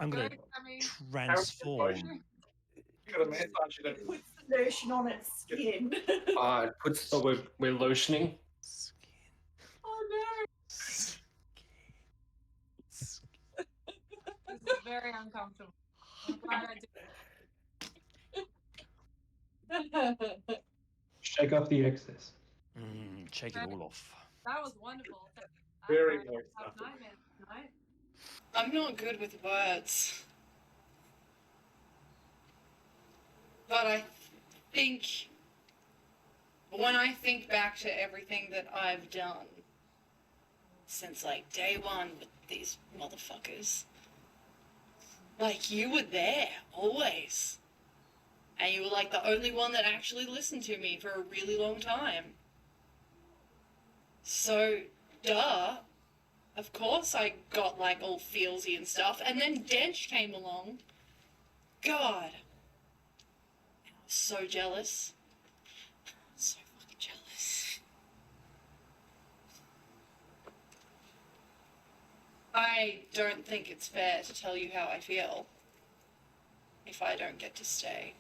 I'm gonna transform. Got a massage it. It puts the lotion on its skin. It puts. Oh, we're lotioning. Oh no! This is very uncomfortable. I'm glad I did. Shake off the excess. Shake it all off. That was wonderful. Very I moist. have nightmares tonight. I'm not good with words. But I think when I think back to everything that I've done since like day one with these motherfuckers, like you were there always. And you were like the only one that actually listened to me for a really long time. So, duh. Of course I got like all feelsy and stuff. And then Dench came along. God. I was so jealous. So fucking jealous. I don't think it's fair to tell you how I feel if I don't get to stay.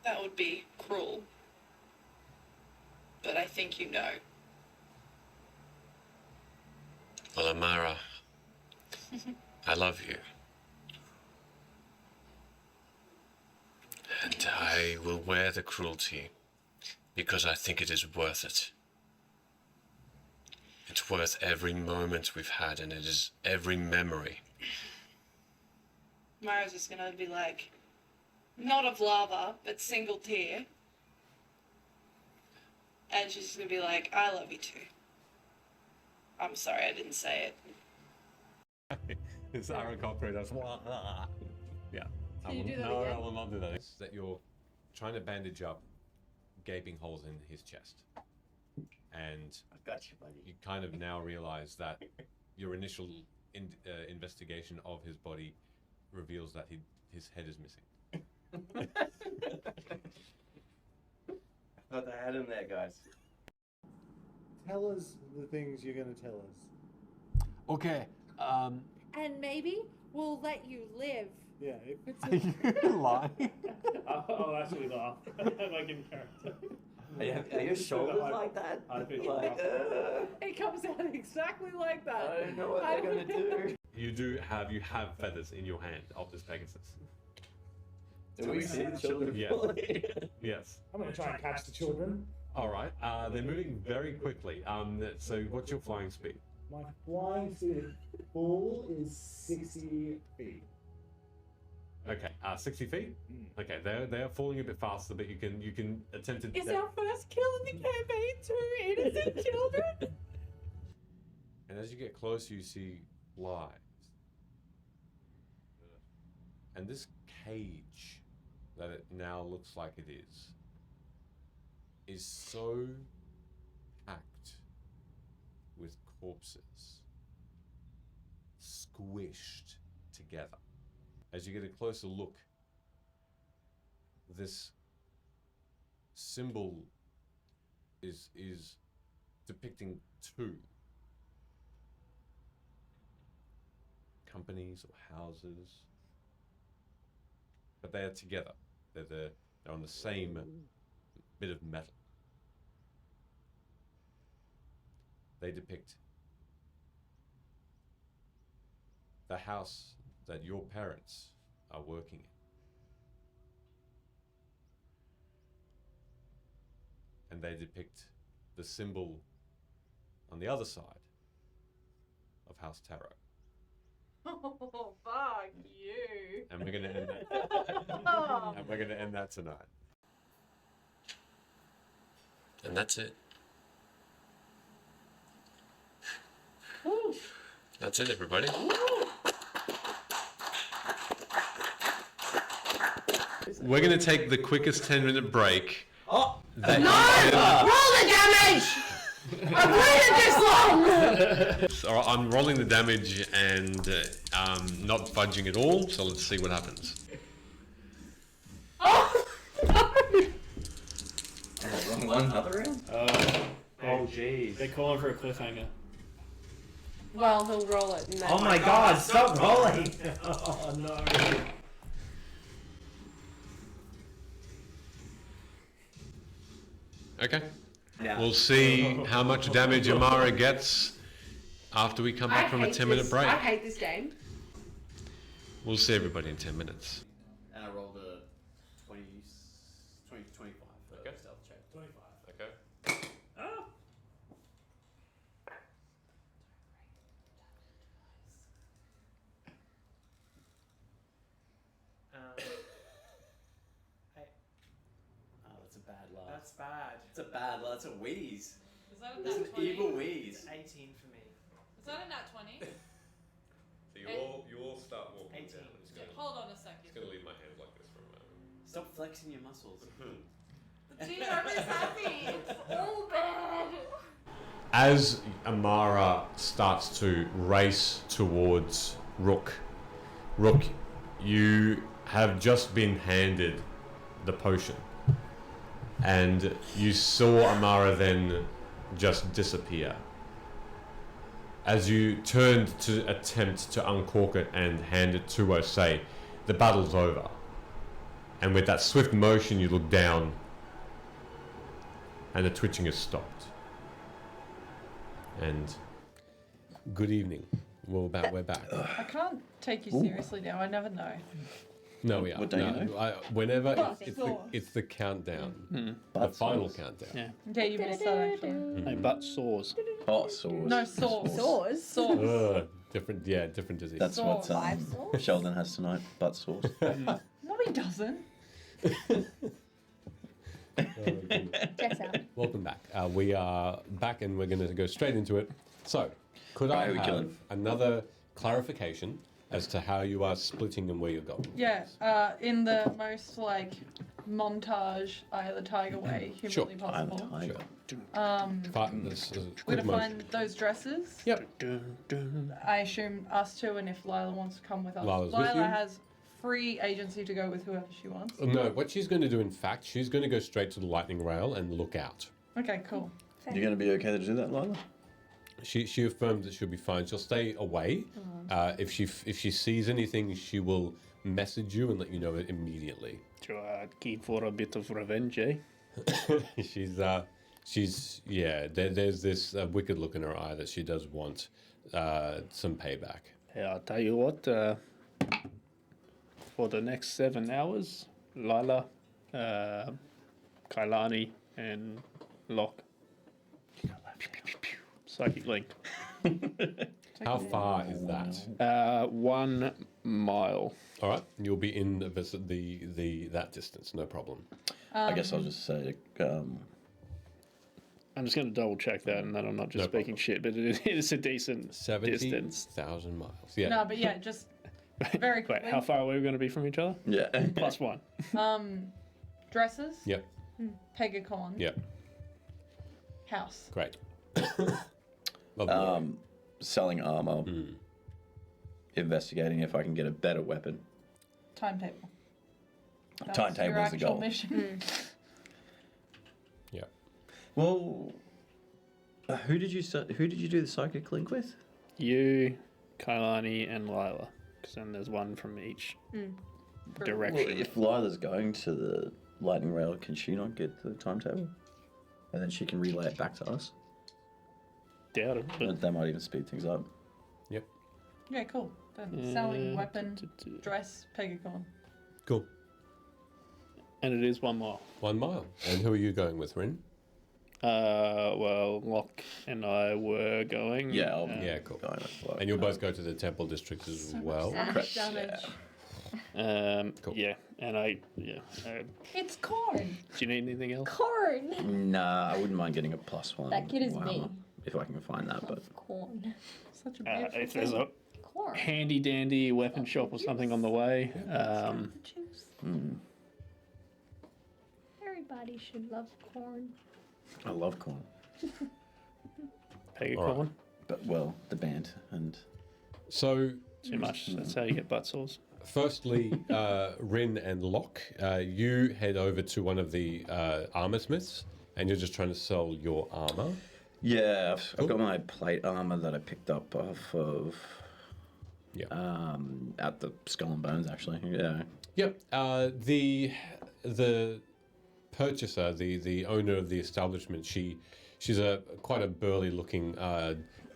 That would be cruel. But I think you know. Well, Amara, I love you. And I will wear the cruelty because I think it is worth it. It's worth every moment we've had, and it is every memory. Mara's just gonna be like, not of lava, but single tear. And she's just gonna be like, I love you too. I'm sorry I didn't say it. It's Aaron Cochran. That's yeah. Can you do that again? I will not do that. It's that you're trying to bandage up gaping holes in his chest. And I got you, buddy. you kind of now realize that your initial investigation of his body reveals that his head is missing. I thought I had him there, guys. Tell us the things you're going to tell us. Okay. And maybe will let you live. Yeah. Are you lying? I'll actually laugh. Like in character. Are your shoulders like that? I think Like, It comes out exactly like that. I don't know what they're gonna do. You have feathers in your hand of this Pegasus. Do we see the children? Yes. Yes. I'm gonna try and catch the children. All right. They're moving very quickly. So what's your flying speed? My flying speed full is 60 feet. Okay. 60 feet. Okay. They are falling a bit faster, but you can attempt to. It's our first kill in the campaign, 2 innocent children. And as you get closer, you see lives. And this cage that it now looks like it is so packed with corpses, squished together. As you get a closer look, this symbol is depicting 2 companies or houses, but they are together. They're on the same bit of metal. They depict the house that your parents are working in. And they depict the symbol on the other side of House Tarot. Oh, fuck you. And we're gonna end that. And we're gonna end that tonight. And that's it. That's it, everybody. We're going to take the quickest 10-minute break. Oh! No! Roll the damage! I've waited this long! So I'm rolling the damage and not budging at all, so let's see what happens. Oh! Wrong one, another round? Oh, jeez. They're calling for a cliffhanger. Well, he'll roll it. And Oh my god, stop rolling! Oh no. Okay. Yeah. We'll see how much damage Amara gets after we come back from a 10-minute break. I hate this game. We'll see everybody in 10 minutes. And I rolled a 20 to 25 for stealth check. 25. Okay. Ah! Oh, that's a bad laugh. That's bad. It's a bad laugh. It's a wheeze. Is that a It's nat an 20? evil wheeze. 18 for me. Is that a nat 20? So you all start walking 18. down. Hold on a second. Just going to leave my hands like this for a moment. Stop flexing your muscles. The team is happy. It's all bad. As Amara starts to race towards Rook, you have just been handed the potion. And you saw Amara then just disappear. As you turned to attempt to uncork it and hand it to Osei, the battle's over. And with that swift motion, you look down, and the twitching has stopped. And good evening. We're back. I can't take you seriously now. I never know. No, we are. What day you know? Whenever Butt it's sauce. the countdown, the Butt final sauce. countdown. Yeah. Okay, you missed that actually. Hey, butt sores. Oh, sores. No, sores. Sores? Sores. Ugh, different disease. That's what Five sores? Sheldon has tonight. Butt sores. No, he doesn't. Checks out. Welcome back. We are back, and we're going to go straight into it. So, could I Who we have killing? another clarification as to how you are splitting and where you're going? Yeah, in the most like montage Eye of the Tiger way Sure. humanly possible. Tiger. This is a We're quick gonna motion. find those dresses. Yep. I assume us two, and if Lila wants to come with us, Lila's with Lila you. has free agency to go with whoever she wants. No, what she's going to do, in fact, she's going to go straight to the lightning rail and look out. Okay, cool. You're going to be okay to do that, Lila? She affirms that she'll be fine. She'll stay away. If she sees anything, she will message you and let you know it immediately. Keen for a bit of revenge, eh? She's there's this wicked look in her eye that she does want some payback. Yeah, I'll tell you what. For the next 7 hours, Lila, Kailani, and Locke. Psychic link. How far is that? 1 mile. All right, you'll be in the that distance, no problem. I guess I'll just say. I'm just going to double check that, and then I'm not just speaking shit, but it is a decent distance. 70,000 miles. Yeah. No, but yeah, just very quickly. Wait, how far away are we going to be from each other? Yeah. +1. Dresses. Yep. Pegacon. Yep. House. Great. Selling armor. Investigating if I can get a better weapon. Timetable. Timetable is the goal. Mission. Yeah. Well, who did you do the psychic link with? You, Kailani, and Lila. Because then there's one from each direction. Well, if Lila's going to the lightning rail, can she not get the timetable? And then she can relay it back to us? Doubt it. But that might even speed things up. Yep. Yeah, cool. Then selling weapon, dress, Pegacon. Cool. And it is 1 mile. 1 mile. And who are you going with, Rin? Well, Locke and I were going. Yeah, yeah, cool. And you'll both go to the temple district as well. Cool. Yeah, and It's corn. do you need anything else? Corn. Nah, I wouldn't mind getting a +1. That kid is Wow. me. If I can find that, but Corn. Such a beautiful If there's thing. a Corn. handy dandy weapon shop or something on the way, Everybody should love corn. I love corn. Pegacon. But well, the band and So Too much. That's how you get butt sores. Firstly, Rin and Locke, you head over to one of the armor smiths, and you're just trying to sell your armor. yeah, I've got my plate armor that I picked up off of. At the Skull and Bones, actually. Yeah. Yep. The purchaser, the owner of the establishment, she's quite a burly looking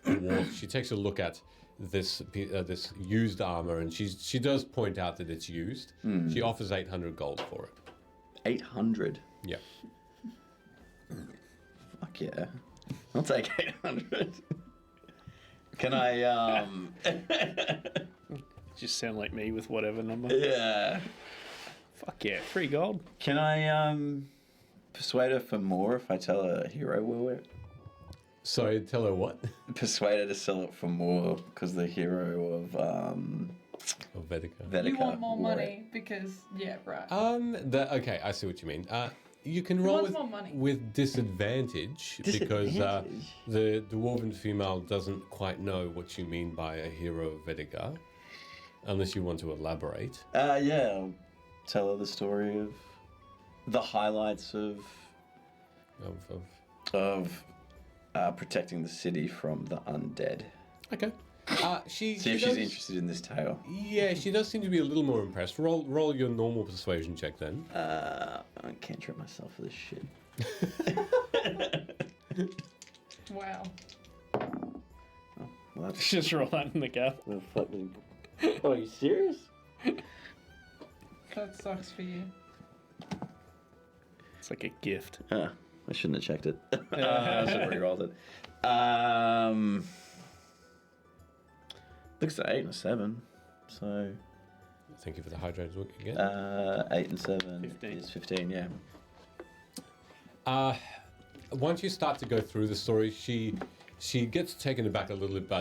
dwarf. She takes a look at this used armor, and she does point out that it's used. She offers 800 gold for it. 800. Yeah. Fuck yeah. I'll take 800. Can I Just sound like me with whatever number. Yeah. Fuck yeah, free gold. Can I persuade her for more if I tell her a hero will wear it? Sorry, tell her what? Persuade her to sell it for more because the hero of Vedica. You want more money because, yeah, right. Okay, I see what you mean. You can Who roll wants more money? with disadvantage because the dwarven female doesn't quite know what you mean by a hero of Vedica, unless you want to elaborate. Yeah, I'll tell her the story of the highlights of protecting the city from the undead. Okay. See if she's interested in this tale. Yeah, she does seem to be a little more impressed. Roll your normal persuasion check then. I can't trip myself for this shit. Wow. Well, that's Just roll that in the gap. Oh, are you serious? That sucks for you. It's like a gift. I shouldn't have checked it. I should have re-rolled it. Looks like 8 and a 7. So. Thank you for the hydrated look again. 8 and 7 is 15. Yeah. Once you start to go through the story, she gets taken aback a little bit by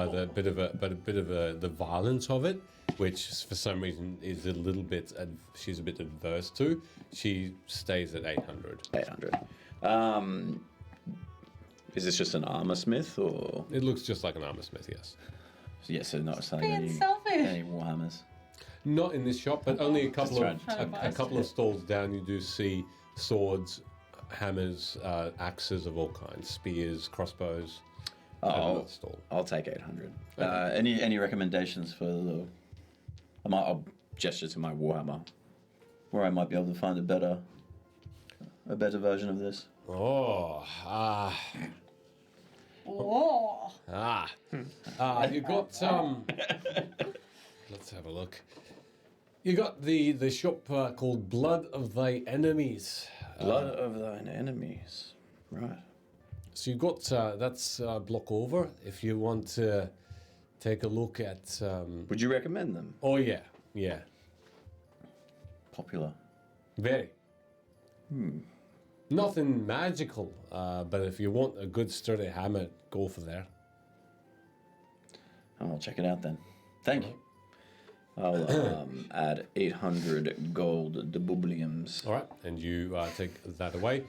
the violence of it, which for some reason is a little bit she's a bit adverse to. She stays at 800. 800. Is this just an armor smith or? It looks just like an armor smith, yes. Yes, so not selling Being any selfish. warhammers. Not in this shop, but only a couple Just a couple of stalls down. You do see swords, hammers, axes of all kinds, spears, crossbows. I'll take 800. Any recommendations for the? I'll gesture to my warhammer, where I might be able to find a better version of this. Oh. You got let's have a look. You got the shop called Blood of Thy Enemies. Blood of Thine Enemies. Right. So you've got that's block over. If you want to take a look at. Would you recommend them? Oh yeah. Popular. Very. Nothing magical, but if you want a good sturdy hammer, go for there. I'll check it out then. Thank you. I'll add 800 gold doubloons. All right, and you take that away.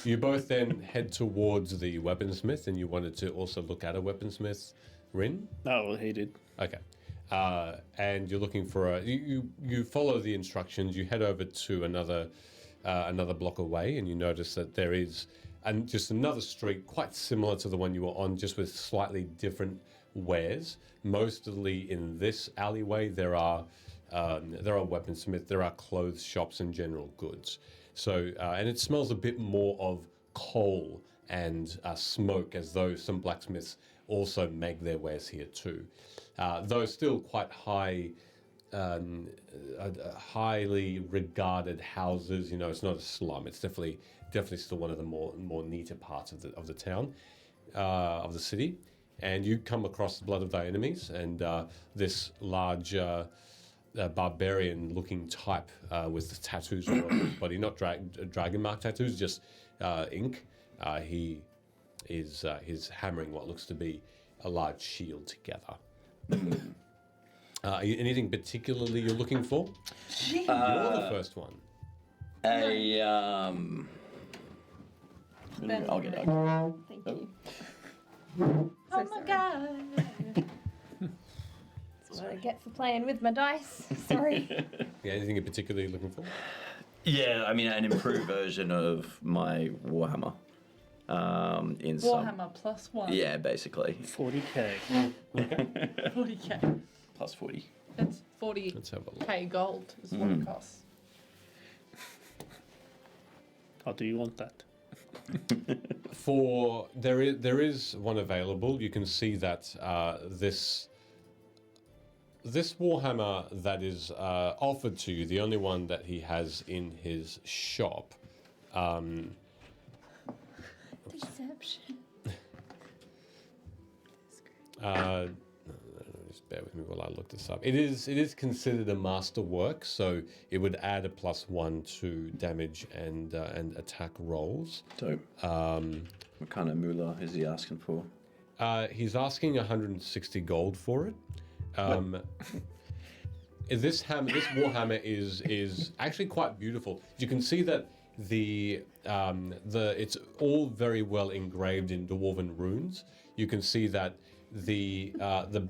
You both then head towards the weaponsmith, and you wanted to also look at a weaponsmith, Rin? No, he did. Okay. And you're looking for you follow the instructions. You head over to another block away, and you notice that there is just another street quite similar to the one you were on, just with slightly different wares. Mostly in this alleyway, there are weaponsmiths, there are clothes shops and general goods. So and it smells a bit more of coal and smoke, as though some blacksmiths also make their wares here too. Though still quite highly regarded houses. You know, it's not a slum. It's definitely still one of the more neater parts of the town, of the city. And you come across the Blood of Thy Enemies, and this large barbarian-looking type with the tattoos all over his body, not dragon mark tattoos, just ink. He is hammering what looks to be a large shield together. Anything particularly you're looking for? You're the first one. I'll get it. Thank you. Oh my god. That's what I get for playing with my dice. Sorry. Yeah, anything in particular you're looking for? Yeah, I mean, an improved version of my Warhammer. In Warhammer plus one. Yeah, basically. 40k. 40k. Plus 40. That's 40k gold is what it costs. Oh, do you want that? There is one available. You can see that this Warhammer that is offered to you, the only one that he has in his shop. Deception. Just bear with me while I look this up. It is considered a masterwork, so it would add a +1 to damage and attack rolls. Dope. What kind of moolah is he asking for? He's asking 160 gold for it. This Warhammer is actually quite beautiful. You can see that it's all very well engraved in dwarven runes. You can see that the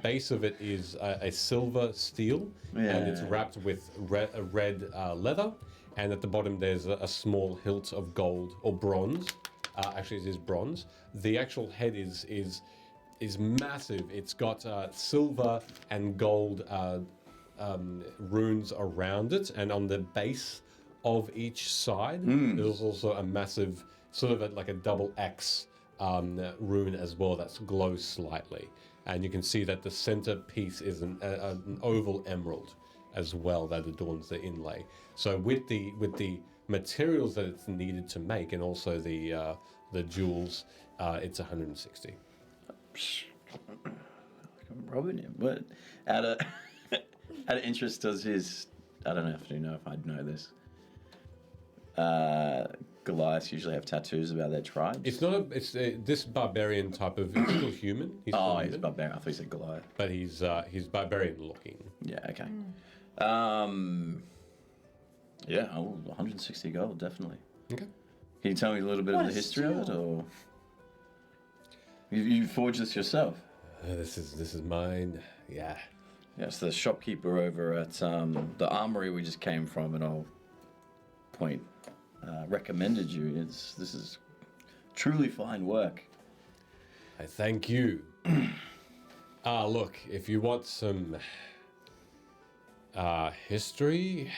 base of it is a silver steel, and it's wrapped with red leather, and at the bottom there's a small hilt of gold or bronze. Actually, it is bronze. The actual head is massive. It's got silver and gold runes around it, and on the base of each side there's also a massive sort of like a double X rune as well that glows slightly, and you can see that the center piece is an oval emerald as well that adorns the inlay. So with the materials that it's needed to make, and also the jewels, it's 160. I'm robbing him. But out of interest, does his, I don't know if I'd know this. Goliaths usually have tattoos about their tribes. It's not this barbarian type of. He's still human. He's barbarian. I thought he said Goliath. But he's barbarian looking. Yeah. Okay. Yeah. 160 gold, definitely. Okay. Can you tell me a little bit of the history of it, or you forged this yourself? This is mine. Yeah. Yes, the shopkeeper over at the armory we just came from, and I'll point. Recommended you. This is truly fine work. I thank you. Look, if you want some history,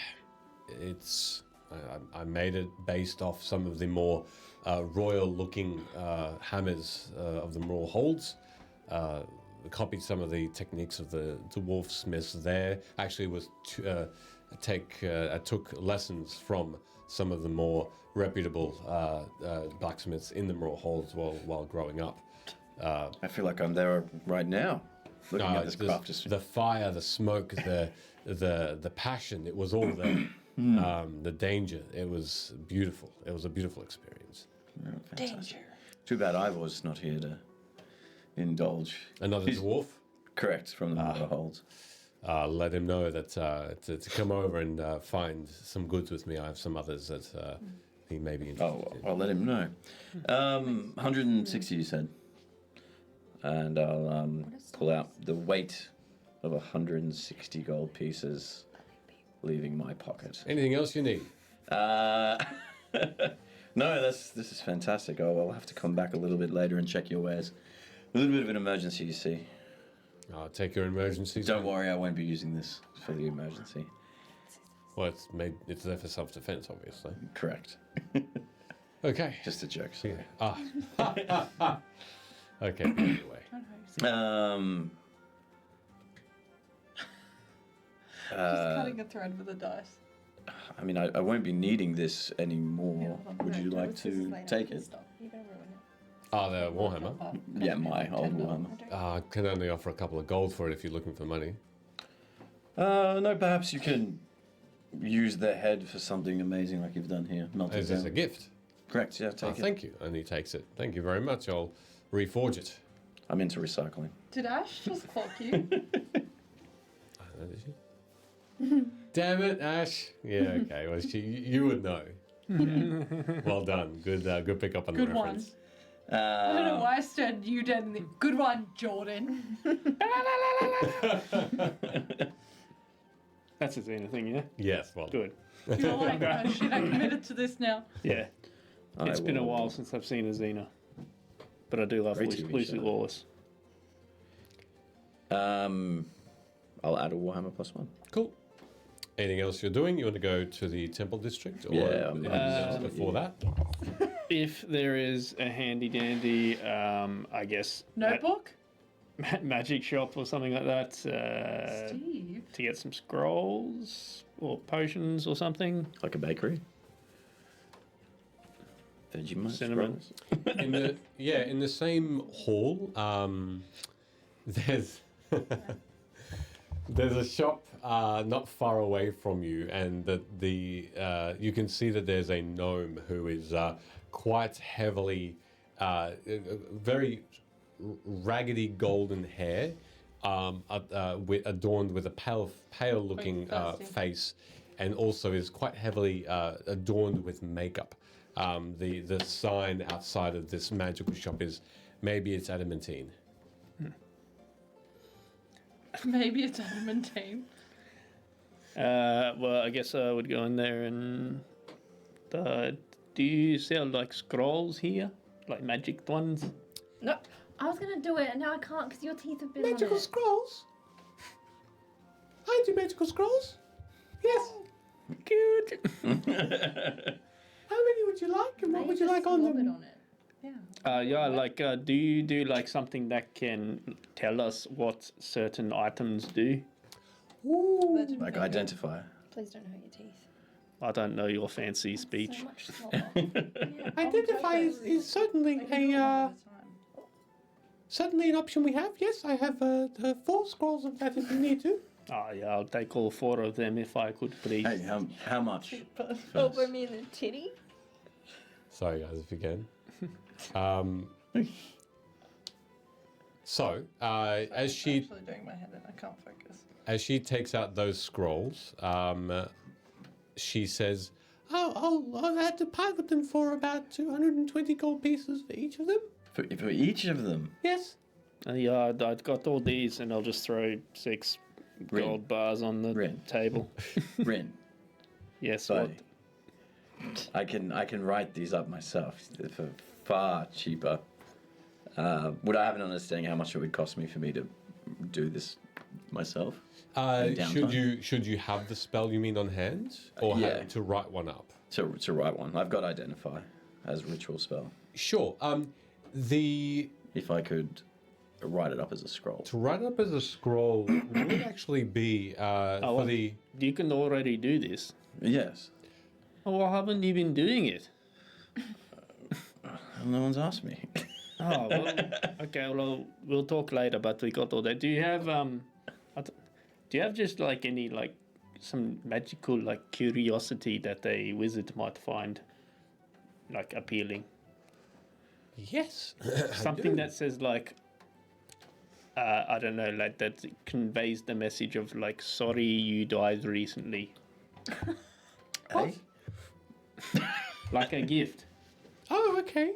I made it based off some of the more royal-looking hammers of the Moral Holds. Copied some of the techniques of the dwarf smiths there. Actually, I took lessons from some of the more reputable blacksmiths in the Moral Holds while growing up. I feel like I'm there right now, looking at this craft. The fire, the smoke, the passion. It was all there. The danger. It was beautiful. It was a beautiful experience. Oh, danger. Too bad Ivor's not here to indulge. Another dwarf? Correct, from the Moral Holds. Let him know that to come over and find some goods with me. I have some others that he may be interested in. I'll let him know. 160, you said. And I'll pull out the weight of 160 gold pieces, leaving my pocket. Anything else you need? No, this is fantastic. I'll have to come back a little bit later and check your wares. A little bit of an emergency, you see. I'll take your emergency. Don't worry, I won't be using this for the emergency. Well, it's there for self-defense, obviously. Correct. Okay. Just a joke. So. Yeah. Okay. Anyway. Just cutting a thread with a dice. I mean, I won't be needing this anymore. Would you like to take it? The Warhammer? Yeah, my old Warhammer. I can only offer a couple of gold for it if you're looking for money. No, perhaps you can use the head for something amazing like you've done here. Is this a gift? Correct, yeah, take it. Thank you. And he takes it. Thank you very much. I'll reforge it. I'm into recycling. Did Ash just clock you? Damn it, Ash. Yeah, okay. Well, you would know. Well done. Good pick up on the reference. One. I don't know why I stared you dead in the... Good one, Jordan. That's a Xena thing, yeah? Yes, well good. You're like, oh shit, I committed to this now. Yeah. It's been a while since I've seen a Xena. But I do love Lucy Lawless. I'll add a Warhammer +1. Cool. Anything else you're doing? You want to go to the Temple District? Or anything else before that? If there is a handy-dandy, I guess... Notebook? Magic shop or something like that. Steve? To get some scrolls or potions or something. Like a bakery? Vegemite Cinnamon. In the same hall, there's there's a shop not far away from you, and you can see that there's a gnome who is quite heavily, very raggedy golden hair, adorned with a pale looking face, and also is quite heavily adorned with makeup. The sign outside of this magical shop is, maybe it's adamantine. Maybe it's adamantine. Well, I guess I would go in there and... do you sell, like, scrolls here? Like magic ones? No, I was going to do it and now I can't because your teeth have been Magical on it. scrolls? I do magical scrolls. Yes. Good. How many would you like, and what would you like on them? On it. Yeah. Do you do like something that can tell us what certain items do? Ooh. Like identify. Please don't hurt your teeth. I don't know your fancy speech. So much slobber. Identify is certainly certainly an option we have. Yes, I have 4 scrolls of that if you need to. Oh yeah, I'll take all 4 of them if I could, please. Hey, how much? Over me in the titty? Sorry, guys, if you can. So, as she... I'm actually doing my head in, I can't focus. As she takes out those scrolls, she says, I'll have to pilot them for about 220 gold pieces for each of them. For each of them? Yes. Yeah, I've got all these, and I'll just throw 6 gold bars on the table. Rin. Yes, buddy. I can write these up myself for far cheaper. Would I have an understanding how much it would cost me for me to do this myself? In downtime? Should you have the spell you mean on hand, or have to write one up? To write one. I've got Identify as a ritual spell. Sure. If I could write it up as a scroll. To write up as a scroll would actually be for the. You can already do this. Yes. Oh, why haven't you been doing it? No one's asked me. Oh, well, okay. Well, we'll talk later. But we got all that. Do you have just like any like some magical like curiosity that a wizard might find like appealing? Yes. Something that says like. I don't know, like that conveys the message of like, sorry, you died recently. What? Like a gift. Oh, okay.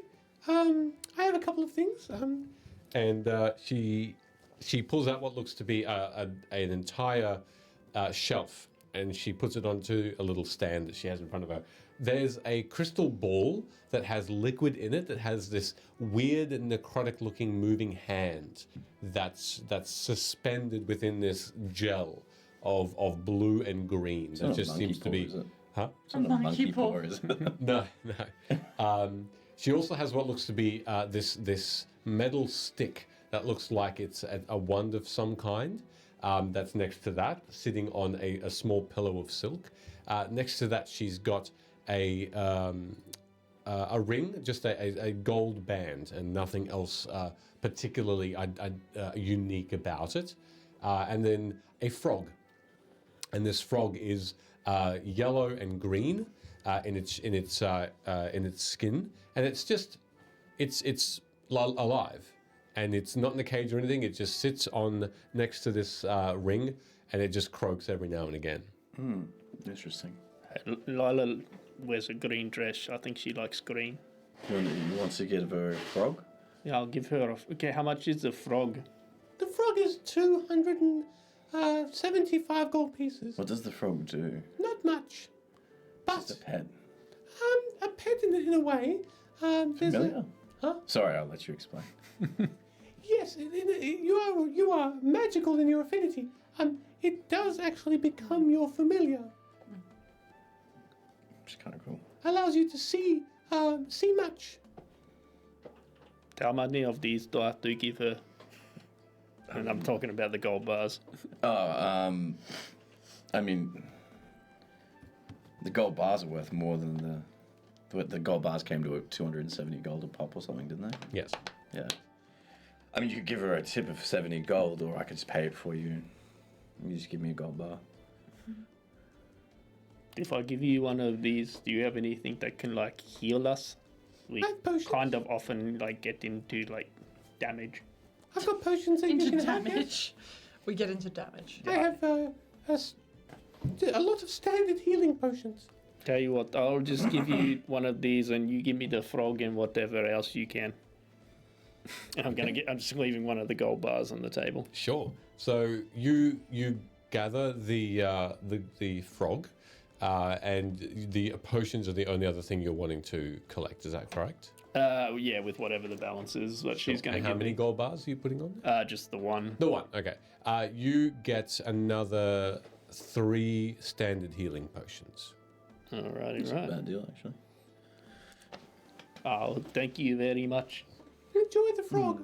I have a couple of things. And she pulls out what looks to be an entire shelf, and she puts it onto a little stand that she has in front of her. There's a crystal ball that has liquid in it that has this weird and necrotic-looking moving hand that's suspended within this gel of blue and green. It's that not a just monkey seems to paw, be, is it? huh? It's not a monkey paw, is it? No. She also has what looks to be this metal stick that looks like it's a wand of some kind. That's next to that, sitting on a small pillow of silk. Next to that, she's got a ring, just a gold band, and nothing else particularly unique about it. And then a frog, and this frog is yellow and green in its skin, and it's alive, and it's not in a cage or anything. It just sits on next to this ring, and it just croaks every now and again. Interesting. Lila wears a green dress. I think she likes green. You want to give her a frog? Yeah, I'll give her a... Okay, how much is the frog? The frog is 275 gold pieces. What does the frog do? Not much, but Just a pet. a pet in a way. Familiar? Huh? Sorry, I'll let you explain. Yes, you are magical in your affinity. It does actually become your familiar. Which is kind of cool. Allows you to see much. How many of these do I have to give her? And I'm talking about the gold bars. I mean, the gold bars are worth more than the gold bars came to 270 gold a pop or something, didn't they? Yes. Yeah. I mean, you could give her a tip of 70 gold, or I could just pay it for you. You just give me a gold bar. If I give you one of these, do you have anything that can like heal us? We kind of often like get into like damage. I've got potions that you Into can have. damage. We get into damage. I have a lot of standard healing potions. Tell you what, I'll just give you one of these, and you give me the frog and whatever else you can. I'm just leaving one of the gold bars on the table. Sure. So you gather the frog, and the potions are the only other thing you're wanting to collect. Is that correct? Yeah, with whatever the balance is that she's going to give How many me. gold bars are you putting on? Just the one. The one. Okay. You get another 3 standard healing potions. Alrighty, It's right. a bad deal, actually. Oh, thank you very much. Enjoy the frog.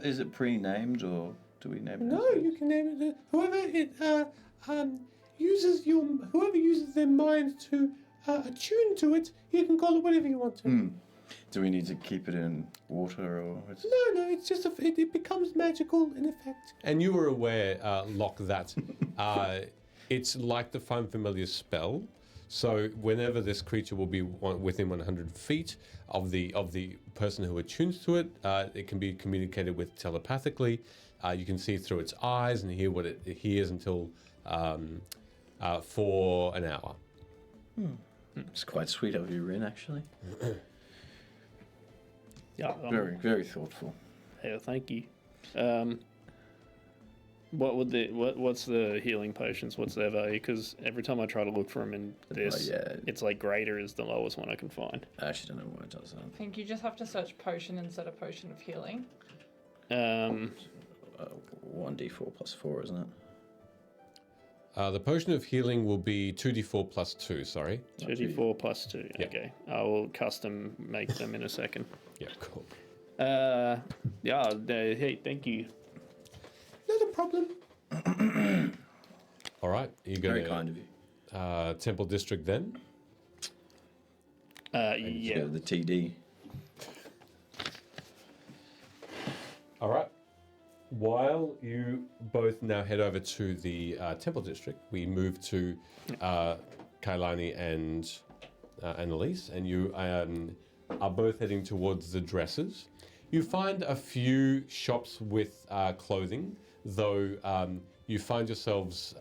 Is it pre-named, or do we name it? No, you can name it. Whoever uses their mind to attune to it, you can call it whatever you want to. Do we need to keep it in water, or? No, it's just it becomes magical in effect. And you were aware, Locke, that it's like the Find Familiar spell. So whenever this creature will be within 100 feet of the person who attunes to it, it can be communicated with telepathically. You can see through its eyes and hear what it hears until for an hour. It's quite sweet of you, Rin, actually. Yeah. Very, very thoughtful. Yeah, thank you. What's the healing potions? What's their value? Because every time I try to look for them in this, it's like greater is the lowest one I can find. I actually don't know what it does. I think you just have to search potion instead of potion of healing. 1d4 plus 4, isn't it? The potion of healing will be 2d4 plus 2, sorry. 2d4 plus 2, Yeah. okay. I will custom make them in a second. Yeah, cool. Hey, thank you. Not a problem. All right, are you going Very kind of you. Temple District then? Yeah. The TD. All right. While you both now head over to the Temple District, we move to Kailani and Annalise, and you are both heading towards the dresses. You find a few shops with clothing, though you find yourselves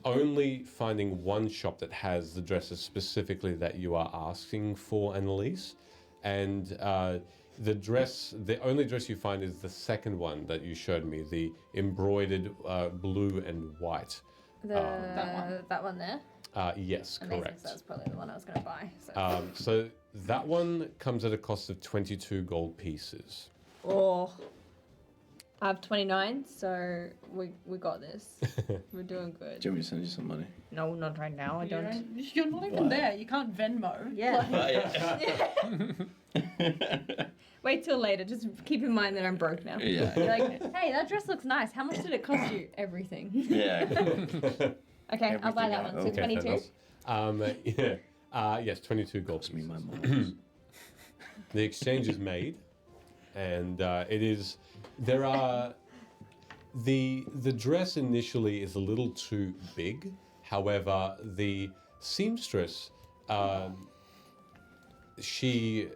only finding one shop that has the dresses specifically that you are asking for, Annalise. And the only dress you find is the second one that you showed me, the embroidered blue and white. That one there? Yes, Amazing, correct. so that's probably the one I was going to buy. So that one comes at a cost of 22 gold pieces. Oh, I have 29, so we got this. We're doing good. Do you want me to send you some money? No, not right now. I don't. You're not even there. You can't Venmo. Yeah. Wait till later. Just keep in mind that I'm broke now. Yeah. You're like, hey, that dress looks nice. How much did it cost you? Everything. Yeah. Okay, I'll buy that one. So 22. Yes, 22 gold pieces. Me, my mom. The exchange is made, and it is. There are the dress initially is a little too big. However, the seamstress she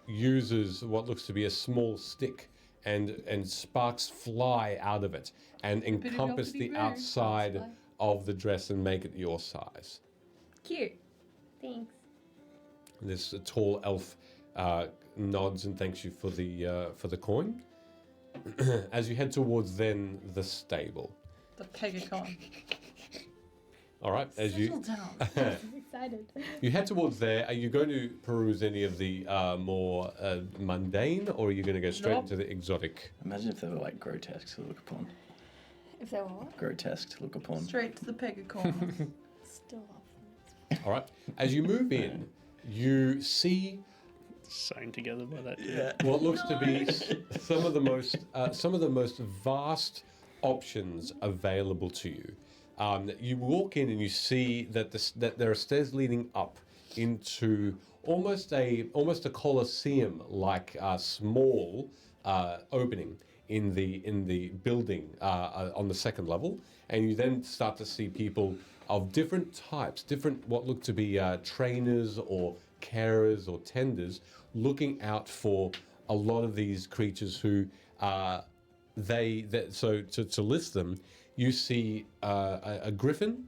uses what looks to be a small stick, and sparks fly out of it and encompass the outside of the dress and make it your size. Cute. Thanks. This tall elf nods and thanks you for the coin. As you head towards then the stable. The Pegacon. All right, as Settle down. I'm excited. you head towards there, are you going to peruse any of the more mundane, or are you going to go straight into the exotic? Imagine if they were like grotesque to look upon. If they were what? Grotesque to look upon. Straight to the Pegacon. Still All right, as you move in, you see Sewn together by that. what looks to be some of the most vast options available to you. You walk in and you see that that there are stairs leading up into almost a coliseum like small opening in the building on the second level, and you then start to see people of different types, different what look to be trainers or carers or tenders, looking out for a lot of these creatures who so to list them, you see a griffin,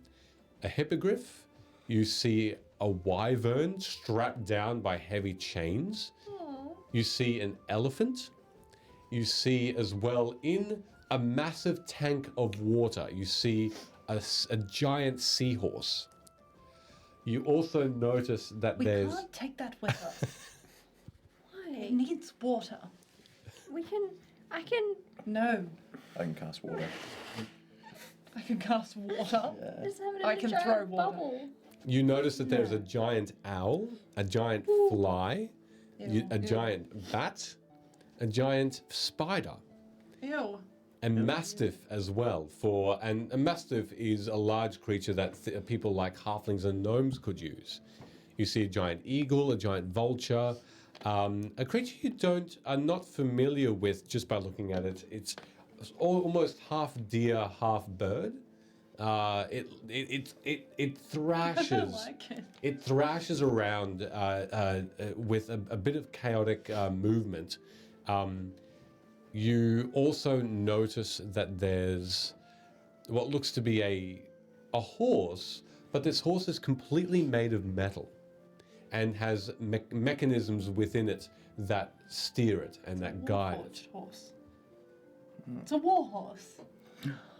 a hippogriff, you see a wyvern strapped down by heavy chains, you see an elephant, you see as well in a massive tank of water, you see a giant seahorse. You also notice that We there's... can't take that with us. Why? It needs water. I can. No. I can cast water. I can cast water. Just have it in I a can giant throw water. bubble. You notice that there's a giant owl, a giant fly, a giant bat, a giant spider, Ew. and mastiff as well. And a mastiff is a large creature that people like halflings and gnomes could use. You see a giant eagle, a giant vulture, a creature you are not familiar with just by looking at it. It's almost half deer, half bird. It thrashes. I like it. It thrashes around with a bit of chaotic movement. You also notice that there's what looks to be a horse, but this horse is completely made of metal and has mechanisms within it that steer it and that guide it. Horse. It's a war horse.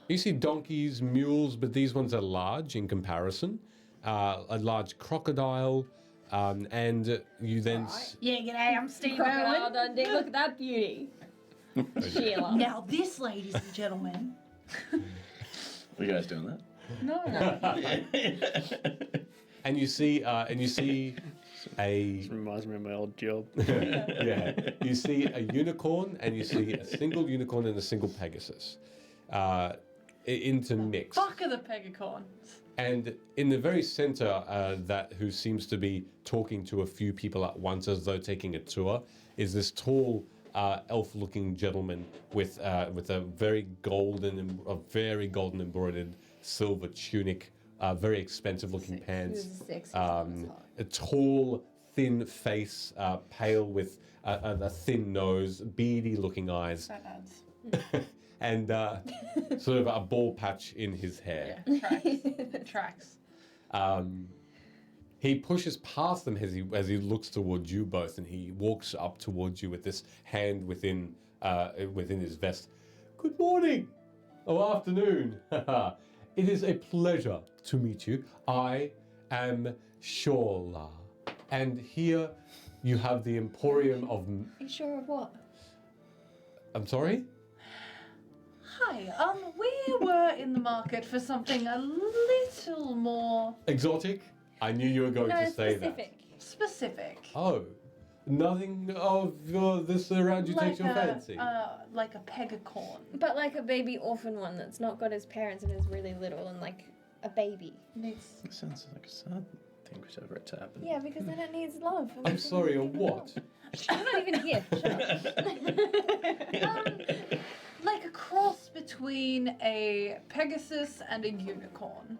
You see donkeys, mules, but these ones are large in comparison. A large crocodile, and you then. Yeah, g'day, I'm Steve Crocodile Owen. Dundee, look at that beauty. Sheila. Now this, ladies and gentlemen. Are you guys doing that? No. And you see a. This reminds me of my old job. Yeah, you see a unicorn, and you see a single unicorn and a single Pegasus, intermixed. Fuck are the pegacorns. And in the very center, that who seems to be talking to a few people at once, as though taking a tour, is this tall, elf-looking gentleman with a very golden embroidered silver tunic, very expensive-looking pants, a tall, thin face, pale with a thin nose, beady-looking eyes. Fat lads. And sort of a ball patch in his hair. Yeah, tracks. He pushes past them as he looks towards you both, and he walks up towards you with this hand within his vest. Good morning, or afternoon. It is a pleasure to meet you. I am Shola, and here you have the Emporium of. Are you sure of what? I'm sorry. Hi, we were in the market for something a little more Exotic? I knew you were going to say that. Specific. Oh, nothing of this around you takes your fancy. Like a pegacorn. But like a baby orphan one that's not got his parents and is really little and like a baby. That sounds like a sad thing for it to happen. Yeah, because then it needs love. I'm sorry, a what? You're not even here. Shut up. Like a cross between a Pegasus and a unicorn.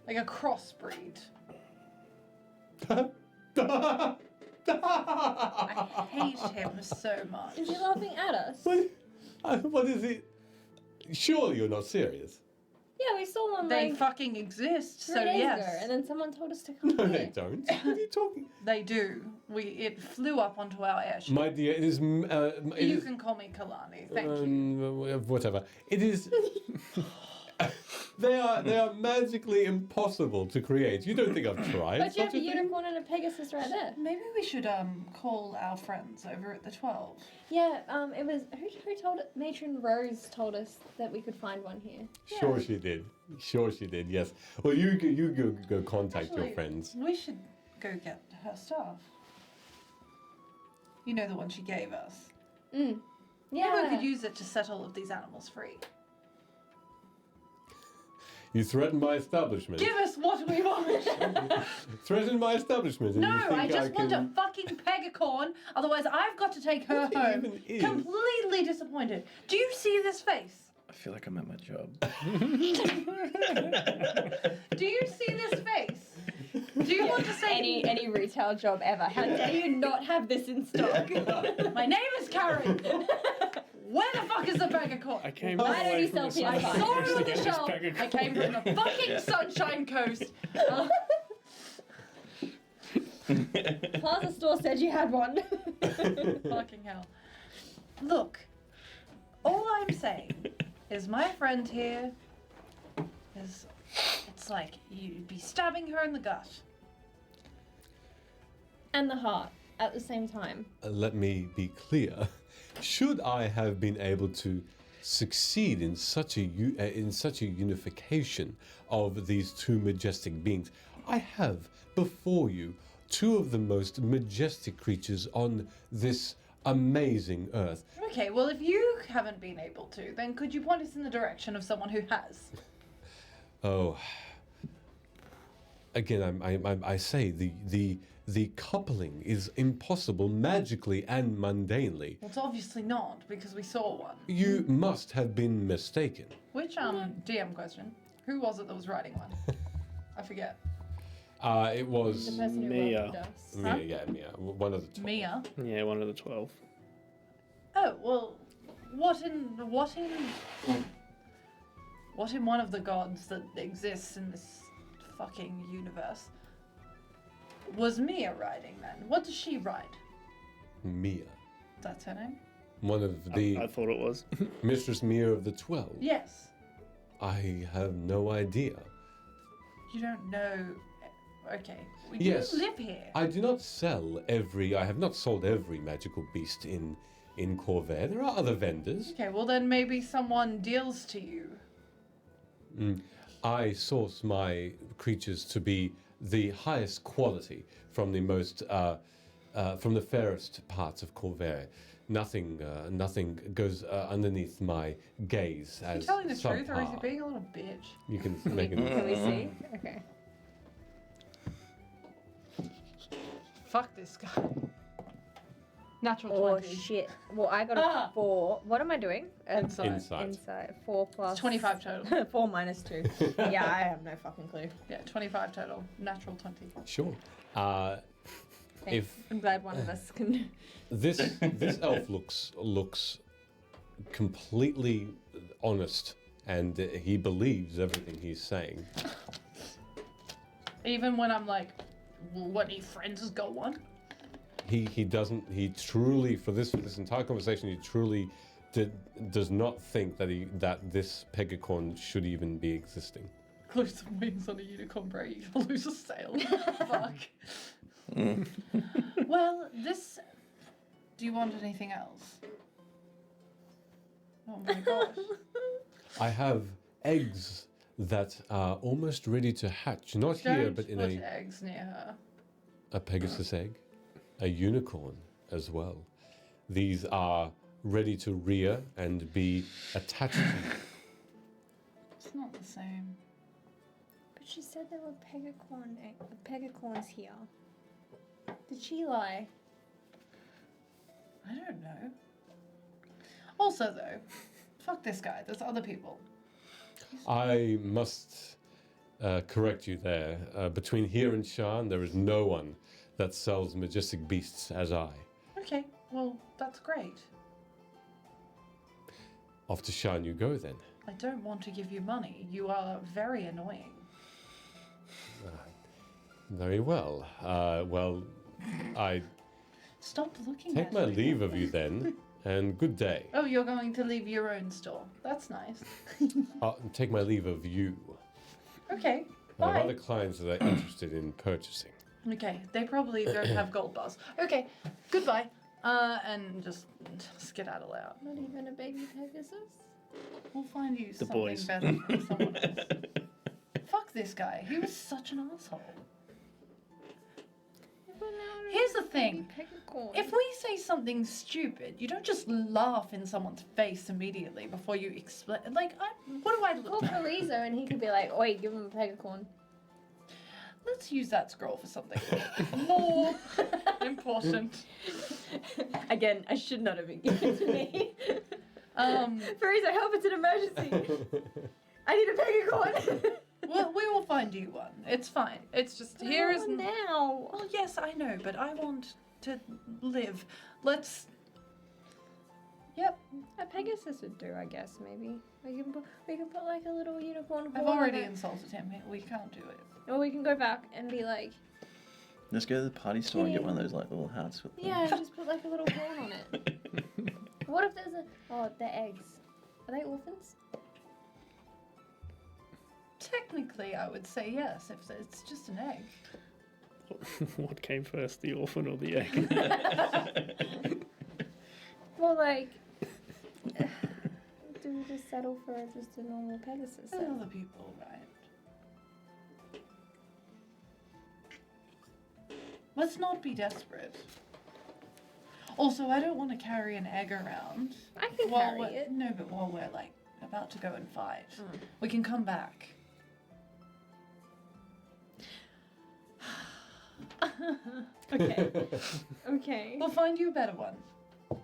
Like a crossbreed. I hate him so much. Is he laughing at us? What is it? Surely you're not serious. Yeah, we saw them They like fucking exist, 3 so days yes. ago, and then someone told us to come No, here. they don't. What are you talking? They do. It flew up onto our airship. My dear, it is. You can call me Kalani, thank you. Whatever. It is. They are magically impossible to create. You don't think I've tried? But you have such a a thing? unicorn and a Pegasus right there. Maybe we should call our friends over at the 12. Yeah, it was who told it? Matron Rose told us that we could find one here. Sure, she did. Sure, she did. Yes. Well, you go contact your Actually, friends. We should go get her stuff. You know, the one she gave us. Mm. Yeah. Maybe we Yeah. could use it to set all of these animals free. You threaten my establishment. Give us what we want! Threaten my establishment. And No, you think I just want can... a fucking pegacorn, otherwise I've got to take her What home. even is? Completely disappointed. Do you see this face? I feel like I'm at my job. Do you see this face? Do you want to say any retail job ever? How dare you not have this in stock? My name is Karen. Where the fuck is the pegacorn? I came Why all don't the way you from sell the I peanut Sunshine saw Coast it to on the get this shelf. pegacorn. I came from the fucking Sunshine Coast. Plaza store said you had one. Fucking hell. Look, all I'm saying is my friend here is. It's like you'd be stabbing her in the gut. And the heart at the same time. Let me be clear. Should I have been able to succeed in such a unification of these two majestic beings, I have before you two of the most majestic creatures on this amazing earth. Okay, well, if you haven't been able to, then could you point us in the direction of someone who has? Oh, again, I say the coupling is impossible magically and mundanely. Well, it's obviously not, because we saw one. You must have been mistaken. Which, DM question. Who was it that was writing one? I forget. It was The person who Mia. welcomed us. Mia, yeah, Mia, one of the 12. Mia? Yeah, one of the 12. Oh, well, what in one of the gods that exists in this fucking universe was Mia riding then? What does she ride? Mia. That's her name? One of the I thought it was. Mistress Mir of the 12. Yes. I have no idea. You don't know. Okay. Well, Yes. You live here. I do not sell I have not sold every magical beast in Corvair. There are other vendors. Okay, well then maybe someone deals to you. I source my creatures to be the highest quality from the most, from the fairest parts of Corvair. Nothing goes underneath my gaze Is he as telling the truth or is he subpar. being a little bitch? You can make it. Can we see? Okay. Fuck this guy. Natural Oh 20. shit. Well, I got a Ah. 4. What am I doing? Insight. Insight. 4 plus. It's 25 total. 4 minus 2. Yeah, I have no fucking clue. Yeah, 25 total. Natural 20. Sure. Thanks. If I'm glad one of us can. this elf looks completely honest, and he believes everything he's saying. Even when I'm like, well, what, any friends has got one? He doesn't. He truly, for this entire conversation, he truly does not think that this pegacorn should even be existing. Glue some wings on a unicorn, bro. You gonna lose a sail. Fuck. Well, this. Do you want anything else? Oh my gosh. I have eggs that are almost ready to hatch. Not here, Don't but in put eggs near her. a Pegasus egg, a unicorn as well. These are ready to rear and be attached to you. It's not the same. But she said there were pegacorns here. Did she lie? I don't know. Also, though, fuck this guy. There's other people. I must correct you there. Between here and Shan, there is no one that sells majestic beasts as I. Okay, well, that's great. Off to Shan you go then. I don't want to give you money. You are very annoying. Very well. Well, I Stop looking take at my me. leave of you then, and good day. Oh, you're going to leave your own store. That's nice. Take my leave of you. Okay, I have bye. other clients that are interested in purchasing. Okay, they probably don't have gold bars. Okay, goodbye. And just skedaddle out. Not even a baby Pegasus? We'll find you The something boys. better for someone else. Fuck this guy. He was such an asshole. Here's the thing. If we say something stupid, you don't just laugh in someone's face immediately before you explain. Like, what do I Call look? Carizo and he could be like, oi, give him a pegacorn. Let's use that scroll for something more important. Again, I should not have been given to me. Um, Carizo, help, it's an emergency. I need a pegacorn. well, we will find you one. It's fine. It's just here is now. Well, yes, I know, but I want to live. Let's. Yep. A Pegasus would do, I guess, maybe. We can put like a little unicorn I've horn on already it. insulted him. We can't do it. Or we can go back and be like, Let's go to the party store and get one of those like little hats with. yeah, just put like a little horn on it. What if there's they're eggs. Are they orphans? Technically, I would say yes if it's just an egg. What came first, the orphan or the egg? Well, like, do we just settle for just a normal Pegasus? There's then? other people, right? Let's not be desperate. Also, I don't want to carry an egg around. I can while carry we're- it. No, but while we're like about to go and fight, we can come back. Okay. Okay. We'll find you a better one.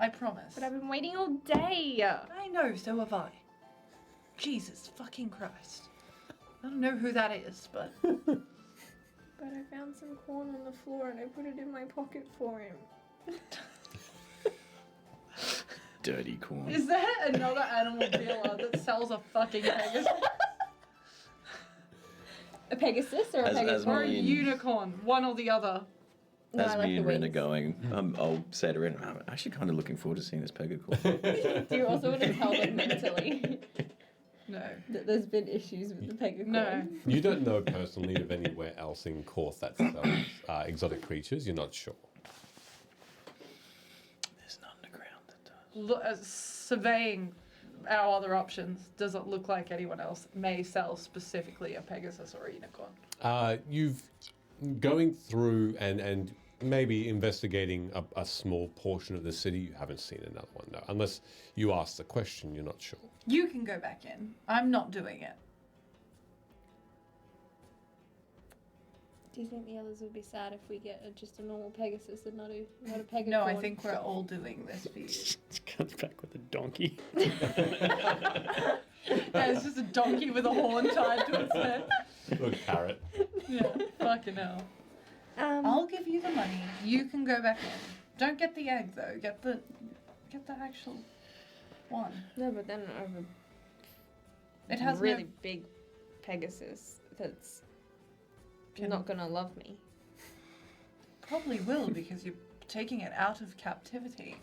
I promise. But I've been waiting all day. I know, so have I. Jesus fucking Christ. I don't know who that is, but But I found some corn on the floor and I put it in my pocket for him. Dirty corn. is there another animal dealer that sells a fucking Pegasus? A Pegasus or a As Pegasus? Or a Marlene. unicorn? One or the other. No, As I like me the and Ren are wings. going, I'll say to Ren, I'm actually kind of looking forward to seeing this Pegacorn. Do you also want to tell them mentally No. that there's been issues with the pegacorn? No. You don't know personally of anywhere else in Korth that sells exotic creatures. You're not sure. There's an underground that does. Surveying our other options, does it look like anyone else may sell specifically a Pegasus or a unicorn? You've going through and maybe investigating a small portion of the city. You haven't seen another one, no. Unless you ask the question, you're not sure. You can go back in. I'm not doing it. Do you think the others would be sad if we get just a normal Pegasus and not a pegacorn? No, I think we're all doing this for you. Comes back with a donkey. Yeah, it's just a donkey with a horn tied to its head. Look, carrot. Yeah, fucking hell. I'll give you the money. You can go back in. Don't get the egg though. Get the actual one. No, but then I have It has no- really big Pegasus that's not gonna love me. Probably will because you're taking it out of captivity.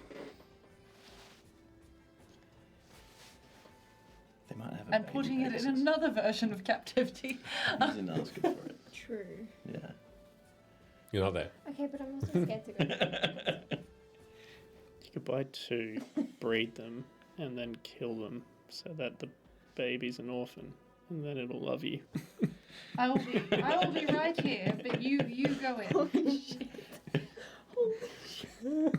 They might have a And baby putting it in Pegasus. another version of captivity. He's in asking for it. True. Yeah. You're not there. Okay, but I'm also scared to go. You could buy 2, breed them, and then kill them so that the baby's an orphan, and then it'll love you. I will be right here, but you go in. Holy shit.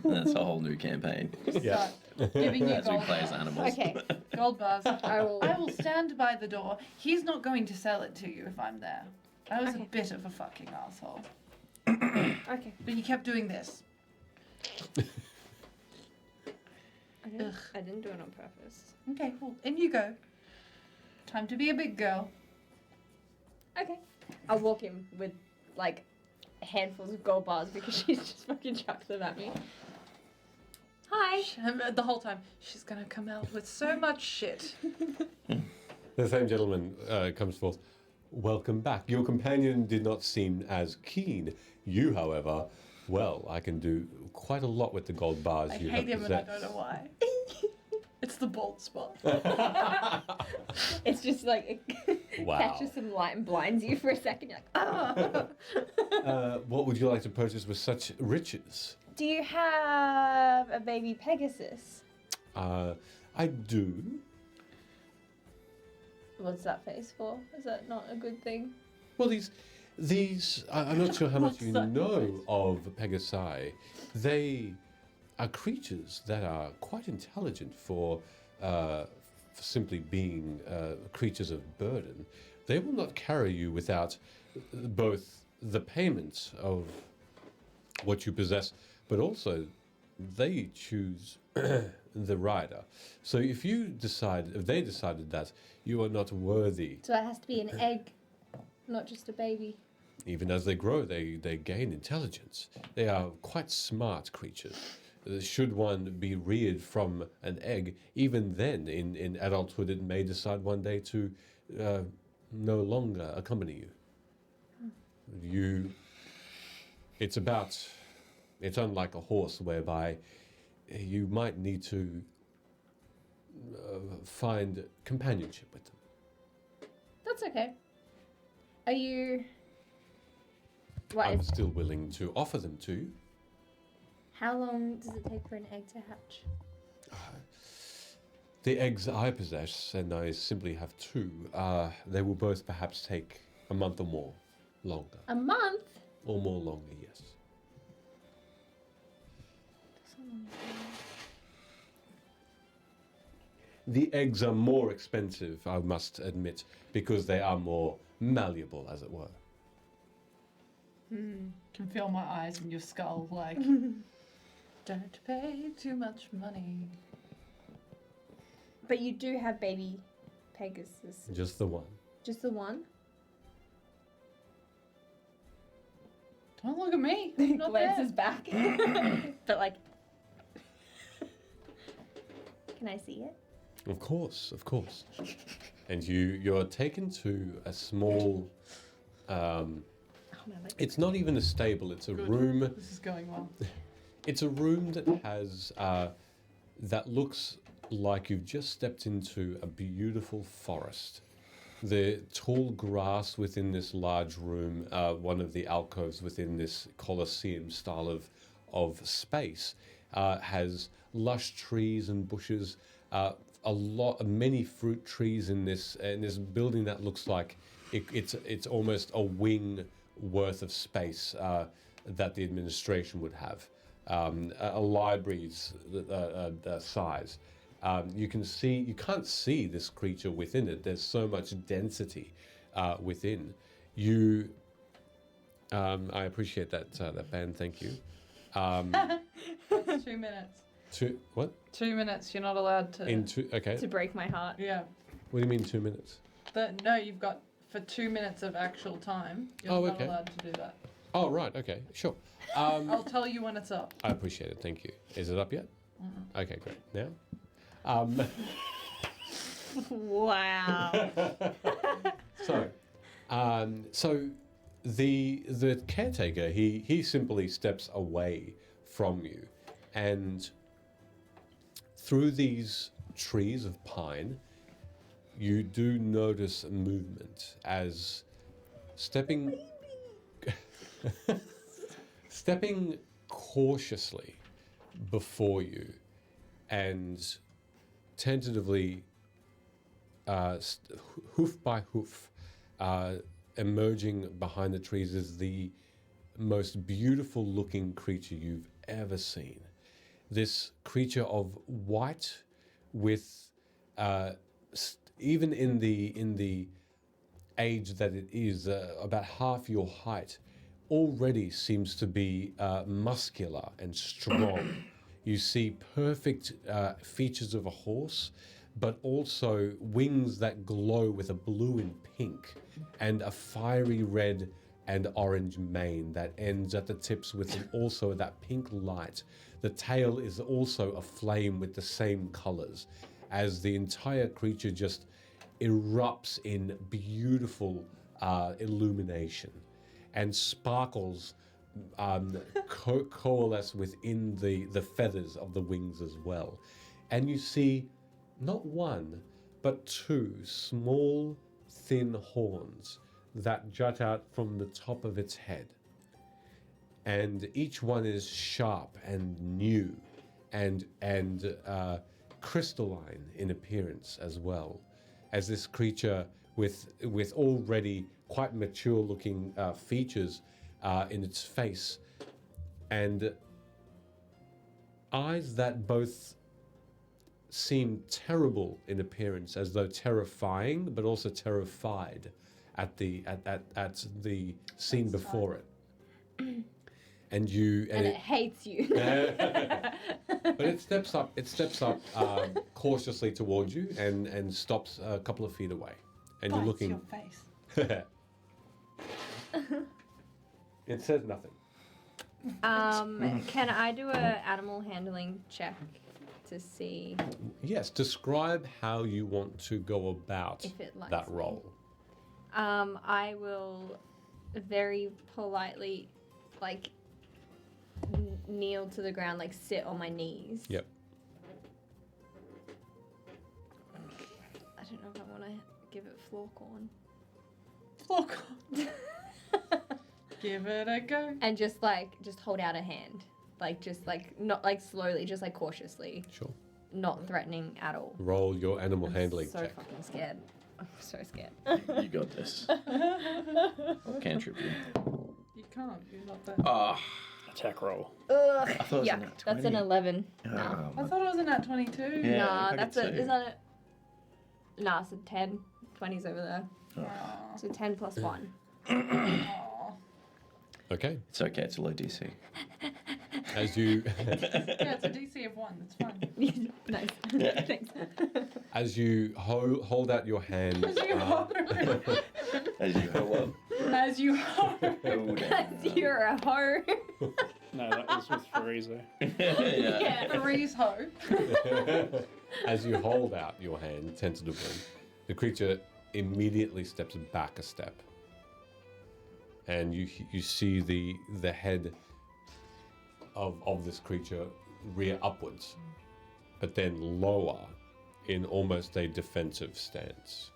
That's a whole new campaign. Yeah. Giving you As we gold play as bars. animals. Okay. Gold bars. I will stand by the door. He's not going to sell it to you if I'm there. I was Okay. a bit of a fucking asshole. Okay. But he kept doing this. I didn't do it on purpose. Okay, well, in you go. Time to be a big girl. Okay. I'll walk in with like handfuls of gold bars because she's just fucking chucked them at me. Hi. The whole time, she's gonna come out with so much shit. The same gentleman comes forth. Welcome back. Your companion did not seem as keen. You, however, well, I can do quite a lot with the gold bars I you hate have him and I possessed. don't know why. It's the bald spot. It's just like it Wow. catches some light and blinds you for a second. You're like, oh. What would you like to purchase with such riches? Do you have a baby Pegasus? I do. What's that face for? Is that not a good thing? Well, these I'm not sure how much you that know of Pegasi. They are creatures that are quite intelligent for simply being creatures of burden. They will not carry you without both the payment of what you possess, but also they choose the rider. So if they decided that you are not worthy, So it has to be an egg, not just a baby. even as they grow, they gain intelligence. They are quite smart creatures. Should one be reared from an egg, even then in adulthood, it may decide one day to no longer accompany you. It's unlike a horse whereby you might need to find companionship with them. That's okay. Are you... What I'm is... still willing to offer them to you. How long does it take for an egg to hatch? The eggs I possess, and I simply have 2, they will both perhaps take a month or more longer. A month? Or more longer, yes. The eggs are more expensive, I must admit, because they are more malleable, as it were. Can feel my eyes in your skull, like, don't pay too much money. But you do have baby Pegasus. Just the one. Just the one? Don't look at me. I'm not Glances there. back. But like... Can I see it? Of course, of course. And you're taken to a small It's not even a stable. It's a Good. room. This is going well. It's a room that has that looks like you've just stepped into a beautiful forest. The tall grass within this large room, one of the alcoves within this Colosseum style of space, has lush trees and bushes. Many fruit trees in this building that looks like it's almost a wing worth of space that the administration would have. A library's size. You can't see this creature within it. There's so much density within. I appreciate that band. Thank you. That's 2 minutes. 2 minutes. You're not allowed to. Okay. To break my heart. Yeah. What do you mean 2 minutes? No, you've got for 2 minutes of actual time. You're not allowed to do that. Oh right. Okay. Sure. I'll tell you when it's up. I appreciate it. Thank you. Is it up yet? Okay. Great. Now. Wow. So the caretaker he simply steps away from you, and through these trees of pine, you do notice movement as stepping cautiously before you and tentatively, hoof by hoof, emerging behind the trees is the most beautiful looking creature you've ever seen. This creature of white with, even in the age that it is, about half your height, already seems to be muscular and strong. You see perfect features of a horse, but also wings that glow with a blue and pink, and a fiery red and orange mane that ends at the tips with also that pink light. The tail is also aflame with the same colors, as the entire creature just erupts in beautiful illumination, and sparkles coalesce within the feathers of the wings as well. And you see not one, but two small, thin horns that jut out from the top of its head. And each one is sharp and new and crystalline in appearance as well, as this creature with already quite mature looking features in its face, and eyes that both seem terrible in appearance, as though terrifying, but also terrified at the scene before it. And it hates you. But it steps up cautiously towards you and stops a couple of feet away. And you're looking. Your face. It says nothing. Can I do a animal handling check to see? Yes, describe how you want to go about If it likes that me. role. I will very politely, kneel to the ground, sit on my knees. Yep. I don't know if I want to give it floor corn. Floor corn. Give it a go. And just hold out a hand. Not slowly, just cautiously. Sure. Not threatening at all. Roll your animal handling So check. fucking scared. I'm so scared. You got this. What cantrip you? You can't. You're not that. Ah. Attack roll. Ugh. I thought it was Yeah, a nat that's 20. an 11. I thought it was in that 22. Yeah, Nah, I that's could a. too. Is that a? Nah, it's a 10. 20's over there. So 10 plus 1. Okay. It's okay, it's a low DC. As you Yeah, it's a DC of 1. That's fine. Nice. Yeah. Thanks. as you hold out your hand. As you hold As you go up. As you hold. You're a hoe. No, that was with Farizo. Yeah. Marie's hoe. As you hold out your hand tentatively, the creature immediately steps back a step and you see the head of this creature rear upwards, but then lower in almost a defensive stance.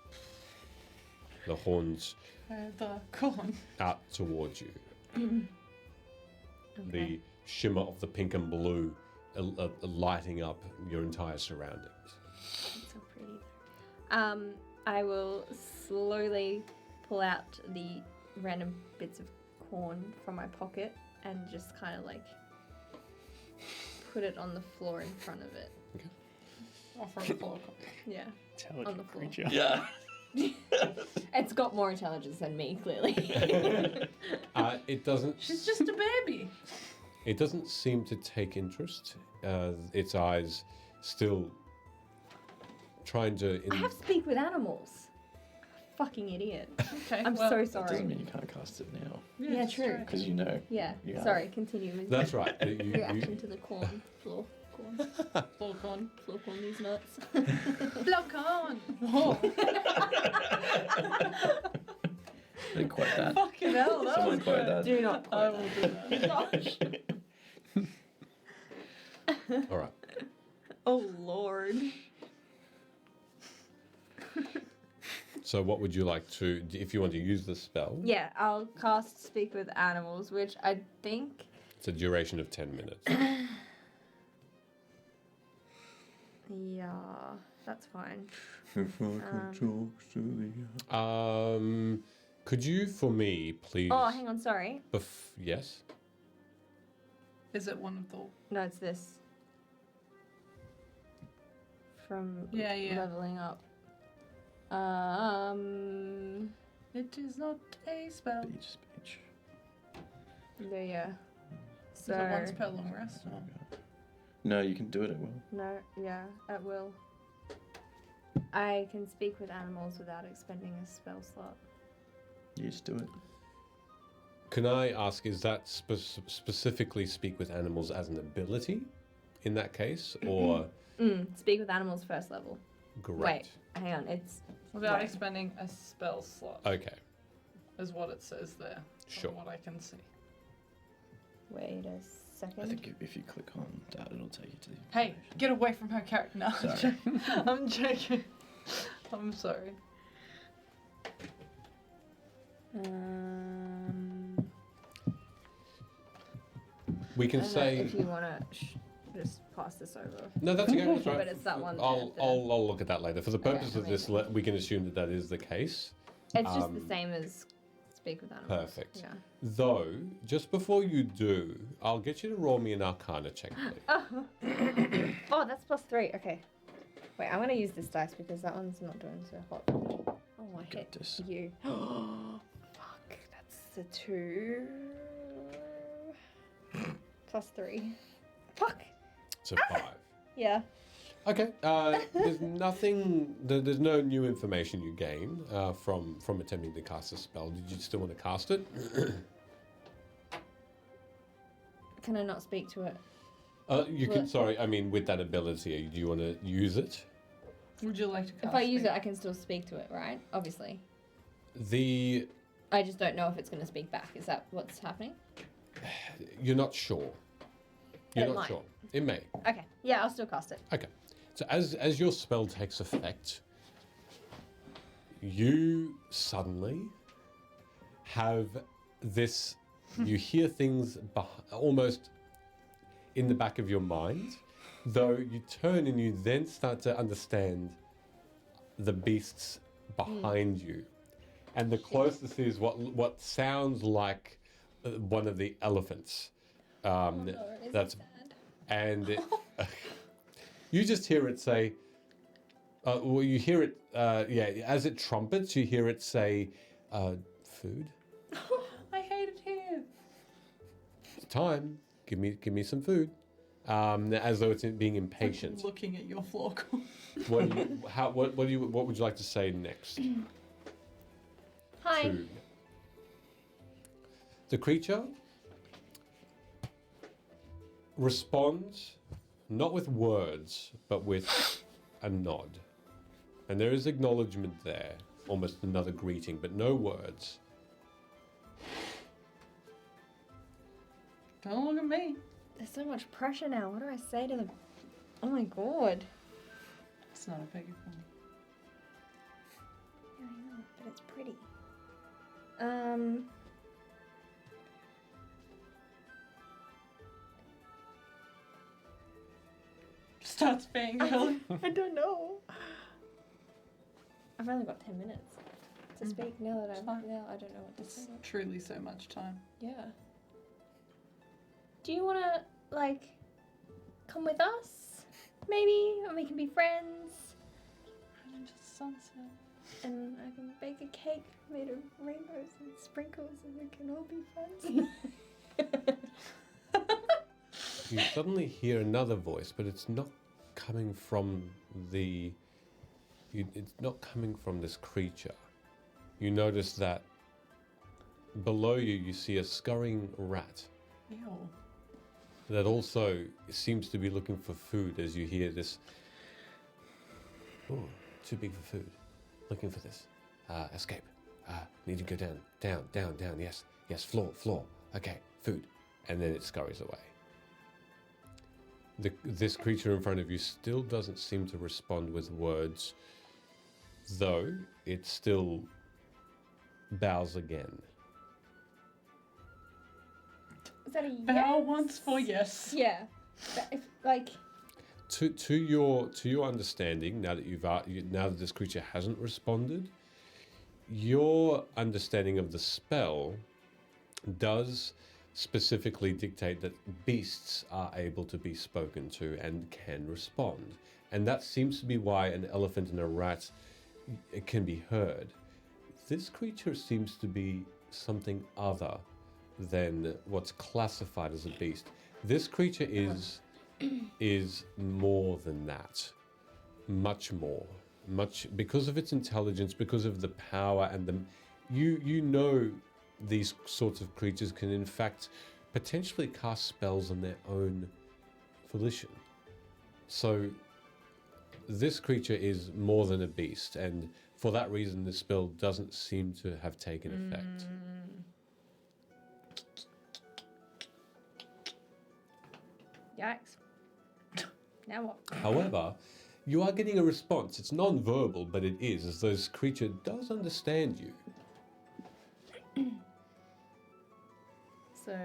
The horns The corn. out towards you. The shimmer of the pink and blue lighting up your entire surroundings. It's so pretty. I will slowly pull out the random bits of corn from my pocket and just kind of like put it on the floor in front of it. Okay. Or from the floor. Yeah. Intelligent on the floor. creature. Yeah. It's got more intelligence than me, clearly. It doesn't. She's just a baby. It doesn't seem to take interest. Its eyes still trying to. I have speak with animals. Fucking idiot. Okay. I'm well, so That sorry. doesn't mean you can't cast it now. Yeah, it's true. Because you know. Yeah. You have. Sorry, continue with That's right. You, reaction to the corn floor. Corn. Floor corn. Floor corn, these nuts. Floor corn. Whoa. Didn't quote that. Fucking hell. That Someone was quote good. that. Do not I quote will do that. Gosh. all right. Oh, Lord. So, what would you like to, if you want to use the spell? Yeah, I'll cast Speak with Animals, which I think... It's a duration of 10 minutes. Yeah, that's fine. Could you, for me, please? Oh, hang on, sorry. Yes. Is it one of the... No, it's this. From Yeah. leveling up. It is not a spell. Speech. There, yeah. Is it one spell long rest? Or? No, you can do it at will. No, yeah, at will. I can speak with animals without expending a spell slot. You just do it. Can I ask, is that specifically speak with animals as an ability in that case, or? Speak with animals first level. Great. Wait, hang on, it's... Without expending a spell slot. Okay. Is what it says there. Sure. From what I can see. Wait a second. I think if you click on that, it'll take you to the. Hey, get away from her character. No, I'm Sorry. joking. I'm joking. I'm sorry. We can I don't say. know if you want to just pass this over. No, that's okay. That's right. But it's that one. I'll look at that later. For the purpose Okay, of this, we can assume that is the case. It's just the same as speak with animals. Perfect. Yeah. Though, just before you do, I'll get you to roll me an Arcana check, please. Oh, that's +3. Okay. Wait, I'm gonna use this dice because that one's not doing so hot. Oh, I hit this. you. Fuck, that's the 2. +3. Fuck. So 5. Yeah. Okay. There's nothing. There's no new information you gain from attempting to cast a spell. Did you still want to cast it? Can I not speak to it? You can. Sorry, I mean, with that ability, do you want to use it? Would you like to cast If I use it, I can still speak to it, right? Obviously. The I just don't know if it's going to speak back. Is that what's happening? you're not sure. You're It not might. sure. It may. Okay. Yeah, I'll still cast it. Okay. So as your spell takes effect, you suddenly have this. You hear things almost in the back of your mind, though you turn and you then start to understand the beasts behind you, and the closest is what sounds like one of the elephants. That's and it, you just hear it say. Well, you hear it. As it trumpets, you hear it say, "Food. I hate it here. It's time. Give me some food." As though it's being impatient. Looking at your floor corn. What would you like to say next? Hi. To the creature responds not with words but with a nod, and there is acknowledgement there, almost another greeting, but no words. Don't look at me. There's so much pressure now. What do I say to them? Oh my god. It's not a biggie for me. Yeah, I know, but it's pretty. Starts fangirling. I don't know. I've only got 10 minutes to speak now that I don't know what to say. It's truly so much time. Yeah. Do you want to, like, come with us? Maybe? And we can be friends. Right into the sunset. And I can bake a cake made of rainbows and sprinkles and we can all be friends. You suddenly hear another voice, but it's not coming from it's not coming from this creature. You notice that below you, you see a scurrying rat Ew. that also seems to be looking for food as you hear this. Oh, too big for food. Looking for this. Escape. Need to go down. Yes, floor. Okay, food. And then it scurries away. This creature in front of you still doesn't seem to respond with words, though it still bows again. Is that a Bow yes? once for yes. Yeah. But if, like... To your understanding, now that this creature hasn't responded, your understanding of the spell does specifically dictate that beasts are able to be spoken to and can respond. And that seems to be why an elephant and a rat can be heard. This creature seems to be something other than what's classified as a beast. This creature is more than that. Much more. Much because of its intelligence, because of the power and you know these sorts of creatures can in fact potentially cast spells on their own volition. So this creature is more than a beast, and for that reason the spell doesn't seem to have taken effect. Yikes. Now what? However, you are getting a response. It's non-verbal, but it is, as though this creature does understand you. So,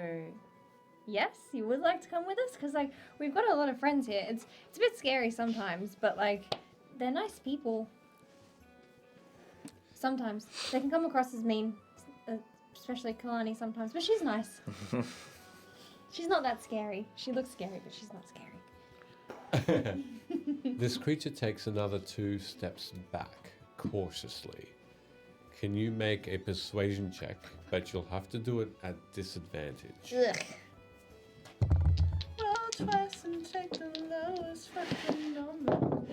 yes, you would like to come with us? Because, like, we've got a lot of friends here. It's a bit scary sometimes, but, like, they're nice people. Sometimes. They can come across as mean, especially Kalani sometimes, but she's nice. She's not that scary. She looks scary, but she's not scary. This creature takes another 2 steps back, cautiously. Can you make a persuasion check, but you'll have to do it at disadvantage. Ugh. Roll twice and take the lowest fucking number.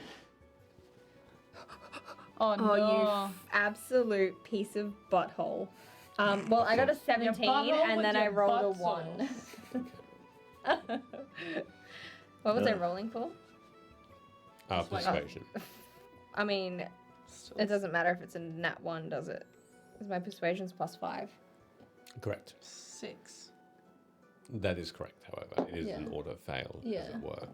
Oh no. You absolute piece of butthole. Well, I got a 17 and then I rolled a 1. What was I rolling for? Persuasion. I mean, it doesn't matter if it's a nat 1, does it? Because my persuasion's +5. Correct. 6. That is correct, however. It is an auto fail, as it were.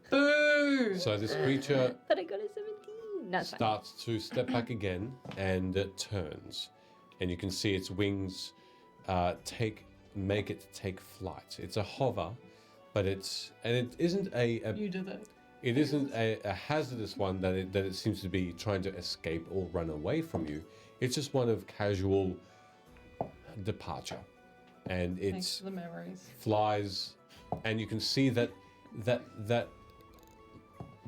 Boo! So this creature But I got a 17. No, starts to step back again, and it turns. And you can see its wings make it take flight. It's a hover, but it isn't a You did it. It isn't a hazardous one that it seems to be trying to escape or run away from you. It's just one of casual departure, and Thanks it for the memories. flies, and you can see that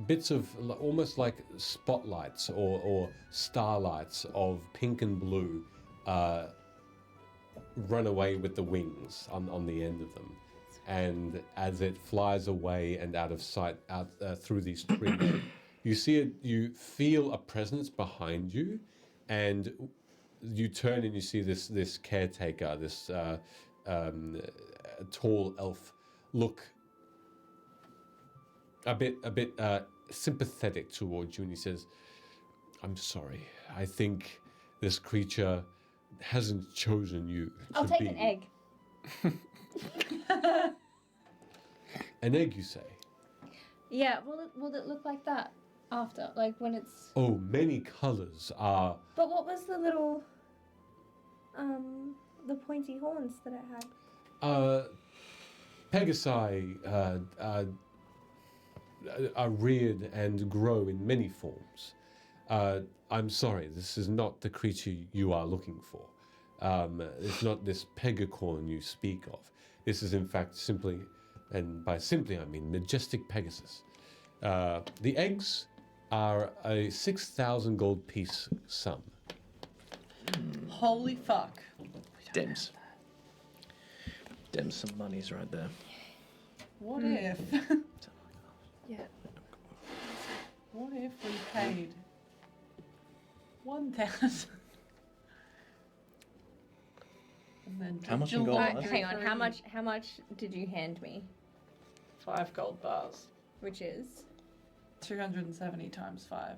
bits of almost like spotlights or starlights of pink and blue run away with the wings on the end of them. And as it flies away and out of sight, through these trees, you see it. You feel a presence behind you, and you turn and you see this caretaker, this tall elf, look a bit sympathetic towards you, and he says, "I'm sorry. I think this creature hasn't chosen you." I'll take an egg. An egg, you say? Yeah, will it look like that after? Like when it's... Oh, many colors are... But what was the little... the pointy horns that it had? Pegasi are reared and grow in many forms. I'm sorry, this is not the creature you are looking for. It's not this pegacorn you speak of. This is in fact simply, and by simply I mean majestic Pegasus. The eggs are a 6,000 gold piece sum. Holy fuck. Dems. Dems some monies right there. What if? Yeah. What if we paid 1,000? And then How much in gold? Hang on, how much did you hand me? 5 gold bars. Which is? 270 times 5.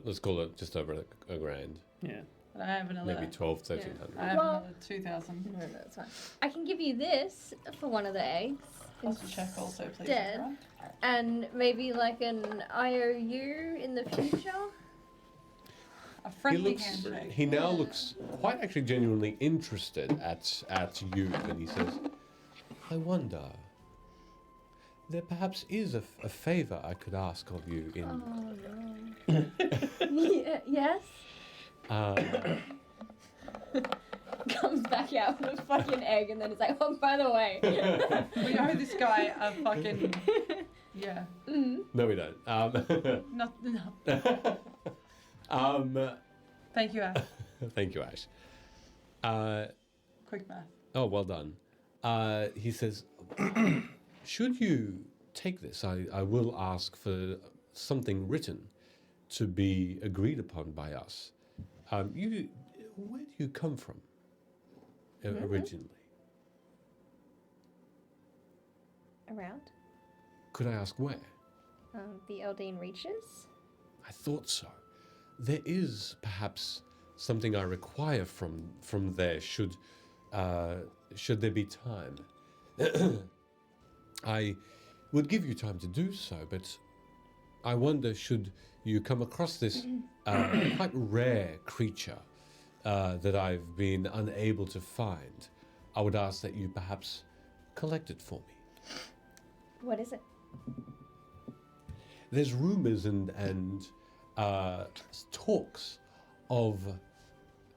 Let's call it just over a grand. Yeah. But I have another... Maybe 1,200, 1,300. I have another 2,000. No, that's fine. I can give you this for one of the eggs. Also check also, please. Instead. everyone. And maybe like an IOU in the future. A friendly handshake. He now looks quite actually genuinely interested at you, and he says, I wonder, there perhaps is a favour I could ask of you in... Oh, no. Yes? Comes back out with a fucking egg and then it's like, oh, by the way. We owe this guy a fucking... Yeah. No, we don't. No. Thank you, Ash. Thank you, Ash. Quick math. Oh, well done. He says, should you take this, I will ask for something written to be agreed upon by us. Where do you come from originally? Around? Could I ask where? The Eldine Reaches? I thought so. There is perhaps something I require from there should there be time. I would give you time to do so, but I wonder should you come across this quite rare creature that I've been unable to find, I would ask that you perhaps collect it for me. What is it? There's rumors and talks of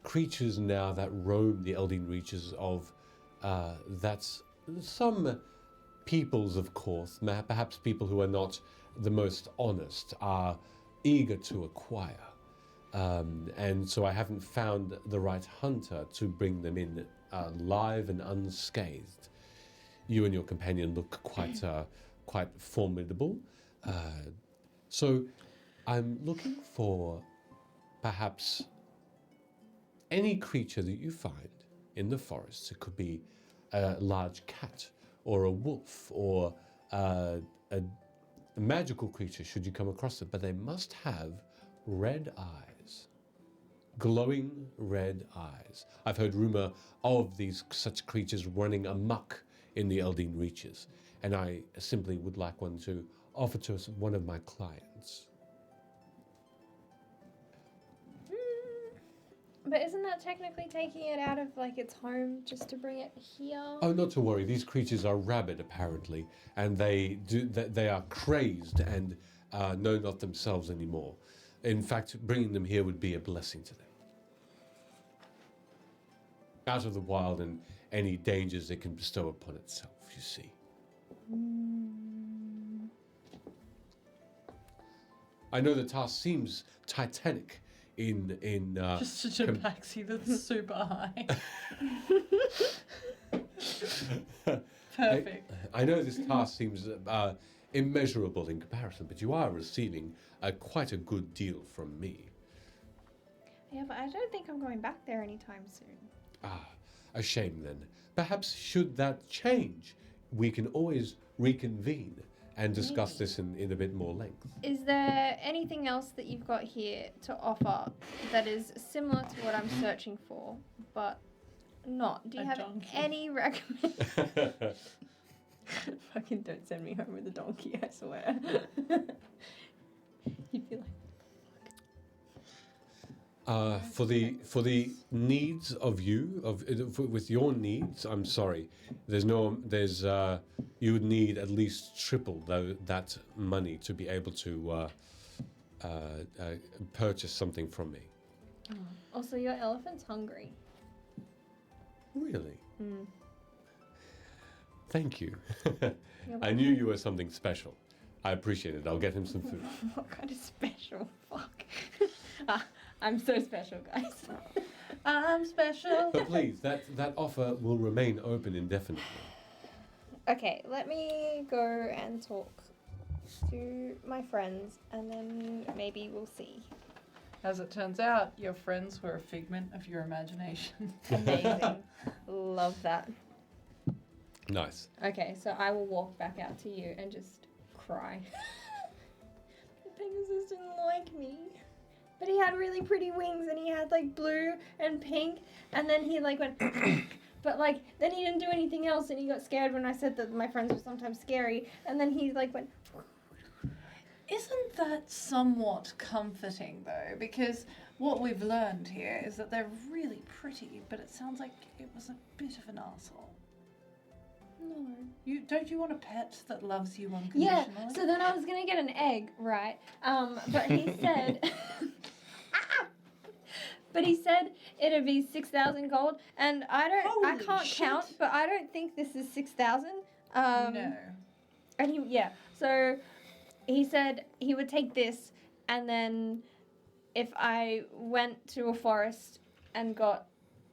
creatures now that roam the Eldine reaches of that some peoples, of course, perhaps people who are not the most honest, are eager to acquire. And so I haven't found the right hunter to bring them in live and unscathed. You and your companion look quite formidable. So I'm looking for perhaps any creature that you find in the forest. It could be a large cat or a wolf or a magical creature should you come across it, but they must have red eyes. Glowing red eyes. I've heard rumor of such creatures running amok in the Eldine Reaches, and I simply would like one to offer to one of my clients. But isn't that technically taking it out of like its home just to bring it here? Oh, not to worry. These creatures are rabid, apparently, and they are crazed and know not themselves anymore. In fact, bringing them here would be a blessing to them. Out of the wild and any dangers it can bestow upon itself, you see. I know the task seems titanic in just such a taxi that's super high. Perfect. I know this task seems immeasurable in comparison, but you are receiving quite a good deal from me. Yeah, but I don't think I'm going back there anytime soon. Ah, a shame then. Perhaps should that change, we can always reconvene and discuss this in a bit more length. Is there anything else that you've got here to offer that is similar to what I'm searching for, but not. Do you A have donkey. any recommend? Fucking don't send me home with a donkey, I swear. You'd be like, For the needs of you with your needs, I'm sorry. You would need at least triple that money to be able to purchase something from me. also, your elephant's hungry. Really? Mm. Thank you. You're I knew you were something special. I appreciate it. I'll get him some food. What kind of special? Fuck. I'm so special, guys. I'm special. But please, that offer will remain open indefinitely. Okay, let me go and talk to my friends, and then maybe we'll see. As it turns out, your friends were a figment of your imagination. Amazing. Love that. Nice. Okay, so I will walk back out to you and just cry. The Pegasus didn't like me. But he had really pretty wings, and he had like blue and pink, and then he like went but like then he didn't do anything else, and he got scared when I said that my friends were sometimes scary, and then he like went. Isn't that somewhat comforting though? Because what we've learned here is that they're really pretty, but it sounds like it was a bit of an arsehole. No. Don't you want a pet that loves you Yeah, unconditionally? so then I was gonna get an egg, right? But he said but he said it'd be 6,000 gold, and I Holy can't shit. count, but I don't think this is 6,000. No. And so he said he would take this, and then if I went to a forest and got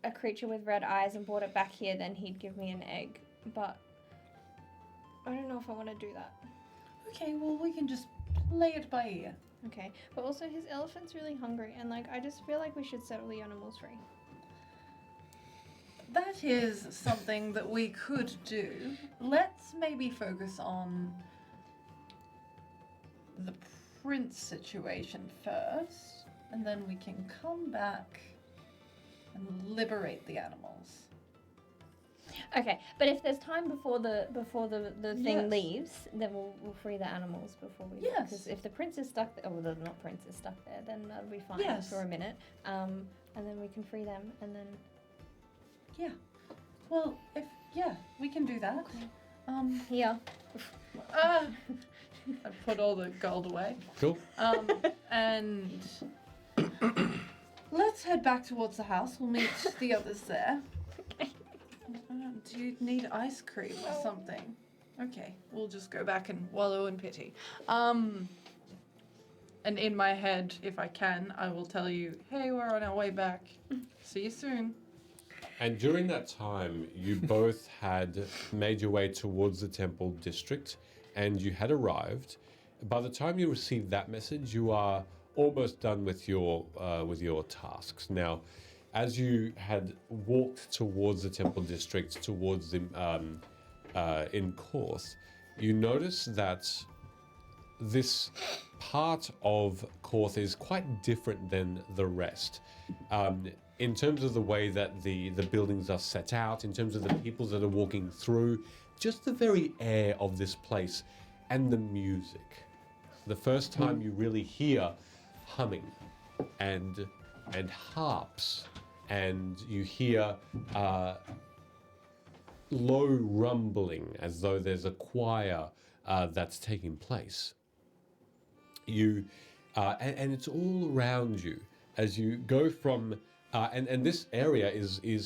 a creature with red eyes and brought it back here, then he'd give me an egg. But I don't know if I want to do that. Okay, well we can just play it by ear. Okay, but also his elephant's really hungry, and like I just feel like we should settle the animals free. That is something that we could do. Let's maybe focus on the prince situation first, and then we can come back and liberate the animals. Okay, but if there's time before the thing Yes. leaves, then we'll free the animals before we. Yes. Because if the prince is stuck, well, the not prince is stuck there, then that'll be fine Yes. for a minute. And then we can free them, and then. Yeah. Well, we can do that. Here. I put all the gold away. Cool. And let's head back towards the house. We'll meet the others there. Do you need ice cream or something? Okay, we'll just go back and wallow in pity. And in my head, if I can, I will tell you, hey, we're on our way back. See you soon. And during that time, you both had made your way towards the temple district, and you had arrived. By the time you received that message, you are almost done with your tasks. Now, as you had walked towards the temple district, towards the in Korth, you notice that this part of Korth is quite different than the rest. In terms of the way that the buildings are set out, in terms of the people that are walking through, just the very air of this place and the music. The first time you really hear humming and harps, and you hear low rumbling as though there's a choir that's taking place. And it's all around you as you go from and this area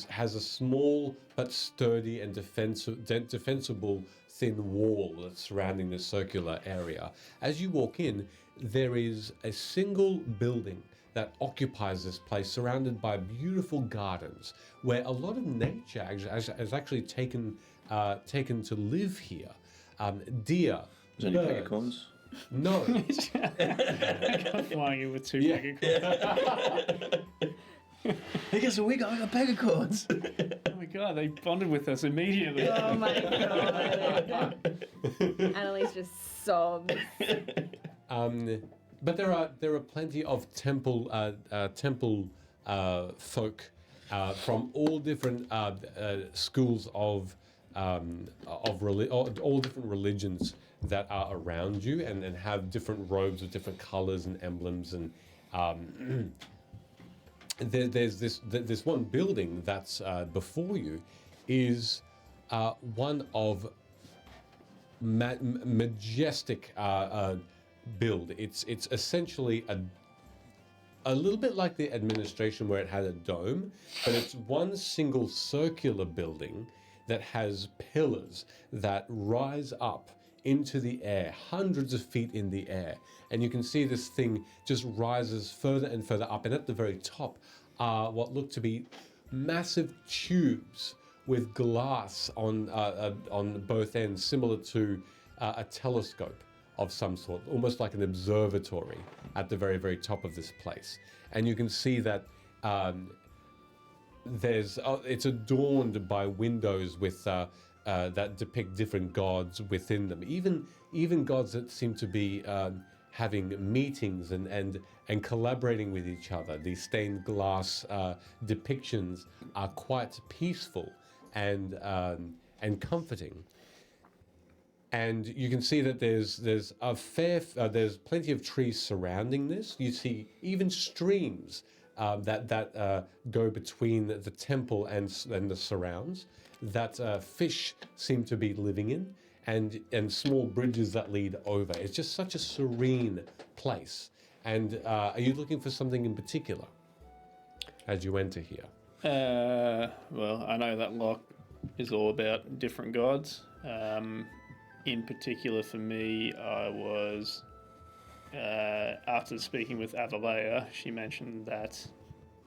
has a small but sturdy and defensible thin wall that's surrounding this circular area. As you walk in, there is a single building that occupies this place, surrounded by beautiful gardens, where a lot of nature has actually taken to live here. Deer, Is there any birds. peggacorns? No. Flying in with two peggacorns. Hey, guess what we got? We got peggacorns. Oh my god, they bonded with us immediately. Oh my god. Annalise just sobs. But there are plenty of temple folk from all different schools of all different religions that are around you, and have different robes with different colors and emblems, and there's this one building that's before you is one of majestic build. It's essentially a little bit like the administration where it had a dome, but it's one single circular building that has pillars that rise up into the air, hundreds of feet in the air. And you can see this thing just rises further and further up. And at the very top are what look to be massive tubes with glass on both ends, similar to a telescope of some sort, almost like an observatory at the very, very top of this place. And you can see that it's adorned by windows with that depict different gods within them. Even gods that seem to be having meetings and collaborating with each other. These stained glass depictions are quite peaceful and comforting. And you can see that there's plenty of trees surrounding this. You see even streams that go between the temple and the surrounds that fish seem to be living in, and small bridges that lead over. It's just such a serene place. And are you looking for something in particular as you enter here? Well, I know that lock is all about different gods. In particular for me, I was, after speaking with Avalea, she mentioned that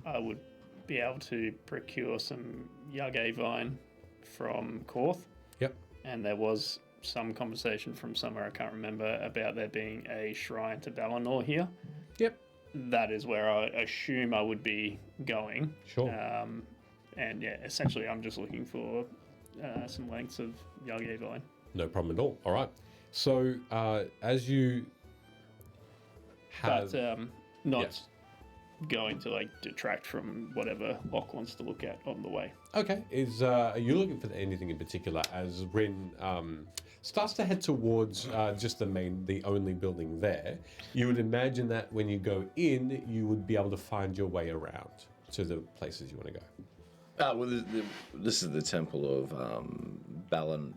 I would be able to procure some Yage vine from Korth. Yep. And there was some conversation from somewhere, I can't remember, about there being a shrine to Balinor here. Yep. That is where I assume I would be going. Sure. And yeah, essentially I'm just looking for some lengths of Yage vine. No problem at all. All right. So as you have... But not going to like detract from whatever Locke wants to look at on the way. Okay. Are you looking for anything in particular as Rin starts to head towards just the only building there? You would imagine that when you go in, you would be able to find your way around to the places you want to go. Well, this is the temple of Balinor?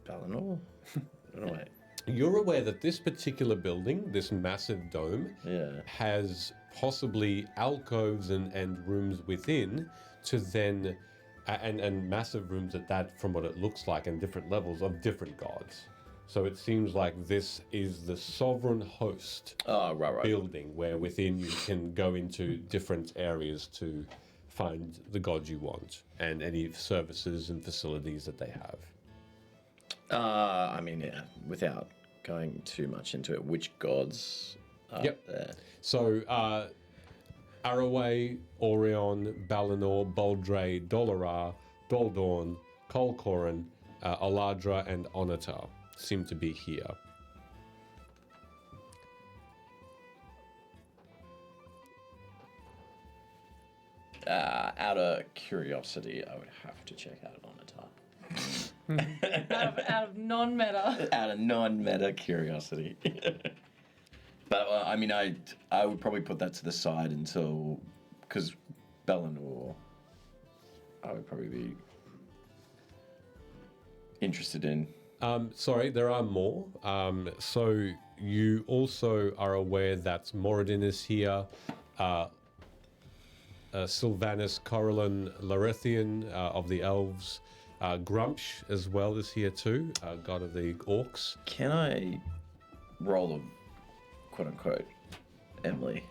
I don't know. You're aware that this particular building, this massive dome, has possibly alcoves and rooms within to then, and massive rooms at that from what it looks like, and different levels of different gods. So it seems like this is the sovereign host building where within you can go into different areas to find the gods you want and any services and facilities that they have. I mean, yeah, without going too much into it, which gods are there? So, Araway, Orion, Balinor, Boldre, Dolorar, Doldorn, Kolkoran, Aladra, and Onatar seem to be here. Out of curiosity, I would have to check out Onatar. out of non-meta. Out of non-meta curiosity. But I mean, I would probably put that to the side until, because Balinor, I would probably be interested in. Sorry, there are more. So you also are aware that Moradin is here. Sylvanus Corellin Larethian of the elves. Grumpsh as well is here too, god of the orcs. Can I roll a quote-unquote Emily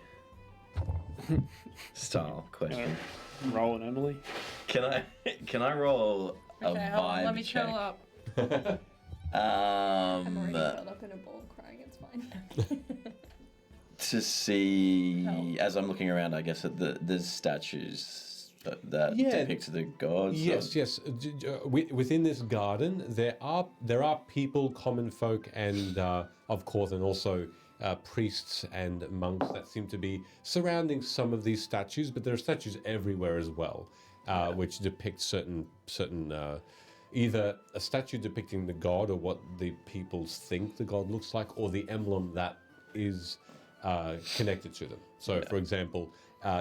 style question? Roll an Emily? Can I roll a Okay, hold on, vibe let me check? chill up. I'm already curled up in a ball crying, it's fine. To see, as I'm looking around, I guess, at there's statues that depict the gods? Yes, yes. Within this garden, there are people, common folk, and of course, and also priests and monks that seem to be surrounding some of these statues. But there are statues everywhere as well, which depict certain either a statue depicting the god or what the peoples think the god looks like, or the emblem that is connected to them. So, for example,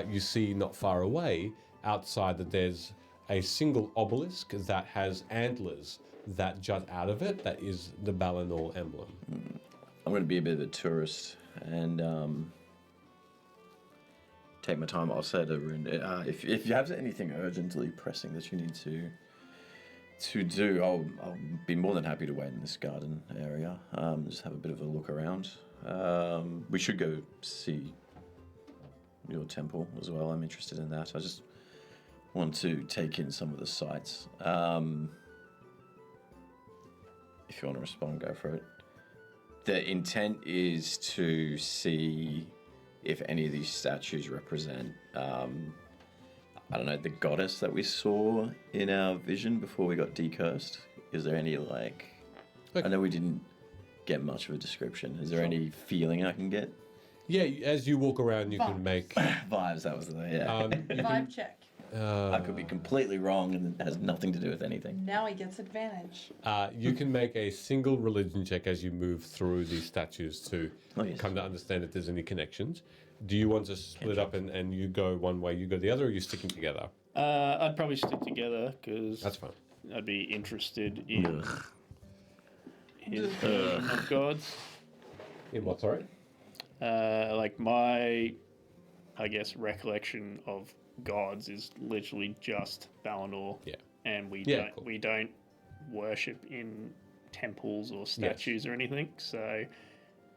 you see not far away outside that there's a single obelisk that has antlers that jut out of it. That is the Balinor emblem. I'm going to be a bit of a tourist and take my time. I'll say to Rin, if you have anything urgently pressing that you need to do, I'll be more than happy to wait in this garden area. Just have a bit of a look around. We should go see your temple as well. I'm interested in that. I just want to take in some of the sights. If you want to respond, go for it. The intent is to see if any of these statues represent I don't know, the goddess that we saw in our vision before we got decursed. Is there any, like... I know we didn't get much of a description. Is there any feeling I can get? Yeah, as you walk around, you can make... Vibes, that was the... Yeah. Vibe check. I could be completely wrong and it has nothing to do with anything. Now he gets advantage. You can make a single religion check as you move through these statues to come to understand if there's any connections. Do you want to split up and you go one way, you go the other, or are you sticking together? I'd probably stick together because that's fine. I'd be interested in his version of gods. In what, sorry? Like my, I guess, recollection of gods is literally just Balinor. Yeah. And we Yeah, don't we don't worship in temples or statues or anything. So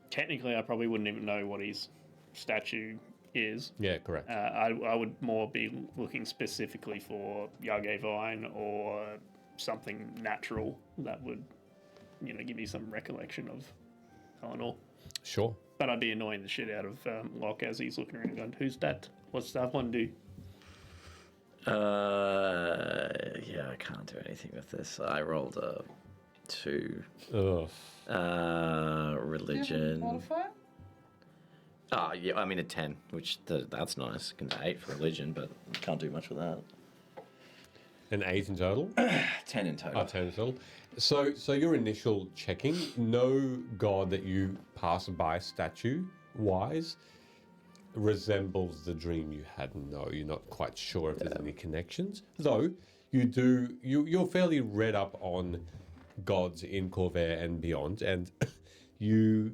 technically, I probably wouldn't even know what his statue is. Yeah, correct. I would more be looking specifically for Yage Vine or something natural that would, give me some recollection of Eleanor. Sure. But I'd be annoying the shit out of Locke as he's looking around going, who's that? What's that one do? Yeah, I can't do anything with this. I rolled a 2. Ugh. Religion. Modifier? Yeah, I mean a 10, which that's nice. Can 8 for religion, but can't do much with that. An 8 in total? 10 in total. 10 in total. So your initial checking, no god that you pass by statue-wise resembles the dream you had. No, you're not quite sure if there's any connections. Though, you're fairly read up on gods in Corvair and beyond, and you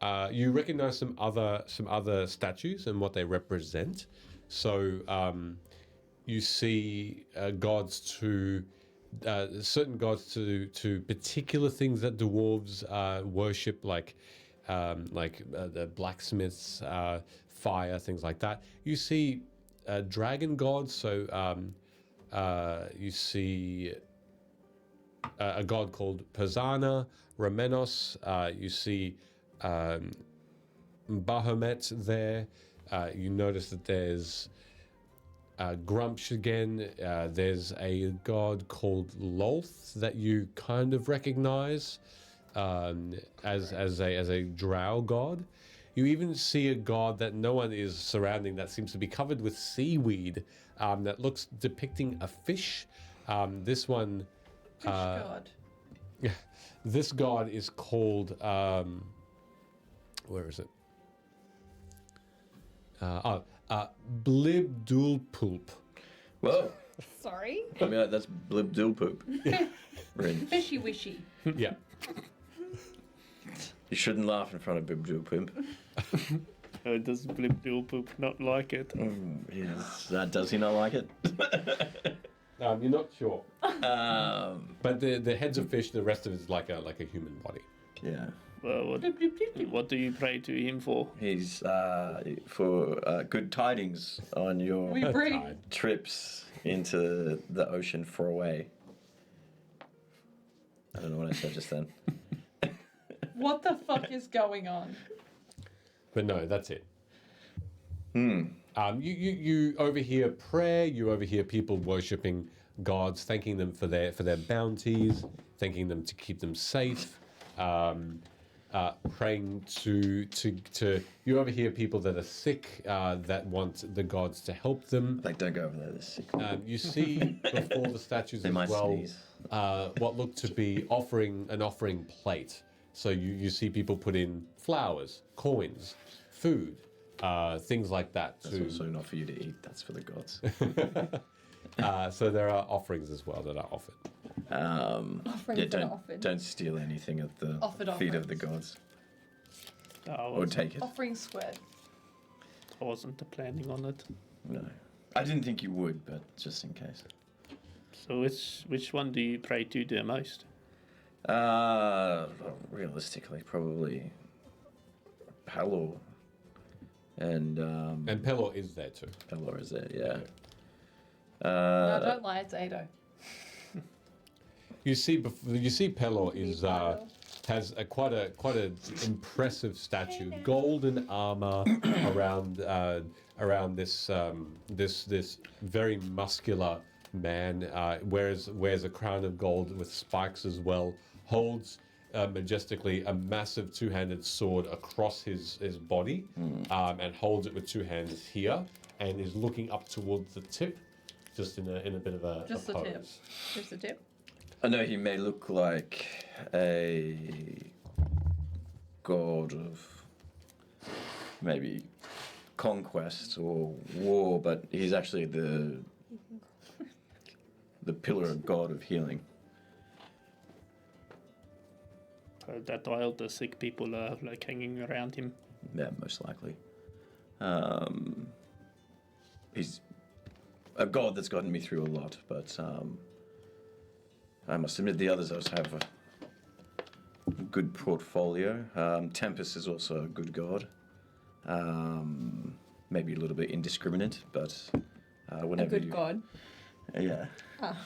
recognize some other statues and what they represent. So you see gods to certain gods to particular things that dwarves worship, like the blacksmiths, fire, things like that. You see dragon gods. So you see a god called Pazana, Ramenos. You see Bahamut there. You notice that there's Grumpsh again. There's a god called Lolth that you kind of recognize as a drow god. You even see a god that no one is surrounding that seems to be covered with seaweed that looks depicting a fish. This one... Fish god. Yeah, this god is called... where is it? Blibdulpoop. Whoa. Sorry? I mean, that's Blibdulpoop. Fishy wishy. Yeah. You shouldn't laugh in front of Blibdulpoop. Does Blibdulpoop not like it? Yes. Does he not like it? You're not sure. But the head's a fish. The rest of it is like a human body. Yeah. Well, what do you pray to him for? He's for good tidings on your We pray. trips into the ocean for away. I don't know what I said just then. What the fuck is going on? But no, that's it. You overhear prayer. You overhear people worshipping gods, thanking them for their bounties, thanking them to keep them safe. Praying to you overhear people that are sick that want the gods to help them. Like, don't go over there. They're sick. You see before the statues They as might well sneeze. what look to be an offering plate. So you see people put in flowers, coins, food, things like that. That's also not for you to eat. That's for the gods. So there are offerings as well that are offered. Offerings that are offered. Don't steal anything at the Offered feet of the gods. Oh, Or take it. Offering squid. I wasn't planning on it. No. I didn't think you would, but just in case. So which one do you pray to the most? Realistically, probably Pelor. And Pelor is there too. Pelor is there, yeah. No, don't lie, it's Ado. You see Pelor is has quite a impressive statue, golden armor around this very muscular man. Wears a crown of gold with spikes as well. Holds majestically a massive two-handed sword across his body, and holds it with two hands here, and is looking up towards the tip, just in a bit of a Just the pose. tip. Just the tip. I know he may look like a god of maybe conquest or war, but he's actually the pillar god of healing. That while the sick people are like hanging around him. Yeah, most likely. He's a god that's gotten me through a lot, but I must admit the others also have a good portfolio. Tempest is also a good god. Maybe a little bit indiscriminate, but whenever A good god. Yeah. Ah.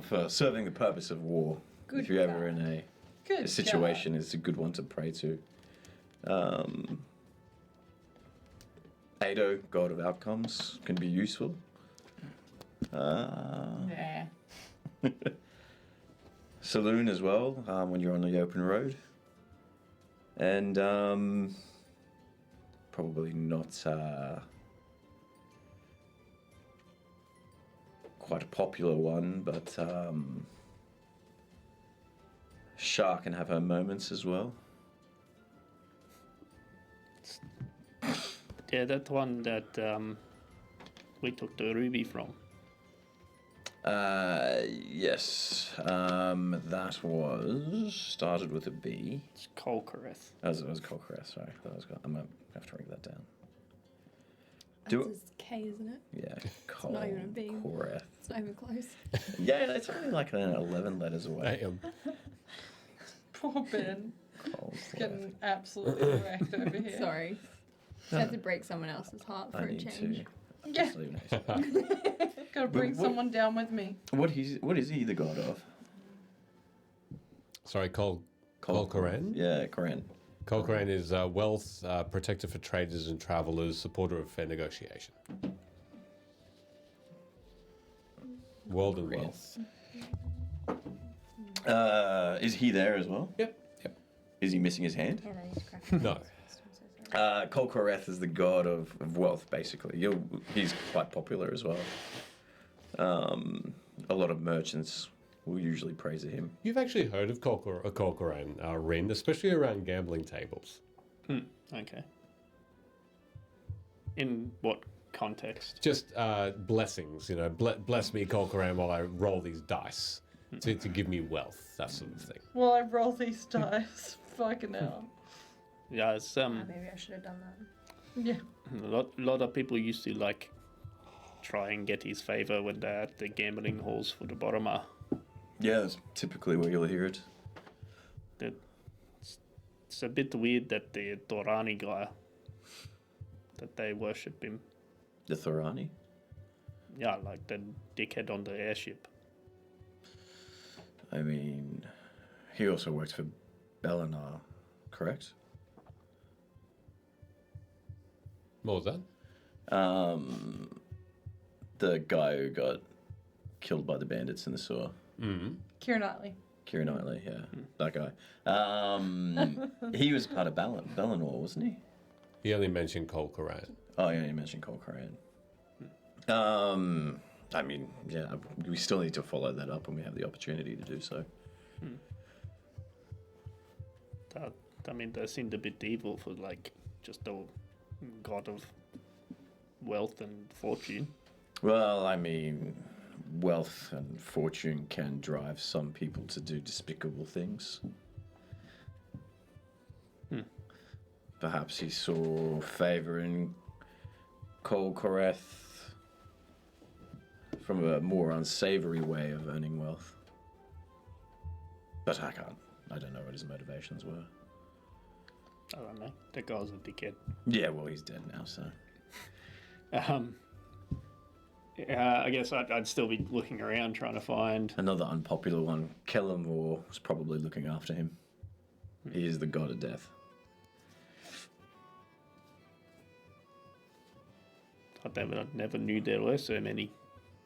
For serving the purpose of war. Good if you're ever in a Good situation, it's a good one to pray to. Ado, god of outcomes, can be useful. Yeah. Saloon as well, when you're on the open road. And probably not quite a popular one, but Shah can have her moments as well. Yeah, that one that we took the ruby from. Yes. That was started with a B. It's Kolkareth. As it was Kolkareth, sorry. I'm gonna have to write that down. That's just K, isn't it? Yeah, It's not even a B. Kolkareth. It's not even close. Yeah, it's only like 11 letters away. Poor Ben. He's getting absolutely wrecked over here. Sorry. Just had to break someone else's heart for I a need change. to. Yeah. Gotta bring someone down with me. What is he the god of? Sorry, Kol Koran? Yeah, Koran. Kol Koran is wealth, protector for traders and travelers, supporter of fair negotiation. World and wealth. Is he there as well? Yep. Is he missing his hand? No. Kolkareth is the god of wealth, basically. He's quite popular as well. A lot of merchants will usually praise him. You've actually heard of Kol Koran, Rin, especially around gambling tables. Okay. In what context? Just blessings, bless me, Kol Koran, while I roll these dice to give me wealth, that sort of thing. Well, I roll these dice. Fucking hell. Yeah, it's Maybe I should have done that. Yeah. a lot of people used to like try and get his favor when they're at the gambling halls for the Boromar. Yeah, that's typically where you'll hear it. It's a bit weird that the Dorani guy, that they worship him. The Thorani? Yeah, like the dickhead on the airship. I mean, he also works for Belinar, correct? What was that? The guy who got killed by the bandits in the sewer. Mm. Keira Knightley. Keira Knightley, yeah, that guy. He was part of Bellinor, wasn't he? He only mentioned Cole Koran. Oh, yeah, you mentioned Cole Koran. I mean, yeah, we still need to follow that up when we have the opportunity to do so. I mean, they seemed a bit evil for like just a god of wealth and fortune. Well, I mean, wealth and fortune can drive some people to do despicable things. Perhaps he saw favour in Cole Koreth from a more unsavoury way of earning wealth. But I don't know what his motivations were. I don't know. The guy's a dickhead. Yeah, well, he's dead now, so. I guess I'd still be looking around trying to find... Another unpopular one. Kellamore was probably looking after him. He is the god of death. I never knew there were so many.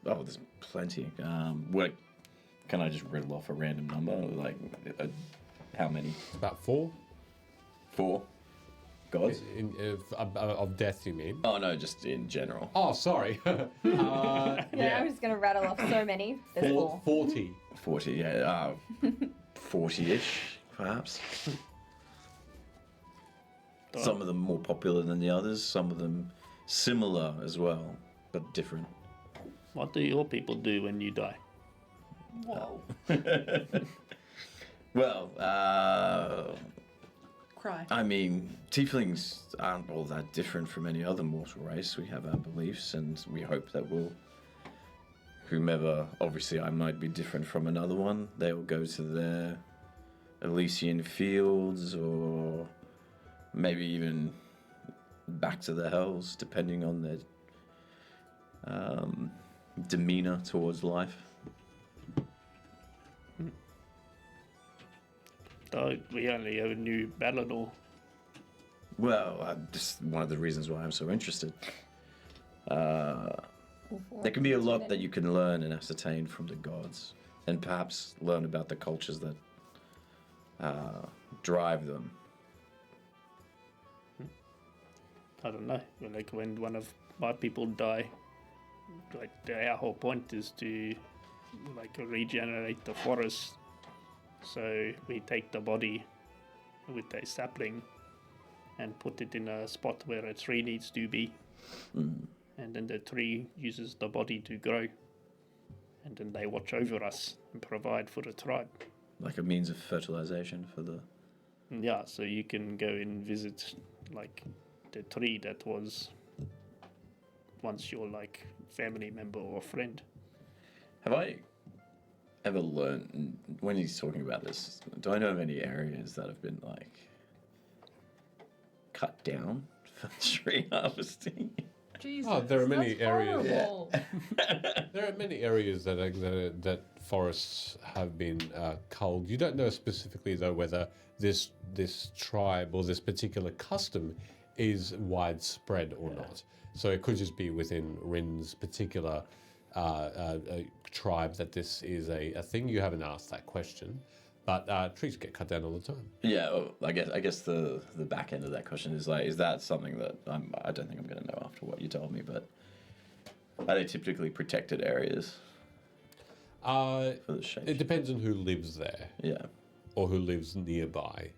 Oh, there's plenty. Can I just riddle off a random number? Like, how many? About 4. 4 gods? Of death, you mean? Oh, no, just in general. Oh, sorry. Yeah, I was going to rattle off so many. There's 4. 40. 40, yeah. 40-ish, perhaps. Some of them more popular than the others. Some of them similar as well, but different. What do your people do when you die? Whoa. Well, Cry. I mean, tieflings aren't all that different from any other mortal race. We have our beliefs, and we hope that whomever, obviously I might be different from another one, they will go to their Elysian fields, or maybe even back to the hells, depending on their demeanor towards life. We only ever knew Bellinor. Well, just one of the reasons why I'm so interested. There can be a lot that you can learn and ascertain from the gods, and perhaps learn about the cultures that drive them. I don't know. Like when one of my people die, like our whole point is to like regenerate the forest. So we take the body with a sapling and put it in a spot where a tree needs to be. And then the tree uses the body to grow. And then they watch over us and provide for the tribe. Like a means of fertilization for the... Yeah, so you can go and visit like the tree that was once your like family member or friend. Have I ever learned, when he's talking about this, do I know of any areas that have been like cut down for tree harvesting? Jesus, Oh, there are many that's areas. horrible. There are many areas that forests have been culled. You don't know specifically though whether this tribe or this particular custom is widespread or not. So it could just be within Rin's particular tribe that this is a thing. You haven't asked that question, but trees get cut down all the time. Yeah, well, I guess the back end of that question is like, is that something that I don't think I'm going to know after what you told me, but are they typically protected areas? For the shade? It depends on who lives there. Yeah. Or who lives nearby.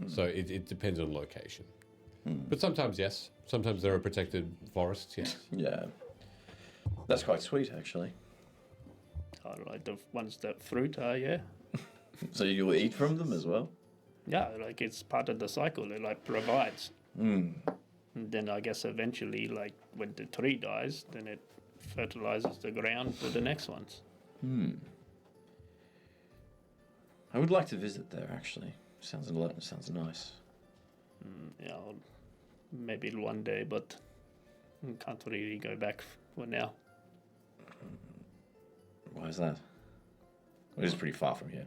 So it depends on location. But sometimes, yes. Sometimes there are protected forests, yes. Yeah. That's quite sweet, actually. I like the ones that fruit are, yeah. So you'll eat from them as well? Yeah, like it's part of the cycle. It like provides. And then I guess eventually, like when the tree dies, then it fertilizes the ground for the next ones. I would like to visit there, actually. Sounds nice. Yeah, maybe one day, but can't really go back for now. Why is that? It is pretty far from here.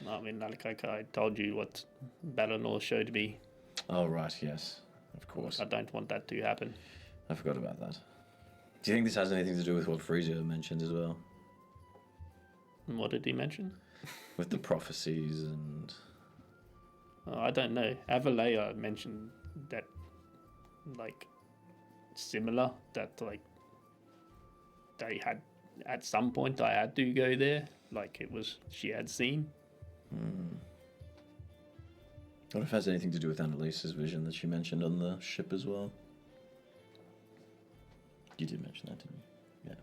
I mean, like I told you what Bellinor showed me. Oh, right, yes. Of course. I don't want that to happen. I forgot about that. Do you think this has anything to do with what Frasier mentioned as well? What did he mention? With the prophecies and... I don't know. Avalea mentioned that, like, similar, that, like, they had, at some point, I had to go there. Like, it was, she had seen. I wonder if it has anything to do with Annalise's vision that she mentioned on the ship as well. You did mention that, didn't you? Yeah.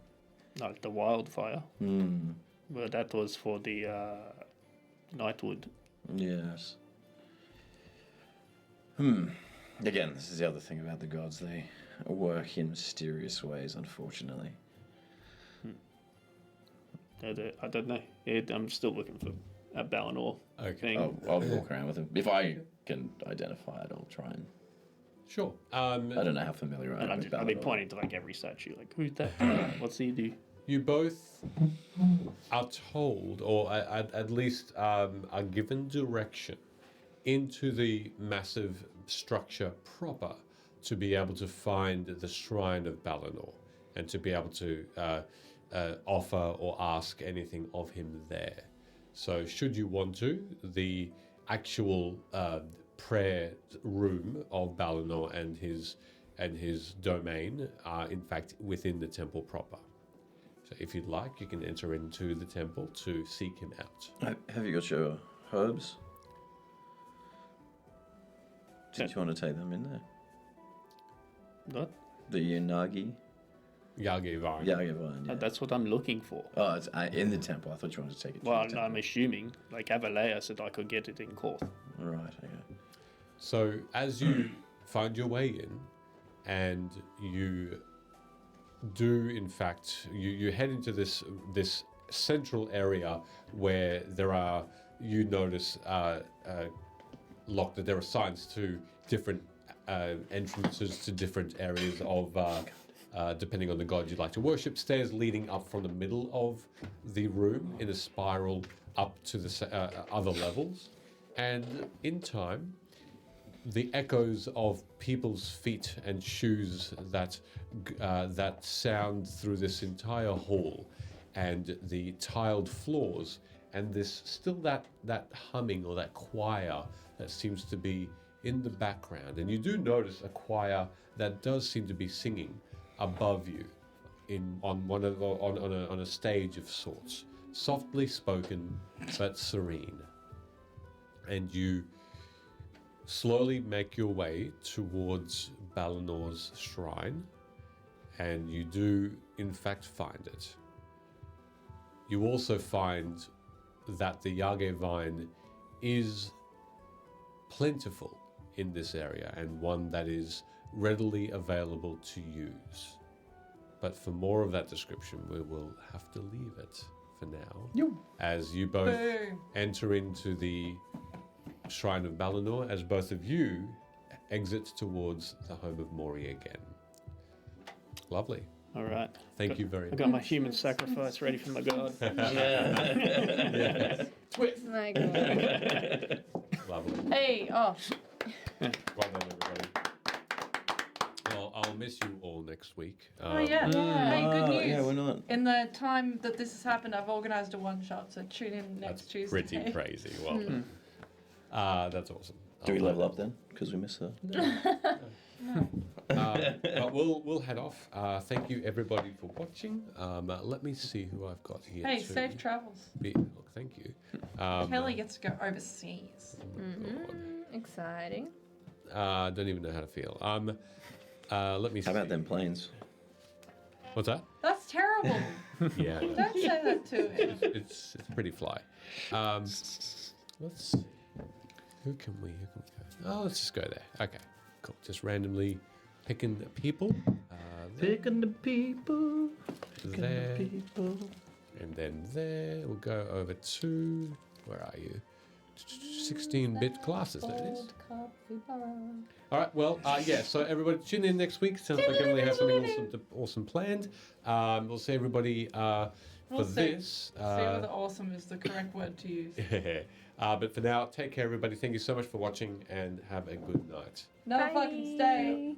Like the wildfire. Hmm. But that was for the Nightwood. Yes. Again, this is the other thing about the gods. They work in mysterious ways, unfortunately. I don't know. I'm still looking for a Balinor thing. I'll walk around with him. If I can identify it, I'll try and... Sure. I don't know how familiar I am with I've been Balinor. pointing to like every statue. Like, who's that? What's he do? You both are told, or at least are given direction into the massive structure proper to be able to find the Shrine of Balinor and to be able to offer or ask anything of him there. So should you want to, the actual prayer room of Balinor and his domain are in fact within the temple proper. So if you'd like, you can enter into the temple to seek him out. Have you got your herbs? Did you want to take them in there? What? The Yanagi? Yage vine. Yage vine, yeah. That's what I'm looking for. Oh, it's in the temple. I thought you wanted to take it to Well, the temple. I'm assuming, like Avalea said I could get it in Korth. Right, okay. So as you find your way in, and you do in fact, you head into this central area where there are, you notice locked, that there are signs to different entrances to different areas of, depending on the god you'd like to worship, stairs leading up from the middle of the room in a spiral up to the other levels. And in time, the echoes of people's feet and shoes that sound through this entire hall, and the tiled floors, and this still that humming or that choir that seems to be in the background. And you do notice a choir that does seem to be singing above you, on a stage of sorts, softly spoken but serene. And you slowly make your way towards Balinor's shrine, and you do in fact find it. You also find that the Yage vine is plentiful in this area, and one that is readily available to use. But for more of that description, we will have to leave it for now. As you both enter into the Shrine of Balinor, as both of you exit towards the home of Mori again. Lovely. All right. Thank you very I much. got my human sacrifice ready for my god. Yeah. Twist. My god. Lovely. Hey, oh. Well done, everybody. Well, I'll miss you all next week. Oh yeah. Hey, good news. Yeah, we're not. In the time that this has happened, I've organised a one-shot, so tune in next Tuesday. Pretty crazy. Well done. That's awesome. Do we level up then? Because we missed her. But we'll head off. Thank you everybody for watching. Let me see who I've got here. Hey, to safe travels. look, thank you. Kelly gets to go overseas. Exciting. Don't even know how to feel. Let me see. How about them planes? What's that? That's terrible. Yeah. Don't say that to him. It's pretty fly. Let's see. Who can we go? Oh, let's just go there. Okay, cool. Just randomly picking the people. Picking the people. There. The people. And then there. We'll go over to, where are you? 16-bit classes, there it is. All right, well, yeah, so everybody tune in next week. Sounds like Emily has something awesome planned. We'll see everybody We'll for see. this. See whether awesome is the correct word to use. But for now, take care, everybody. Thank you so much for watching, and have a good night. No fucking stay.